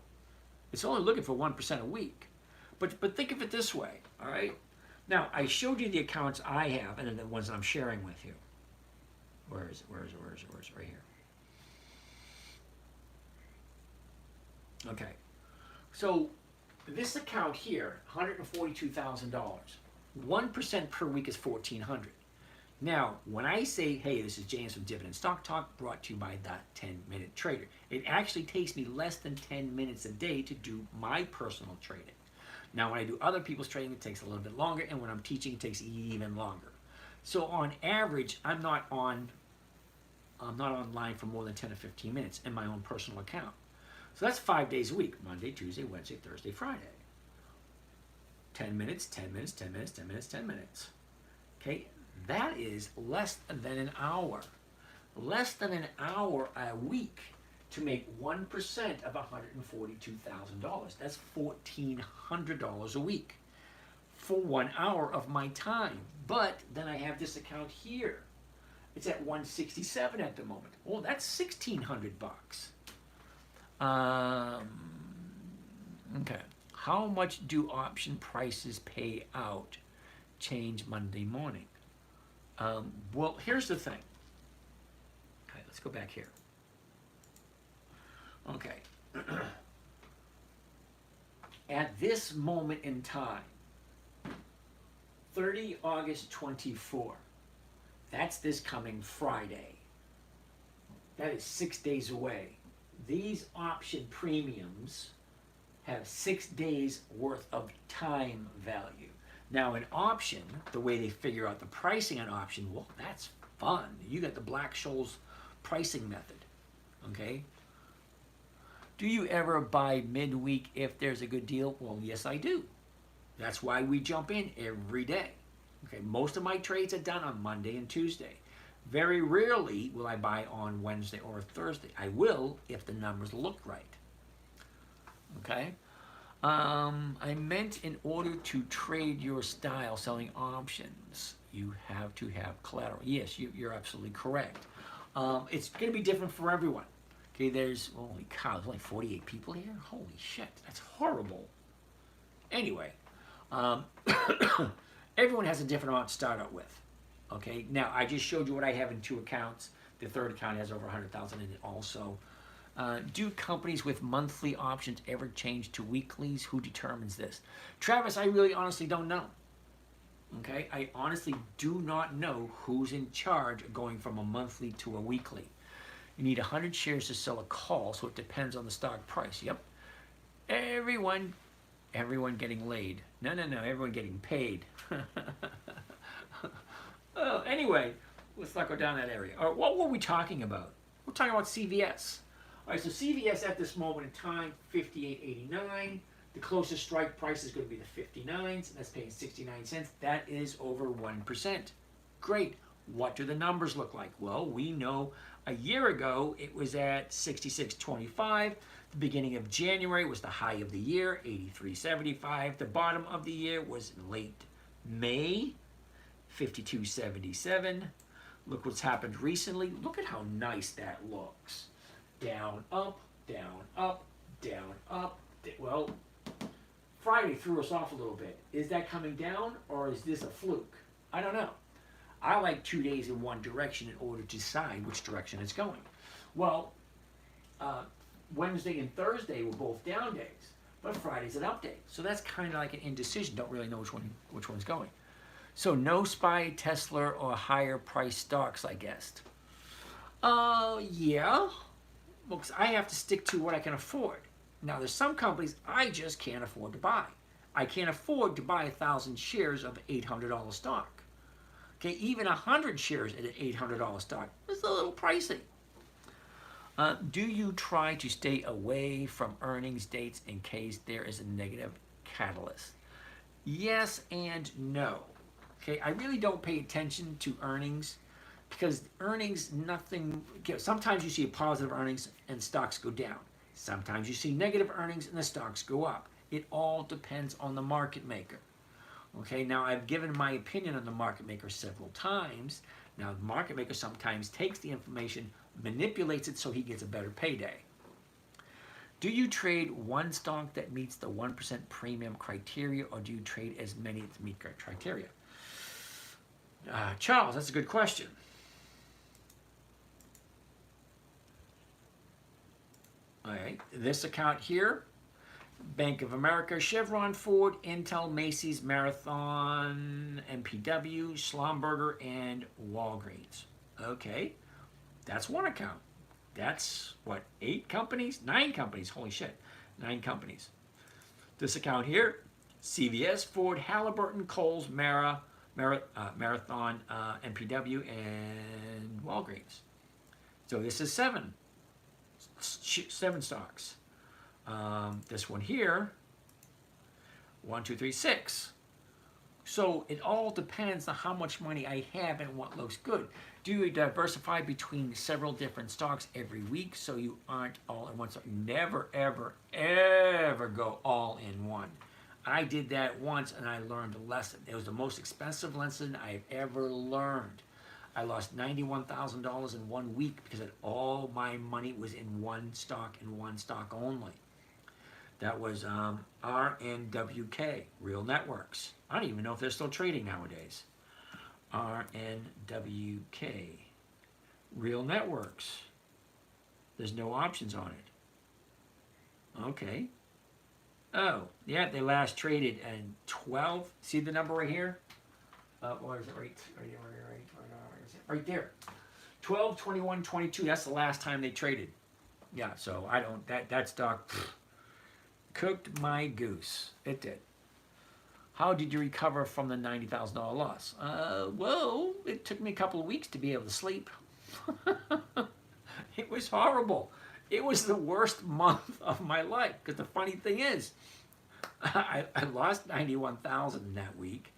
It's only looking for 1% a week. But think of it this way, all right? Now, I showed you the accounts I have and then the ones that I'm sharing with you. Where is it? Where is it? Where is it? Where is it? Right here. Okay. So this account here, $142,000. 1% per week is $1,400. Now, when I say, hey, this is James from Dividend Stock Talk, brought to you by the 10-Minute Trader, it actually takes me less than 10 minutes a day to do my personal trading. Now, when I do other people's trading, it takes a little bit longer, and when I'm teaching, it takes even longer. So on average, I'm not online for more than 10 or 15 minutes in my own personal account. So that's 5 days a week, Monday, Tuesday, Wednesday, Thursday, Friday. 10 minutes, 10 minutes, 10 minutes, 10 minutes, 10 minutes. Okay, that is less than an hour. Less than an hour a week to make 1% of $142,000. That's $1,400 a week for 1 hour of my time. But then I have this account here. It's at 167 at the moment. Oh, that's $1,600. Okay. How much do option prices pay out change Monday morning? Well, here's the thing. Okay, let's go back here. Okay. At this moment in time, 30 August 24, that's this coming Friday. That is 6 days away. These option premiums have 6 days worth of time value. Now an option, the way they figure out the pricing on option, well, that's fun. You got the Black-Scholes pricing method, okay? Do you ever buy midweek if there's a good deal? Well, yes, I do. That's why we jump in every day. Okay, most of my trades are done on Monday and Tuesday. Very rarely will I buy on Wednesday or Thursday. I will if the numbers look right. Okay? I meant in order to trade your style selling options, you have to have collateral. Yes, you're absolutely correct. It's going to be different for everyone. Okay, there's, holy cow, there's only 48 people here? Holy shit, that's horrible. Anyway, everyone has a different amount to start out with. Okay, now I just showed you what I have in 2 accounts. The third account has over 100,000 in it also. Do companies with monthly options ever change to weeklies? Who determines this? Travis, I really honestly don't know. Okay, I honestly do not know who's in charge of going from a monthly to a weekly. You need 100 shares to sell a call, so it depends on the stock price. Yep. Everyone getting laid. No, everyone getting paid. Oh, anyway, let's not go down that area. All right, what were we talking about? We're talking about CVS. All right, so CVS at this moment in time, 58.89. The closest strike price is going to be the 59s, and that's paying 69 cents. That is over 1%. Great. What do the numbers look like? Well, we know a year ago it was at 66.25. The beginning of January was the high of the year, 83.75. The bottom of the year was in late May, 52.77. Look what's happened recently. Look at how nice that looks. Down, up, down, up, down, up. Well, Friday threw us off a little bit. Is that coming down or is this a fluke? I don't know. I like 2 days in one direction in order to decide which direction it's going. Well, Wednesday and Thursday were both down days, but Friday's an up day. So that's kind of like an indecision. Don't really know which one's going. So no SPY, Tesla, or higher price stocks, I guessed. Yeah. Well, 'cause I have to stick to what I can afford. Now, there's some companies I just can't afford to buy. I can't afford to buy 1,000 shares of an $800 stock. Okay, even 100 shares at an $800 stock is a little pricey. Do you try to stay away from earnings dates in case there is a negative catalyst? Yes and no. Okay, I really don't pay attention to earnings because earnings, nothing. Sometimes you see positive earnings and stocks go down. Sometimes you see negative earnings and the stocks go up. It all depends on the market maker. Okay, now I've given my opinion on the market maker several times. Now, the market maker sometimes takes the information, manipulates it so he gets a better payday. Do you trade one stock that meets the 1% premium criteria, or do you trade as many that meet criteria? Charles, that's a good question. All right, this account here, Bank of America, Chevron, Ford, Intel, Macy's, Marathon, MPW, Schlumberger, and Walgreens. Okay, that's one account. That's, what, 8 companies? 9 companies, holy shit, 9 companies. This account here, CVS, Ford, Halliburton, Kohl's, Marathon, MPW, and Walgreens. So this is 7 stocks. This one here, 1, 2, 3, 6. So it all depends on how much money I have and what looks good. Do you diversify between several different stocks every week so you aren't all in one stock? Never, ever, ever go all in one. I did that once and I learned a lesson. It was the most expensive lesson I've ever learned. I lost $91,000 in 1 week because all my money was in one stock and one stock only. That was RNWK, Real Networks. I don't even know if they're still trading nowadays. RNWK, Real Networks. There's no options on it. Okay. Oh, yeah, they last traded in 12. See the number right here? What is it? Right there. 12, 21, 22. That's the last time they traded. Yeah, so I don't, that stock cooked my goose. It did. How did you recover from the $90,000 loss? Well, it took me a couple of weeks to be able to sleep. It was horrible. It was the worst month of my life. Because the funny thing is, I lost $91,000 in that week.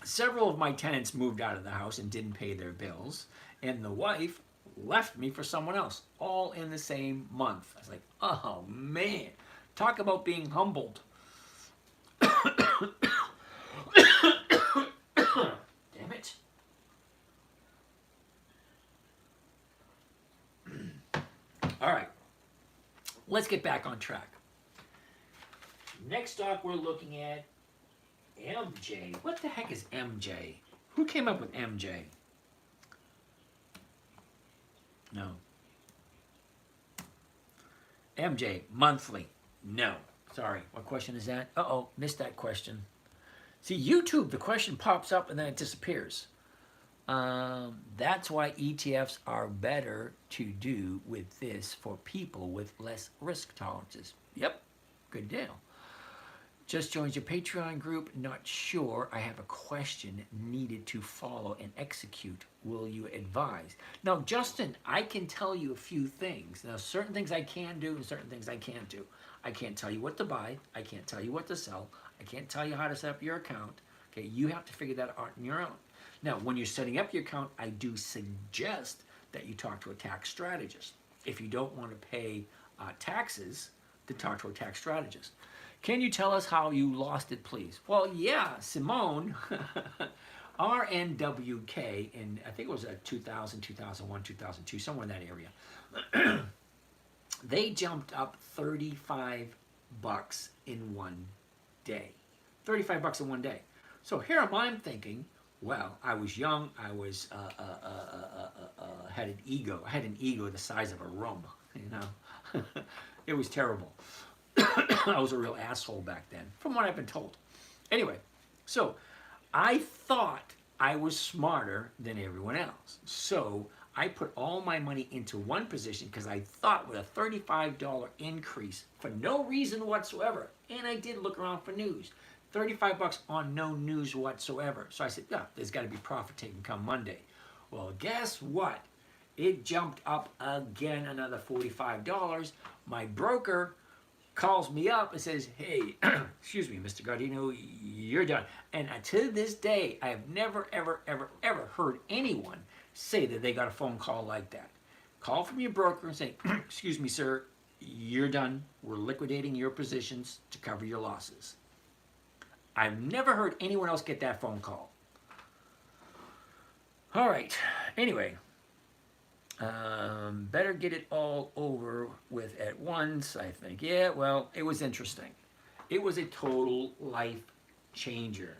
Several of my tenants moved out of the house and didn't pay their bills. And the wife left me for someone else, all in the same month. I was like, oh man, talk about being humbled. Damn it. All right, let's get back on track. Next stock we're looking at, MJ. What the heck is MJ? Who came up with MJ? No. MJ, monthly. No. Sorry, what question is that? Uh-oh, missed that question. See, YouTube, the question pops up and then it disappears. That's why ETFs are better to do with this for people with less risk tolerances. Yep, good deal. Just joined your Patreon group. Not sure. I have a question needed to follow and execute. Will you advise? Now, Justin, I can tell you a few things. Now, certain things I can do and certain things I can't do. I can't tell you what to buy. I can't tell you what to sell. I can't tell you how to set up your account. Okay, you have to figure that out on your own. Now, when you're setting up your account, I do suggest that you talk to a tax strategist. If you don't want to pay taxes, to talk to a tax strategist. Can you tell us how you lost it, please? Well, yeah, Simone, RNWK, in I think it was 2000, 2001, 2002, somewhere in that area. They jumped up 35 bucks in one day. 35 bucks in one day. So here I'm thinking, well, I was young, I was had an ego. I had an ego the size of a room, you know. It was terrible. I was a real asshole back then, from what I've been told. Anyway, so I thought I was smarter than everyone else. So I put all my money into one position because I thought with a $35 increase for no reason whatsoever, and I did look around for news, 35 bucks on no news whatsoever. So I said, yeah, there's got to be profit taking come Monday. Well, guess what? It jumped up again another $45. My broker calls me up and says, hey, excuse me, Mr. Gardino, you're done. And to this day, I have never, ever, ever, ever heard anyone say that they got a phone call like that. Call from your broker and say, excuse me, sir, you're done. We're liquidating your positions to cover your losses. I've never heard anyone else get that phone call. All right, anyway. Better get it all over with at once, I think. Yeah, well, it was interesting. It was a total life changer,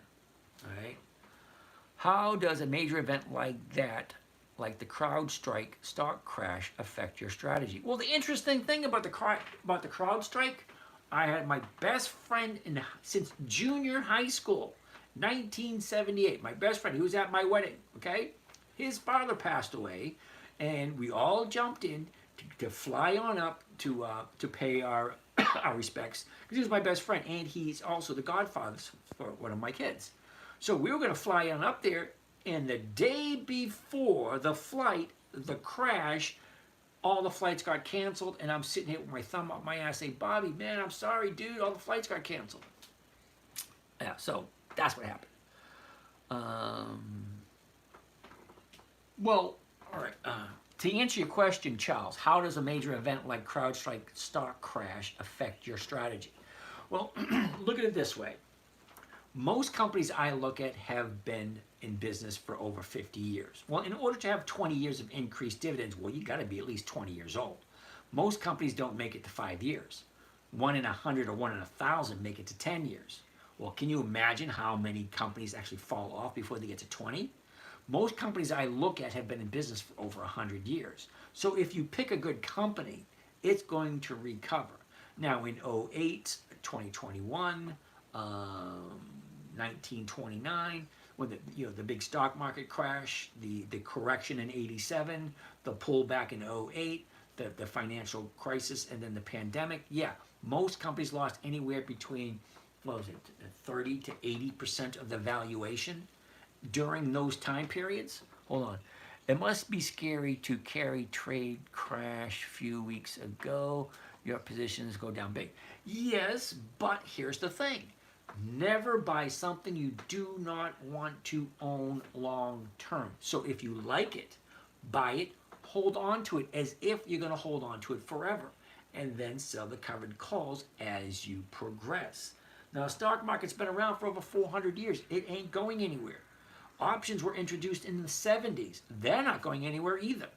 right? How does a major event like that, like the CrowdStrike stock crash, affect your strategy? Well, the interesting thing about the CrowdStrike, I had my best friend since junior high school, 1978. My best friend, he was at my wedding, okay? His father passed away. And we all jumped in to fly on up to pay our our respects because he was my best friend and he's also the godfather for one of my kids. So we were going to fly on up there, and the day before the flight, the crash, all the flights got canceled, and I'm sitting here with my thumb up my ass saying, Bobby, man, I'm sorry, dude, all the flights got canceled. Yeah, so that's what happened. Well, all right. To answer your question, Charles, how does a major event like CrowdStrike stock crash affect your strategy? Well, look at it this way. Most companies I look at have been in business for over 50 years. Well, in order to have 20 years of increased dividends, well, you got to be at least 20 years old. Most companies don't make it to 5 years. 1 in 100 or 1 in 1,000 make it to 10 years. Well, can you imagine how many companies actually fall off before they get to 20? Most companies I look at have been in business for over 100 years. So if you pick a good company, it's going to recover. Now in 08, 2021, 1929, when the big stock market crash, the correction in 87, the pullback in 08, the financial crisis, and then the pandemic, yeah, most companies lost anywhere between, what was it, 30 to 80% of the valuation during those time periods. Hold on. It must be scary to carry trade crash a few weeks ago. Your positions go down big. Yes, but here's the thing. Never buy something you do not want to own long term. So if you like it, buy it, hold on to it as if you're going to hold on to it forever, and then sell the covered calls as you progress. Now, the stock market's been around for over 400 years. It ain't going anywhere. Options were introduced in the 70s. They're not going anywhere either.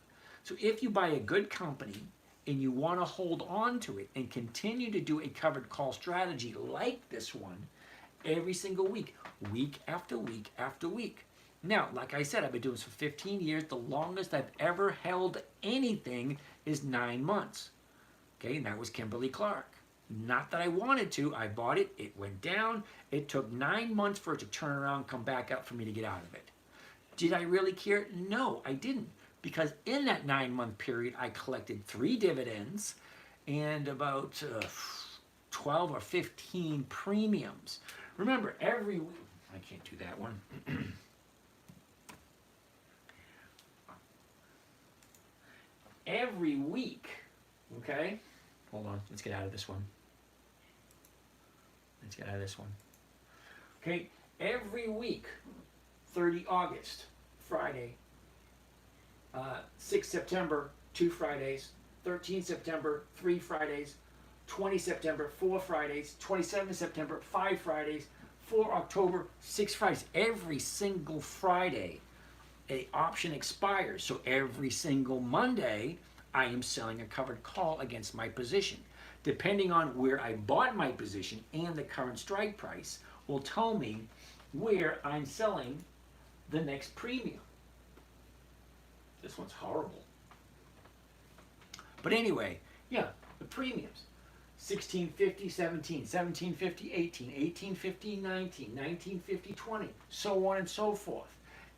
So if you buy a good company and you want to hold on to it and continue to do a covered call strategy like this one every single week, week after week after week. Now, like I said, I've been doing this for 15 years. The longest I've ever held anything is 9 months. Okay, and that was Kimberly Clark. Not that I wanted to. I bought it. It went down. It took 9 months for it to turn around, come back up for me to get out of it. Did I really care? No, I didn't. Because in that 9-month period, I collected 3 dividends and about 12 or 15 premiums. Remember, every week, I can't do that one. Every week, okay? Hold on, let's get out of this one. Let's get out of this one. Okay, every week, 30 August, Friday, 6 September, 2 Fridays, 13 September, 3 Fridays, 20 September, 4 Fridays, 27 September, 5 Fridays, 4 October, 6 Fridays. Every single Friday, an option expires. So every single Monday, I am selling a covered call against my position. Depending on where I bought my position and the current strike price will tell me where I'm selling the next premium. This one's horrible. But anyway, yeah, the premiums. 1650, 17, 1750, 18, 1850, 19, 1950, 20, so on and so forth.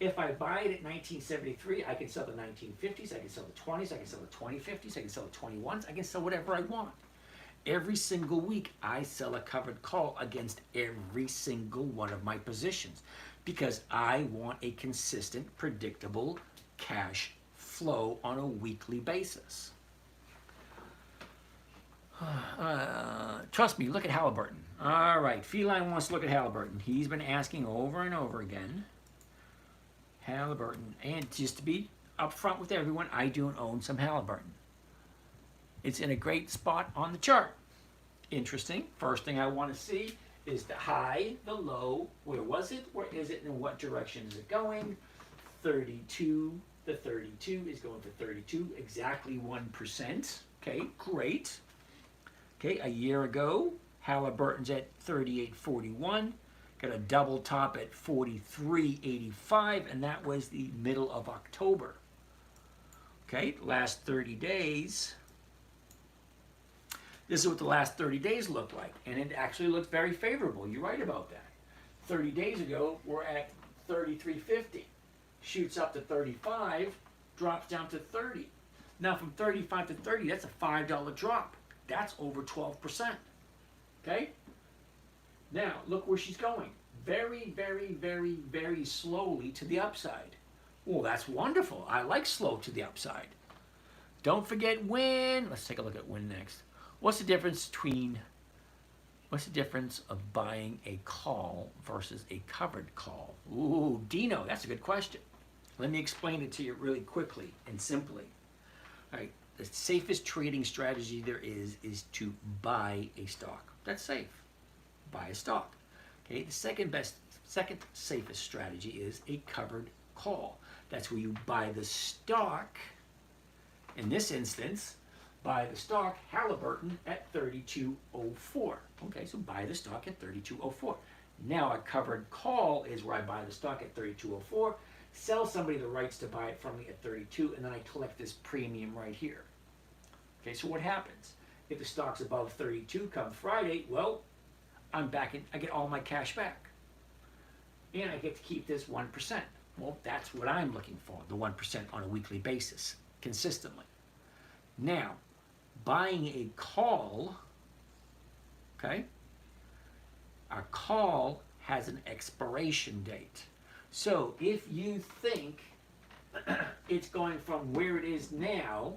If I buy it at 1973, I can sell the 1950s, I can sell the 20s, I can sell the 2050s, I can sell the 21s, I can sell whatever I want. Every single week, I sell a covered call against every single one of my positions because I want a consistent, predictable cash flow on a weekly basis. Trust me, look at Halliburton. All right, Feline wants to look at Halliburton. He's been asking over and over again. Halliburton. And just to be upfront with everyone, I do own some Halliburton. It's in a great spot on the chart. Interesting. First thing I want to see is the high, the low. Where was it? Where is it? And what direction is it going? 32. The 32 is going for 32. Exactly 1%. Okay, great. Okay, a year ago, Halliburton's at 38.41. Got a double top at 43.85, and that was the middle of October. Okay, last 30 days. This is what the last 30 days look like, and it actually looks very favorable. You're right about that. 30 days ago, we're at 33.50. Shoots up to 35, drops down to 30. Now from 35 to 30, that's a $5 drop. That's over 12%. Okay? Now, look where she's going. Very, very, very, very slowly to the upside. Well, that's wonderful. I like slow to the upside. Don't forget win. Let's take a look at win next. What's the difference of buying a call versus a covered call? Ooh, Dino, that's a good question. Let me explain it to you really quickly and simply. All right, the safest trading strategy there is to buy a stock. That's safe. Buy a stock. Okay, the second safest strategy is a covered call. That's where you buy the stock. In this instance, buy the stock Halliburton at 32.04. Okay, so buy the stock at 32.04. Now a covered call is where I buy the stock at 32.04, sell somebody the rights to buy it from me at 32, and then I collect this premium right here. Okay, so what happens? If the stock's above 32 come Friday, well, I'm back in, I get all my cash back. And I get to keep this 1%. Well, that's what I'm looking for, the 1% on a weekly basis, consistently. Now, buying a call, okay, a call has an expiration date. So if you think it's going from where it is now,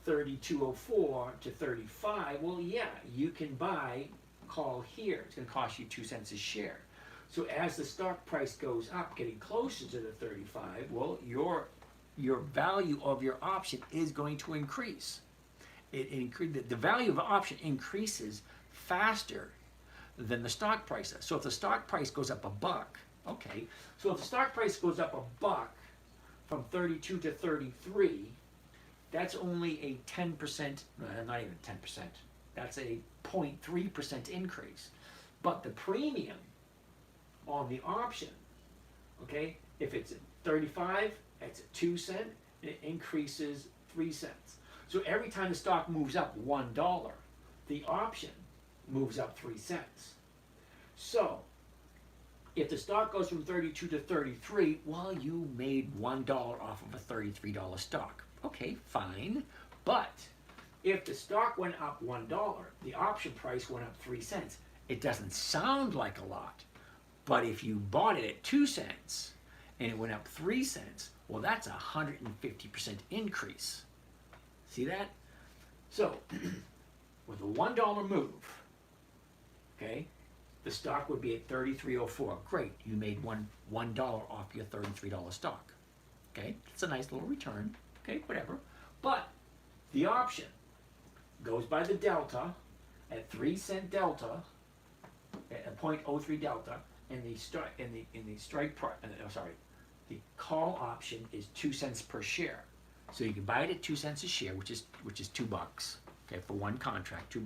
32.04 to 35, well, yeah, you can buy call here. It's going to cost you 2 cents a share. So as the stock price goes up, getting closer to the 35, well, your value of your option is going to increase. The value of the option increases faster than the stock price does. So if the stock price goes up $1, okay, so if the stock price goes up $1 from 32 to 33, that's only a 10%, not even 10%, that's a 0.3% increase. But the premium on the option, okay, if it's at 35, it's at 2 cents, and it increases 3 cents. So every time the stock moves up $1, the option moves up 3 cents. So, if the stock goes from 32 to 33, well, you made $1 off of a $33 stock. Okay, fine. But if the stock went up $1, the option price went up 3 cents. It doesn't sound like a lot. But if you bought it at 2 cents and it went up 3 cents, well, that's a 150% increase. See that? So, with a $1 move, okay, the stock would be at 33.04. Great, you made $1 off your $33 stock. Okay, it's a nice little return. Okay, whatever. But the option goes by the delta at 3 cent delta, at a 0.03 delta, and the strike price. The call option is 2 cents per share. So you can buy it at 2 cents a share, which is $2. Okay, for one contract, $2.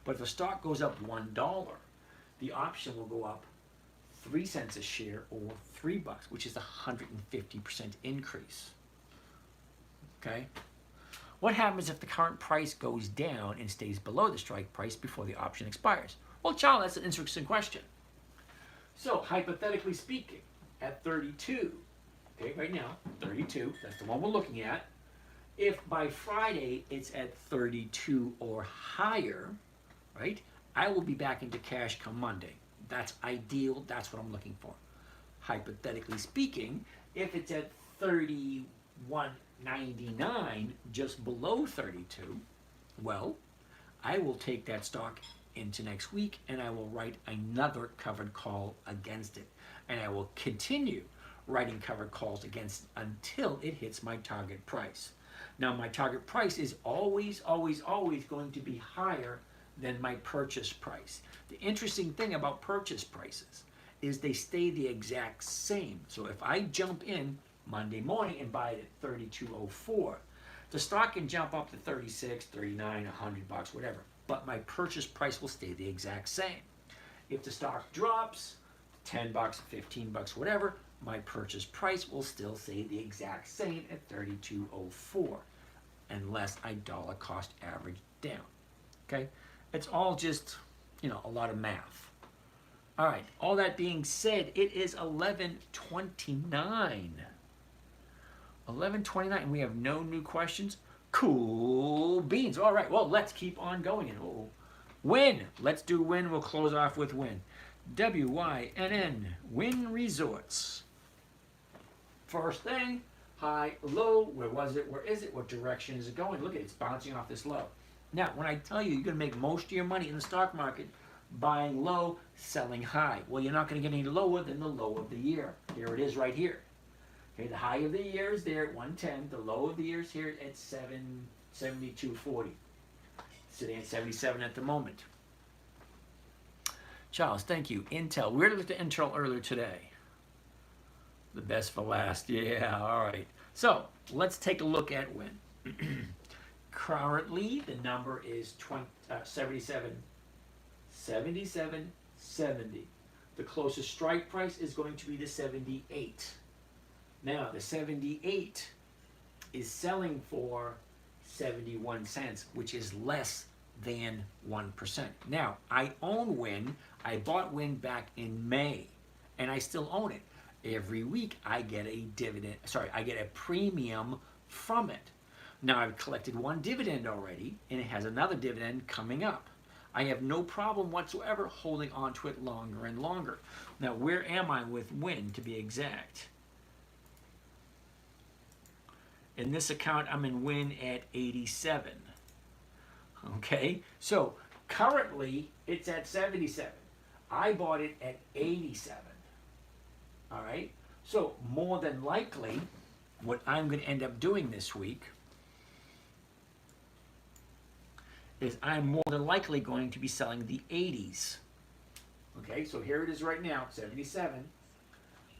But if the stock goes up $1, the option will go up 3 cents a share, or $3, which is a 150% increase. Okay? What happens if the current price goes down and stays below the strike price before the option expires? Well, child, that's an interesting question. So, hypothetically speaking, at 32, okay, right now, 32, that's the one we're looking at. If by Friday it's at 32 or higher, right, I will be back into cash come Monday. That's ideal. That's what I'm looking for. Hypothetically speaking, if it's at 31.99, just below 32, well, I will take that stock into next week and I will write another covered call against it. And I will continue writing covered calls against it until it hits my target price. Now, my target price is always, always, always going to be higher than my purchase price. The interesting thing about purchase prices is they stay the exact same. So if I jump in Monday morning and buy it at 32.04, the stock can jump up to 36, 39, $100, whatever. But my purchase price will stay the exact same. If the stock drops $10, $15, whatever, my purchase price will still stay the exact same at 32.04, unless I dollar cost average down. Okay? It's all just, a lot of math. All right, all that being said, it is 11:29. 11:29, and we have no new questions. Cool beans. All right, well, let's keep on going. Win. Let's do Win. We'll close off with Win. WYNN, Win Resorts. First thing, high, low. Where was it? Where is it? What direction is it going? Look at it. It's bouncing off this low. Now, when I tell you you're going to make most of your money in the stock market buying low, selling high. Well, you're not going to get any lower than the low of the year. Here it is right here. Okay, the high of the year is there at 110. The low of the year is here at 772.40. Sitting at 77 at the moment. Charles, thank you. Intel. We looked at Intel earlier today. The best for last. Yeah, all right. So, let's take a look at Win. Currently, the number is 77.70. The closest strike price is going to be the 78. Now, the 78 is selling for 71 cents, which is less than 1%. Now, I own Win. I bought Win back in May, and I still own it. Every week, I get a I get a premium from it. Now, I've collected one dividend already, and it has another dividend coming up. I have no problem whatsoever holding on to it longer and longer. Now, where am I with Win, to be exact? In this account, I'm in Win at 87. Okay, so currently, it's at 77. I bought it at 87. All right, so more than likely, what I'm going to end up doing this week is I'm more than likely going to be selling the 80s. Okay, so here it is right now, 77.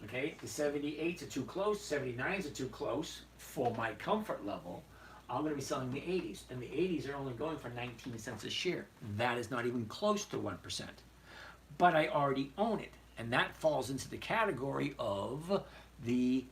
Okay, the 78s are too close, 79s are too close for my comfort level. I'm going to be selling the 80s, and the 80s are only going for 19 cents a share. That is not even close to 1%. But I already own it, and that falls into the category of the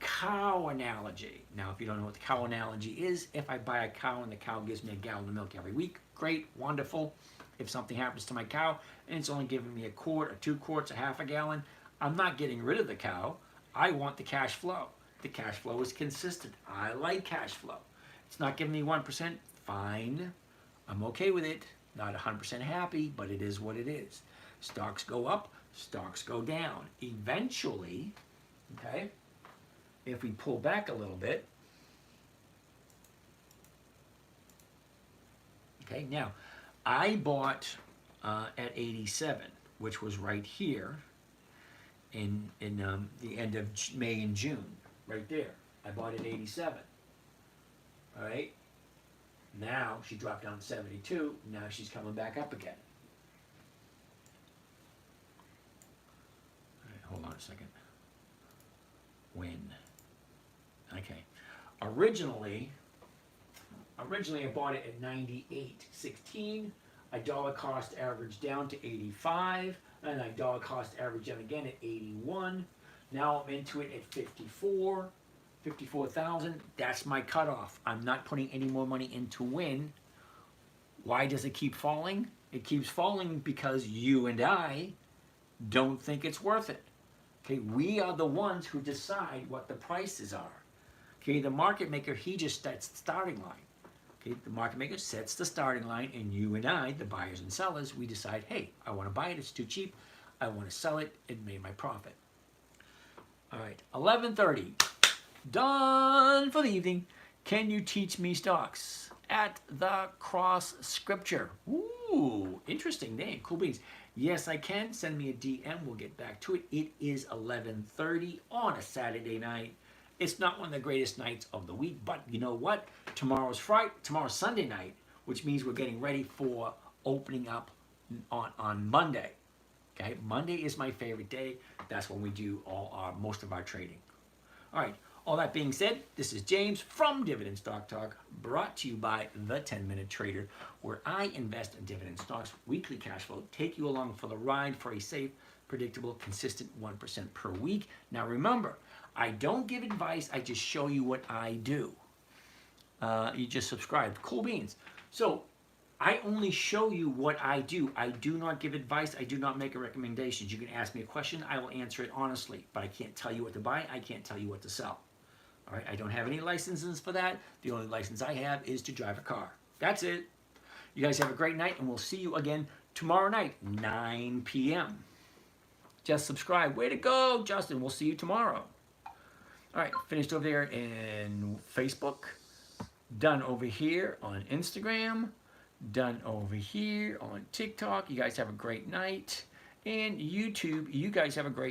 cow analogy. Now, if you don't know what the cow analogy is, if I buy a cow and the cow gives me a gallon of milk every week, great, wonderful. If something happens to my cow and it's only giving me a quart or 2 quarts, a half a gallon, I'm not getting rid of the cow. I want the cash flow. The cash flow is consistent. I like cash flow. It's not giving me 1%, fine. I'm okay with it. Not 100% happy, but it is what it is. Stocks go up, stocks go down. Eventually, okay, if we pull back a little bit, okay, now I bought at 87, which was right here in the end of May and June, right there. I bought at 87. All right. Now she dropped down to 72. Now she's coming back up again. All right, hold on a second. When? Okay. Originally I bought it at 98.16. I dollar cost average down to 85, and I dollar cost average down again at 81. Now I'm into it at 54. 54,000, that's my cutoff. I'm not putting any more money in to win. Why does it keep falling? It keeps falling because you and I don't think it's worth it. Okay, we are the ones who decide what the prices are. Okay, the market maker, he just sets the starting line. Okay, the market maker sets the starting line, and you and I, the buyers and sellers, we decide, hey, I want to buy it, it's too cheap. I want to sell it, it made my profit. All right, 11:30. Done for the evening. Can you teach me stocks? At the Cross Scripture. Ooh, interesting name. Cool beans. Yes, I can. Send me a DM. We'll get back to it. It is 11:30 on a Saturday night. It's not one of the greatest nights of the week, but you know what? Tomorrow's Sunday night, which means we're getting ready for opening up on Monday. Okay, Monday is my favorite day. That's when we do most of our trading. All right. All that being said, this is James from Dividend Stock Talk, brought to you by The 10-Minute Trader, where I invest in dividend stocks, weekly cash flow, take you along for the ride for a safe, predictable, consistent 1% per week. Now remember, I don't give advice, I just show you what I do. You just subscribe. Cool beans. So I only show you what I do. I do not give advice. I do not make recommendations. You can ask me a question. I will answer it honestly, but I can't tell you what to buy. I can't tell you what to sell. All right, I don't have any licenses for that. The only license I have is to drive a car. That's it. You guys have a great night, and we'll see you again tomorrow night, 9 p.m. Just subscribe. Way to go, Justin. We'll see you tomorrow. All right, finished over there in Facebook. Done over here on Instagram. Done over here on TikTok. You guys have a great night. And YouTube, you guys have a great